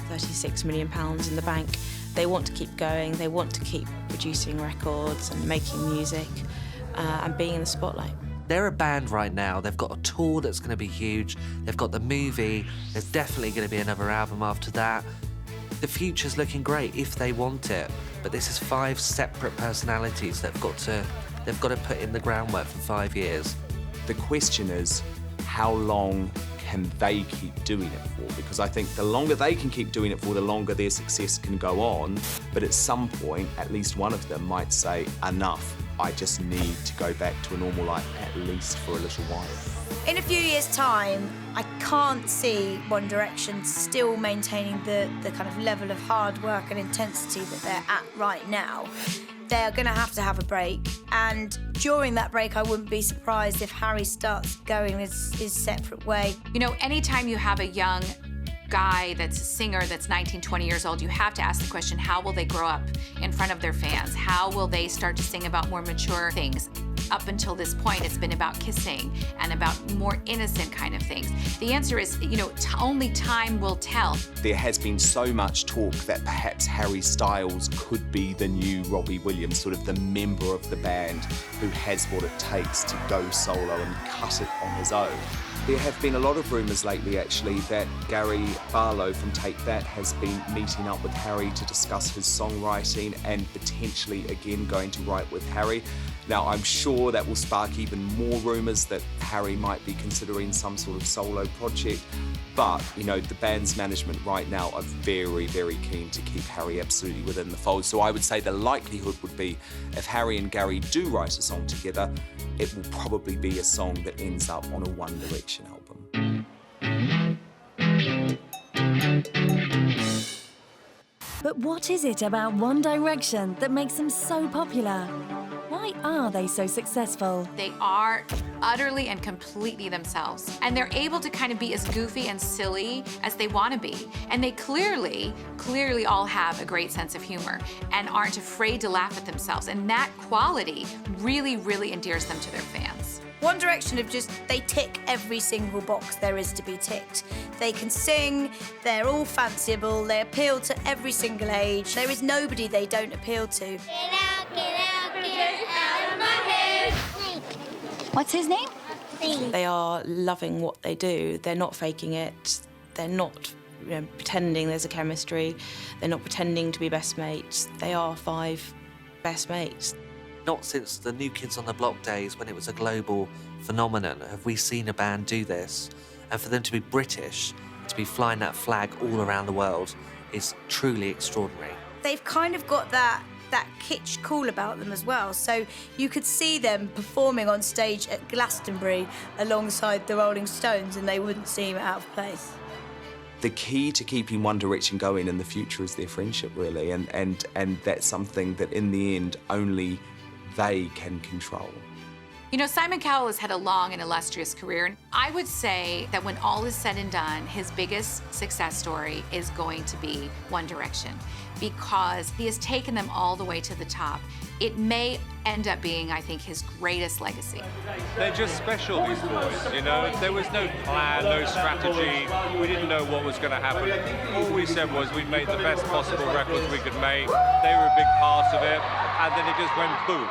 £36 million in the bank. They want to keep going, they want to keep producing records and making music and being in the spotlight. They're a band right now, they've got a tour that's going to be huge, they've got the movie, there's definitely going to be another album after that. The future's looking great if they want it, but this is 5 separate personalities they've got to put in the groundwork for 5 years. The question is, how long can they keep doing it for? Because I think the longer they can keep doing it for, the longer their success can go on. But at some point, at least one of them might say, enough, I just need to go back to a normal life, at least for a little while. In a few years' time, I can't see One Direction still maintaining the kind of level of hard work and intensity that they're at right now. They're going to have a break, and during that break, I wouldn't be surprised if Harry starts going his separate way. You know, anytime you have a young guy that's a singer that's 19, 20 years old, you have to ask the question, how will they grow up in front of their fans? How will they start to sing about more mature things? Up until this point, it's been about kissing and about more innocent kind of things. The answer is, you know, only time will tell. There has been so much talk that perhaps Harry Styles could be the new Robbie Williams, sort of the member of the band who has what it takes to go solo and cut it on his own. There have been a lot of rumours lately, actually, that Gary Barlow from Take That has been meeting up with Harry to discuss his songwriting and potentially again going to write with Harry. Now, I'm sure that will spark even more rumours that Harry might be considering some sort of solo project. But, you know, the band's management right now are very, very keen to keep Harry absolutely within the fold. So I would say the likelihood would be if Harry and Gary do write a song together, it will probably be a song that ends up on a One Direction album. But what is it about One Direction that makes them so popular? Why are they so successful? They are utterly and completely themselves. And they're able to kind of be as goofy and silly as they want to be. And they clearly all have a great sense of humor and aren't afraid to laugh at themselves. And that quality really, really endears them to their fans. One Direction they tick every single box there is to be ticked. They can sing, they're all fanciable, they appeal to every single age. There is nobody they don't appeal to. Get out, get out of my head. What's his name? They are loving what they do. They're not faking it. They're not pretending there's a chemistry. They're not pretending to be best mates. They are 5 best mates. Not since the New Kids on the Block days, when it was a global phenomenon, have we seen a band do this. And for them to be British, to be flying that flag all around the world, is truly extraordinary. They've kind of got that kitsch cool about them as well. So you could see them performing on stage at Glastonbury alongside the Rolling Stones and they wouldn't seem out of place. The key to keeping One Direction going in the future is their friendship, really, and that's something that in the end only they can control. You know, Simon Cowell has had a long and illustrious career. And I would say that when all is said and done, his biggest success story is going to be One Direction because he has taken them all the way to the top. It may end up being, I think, his greatest legacy. They're just special, these boys, you know? There was no plan, no strategy. We didn't know what was going to happen. All we said was we made the best possible records we could make. They were a big part of it, and then it just went boom.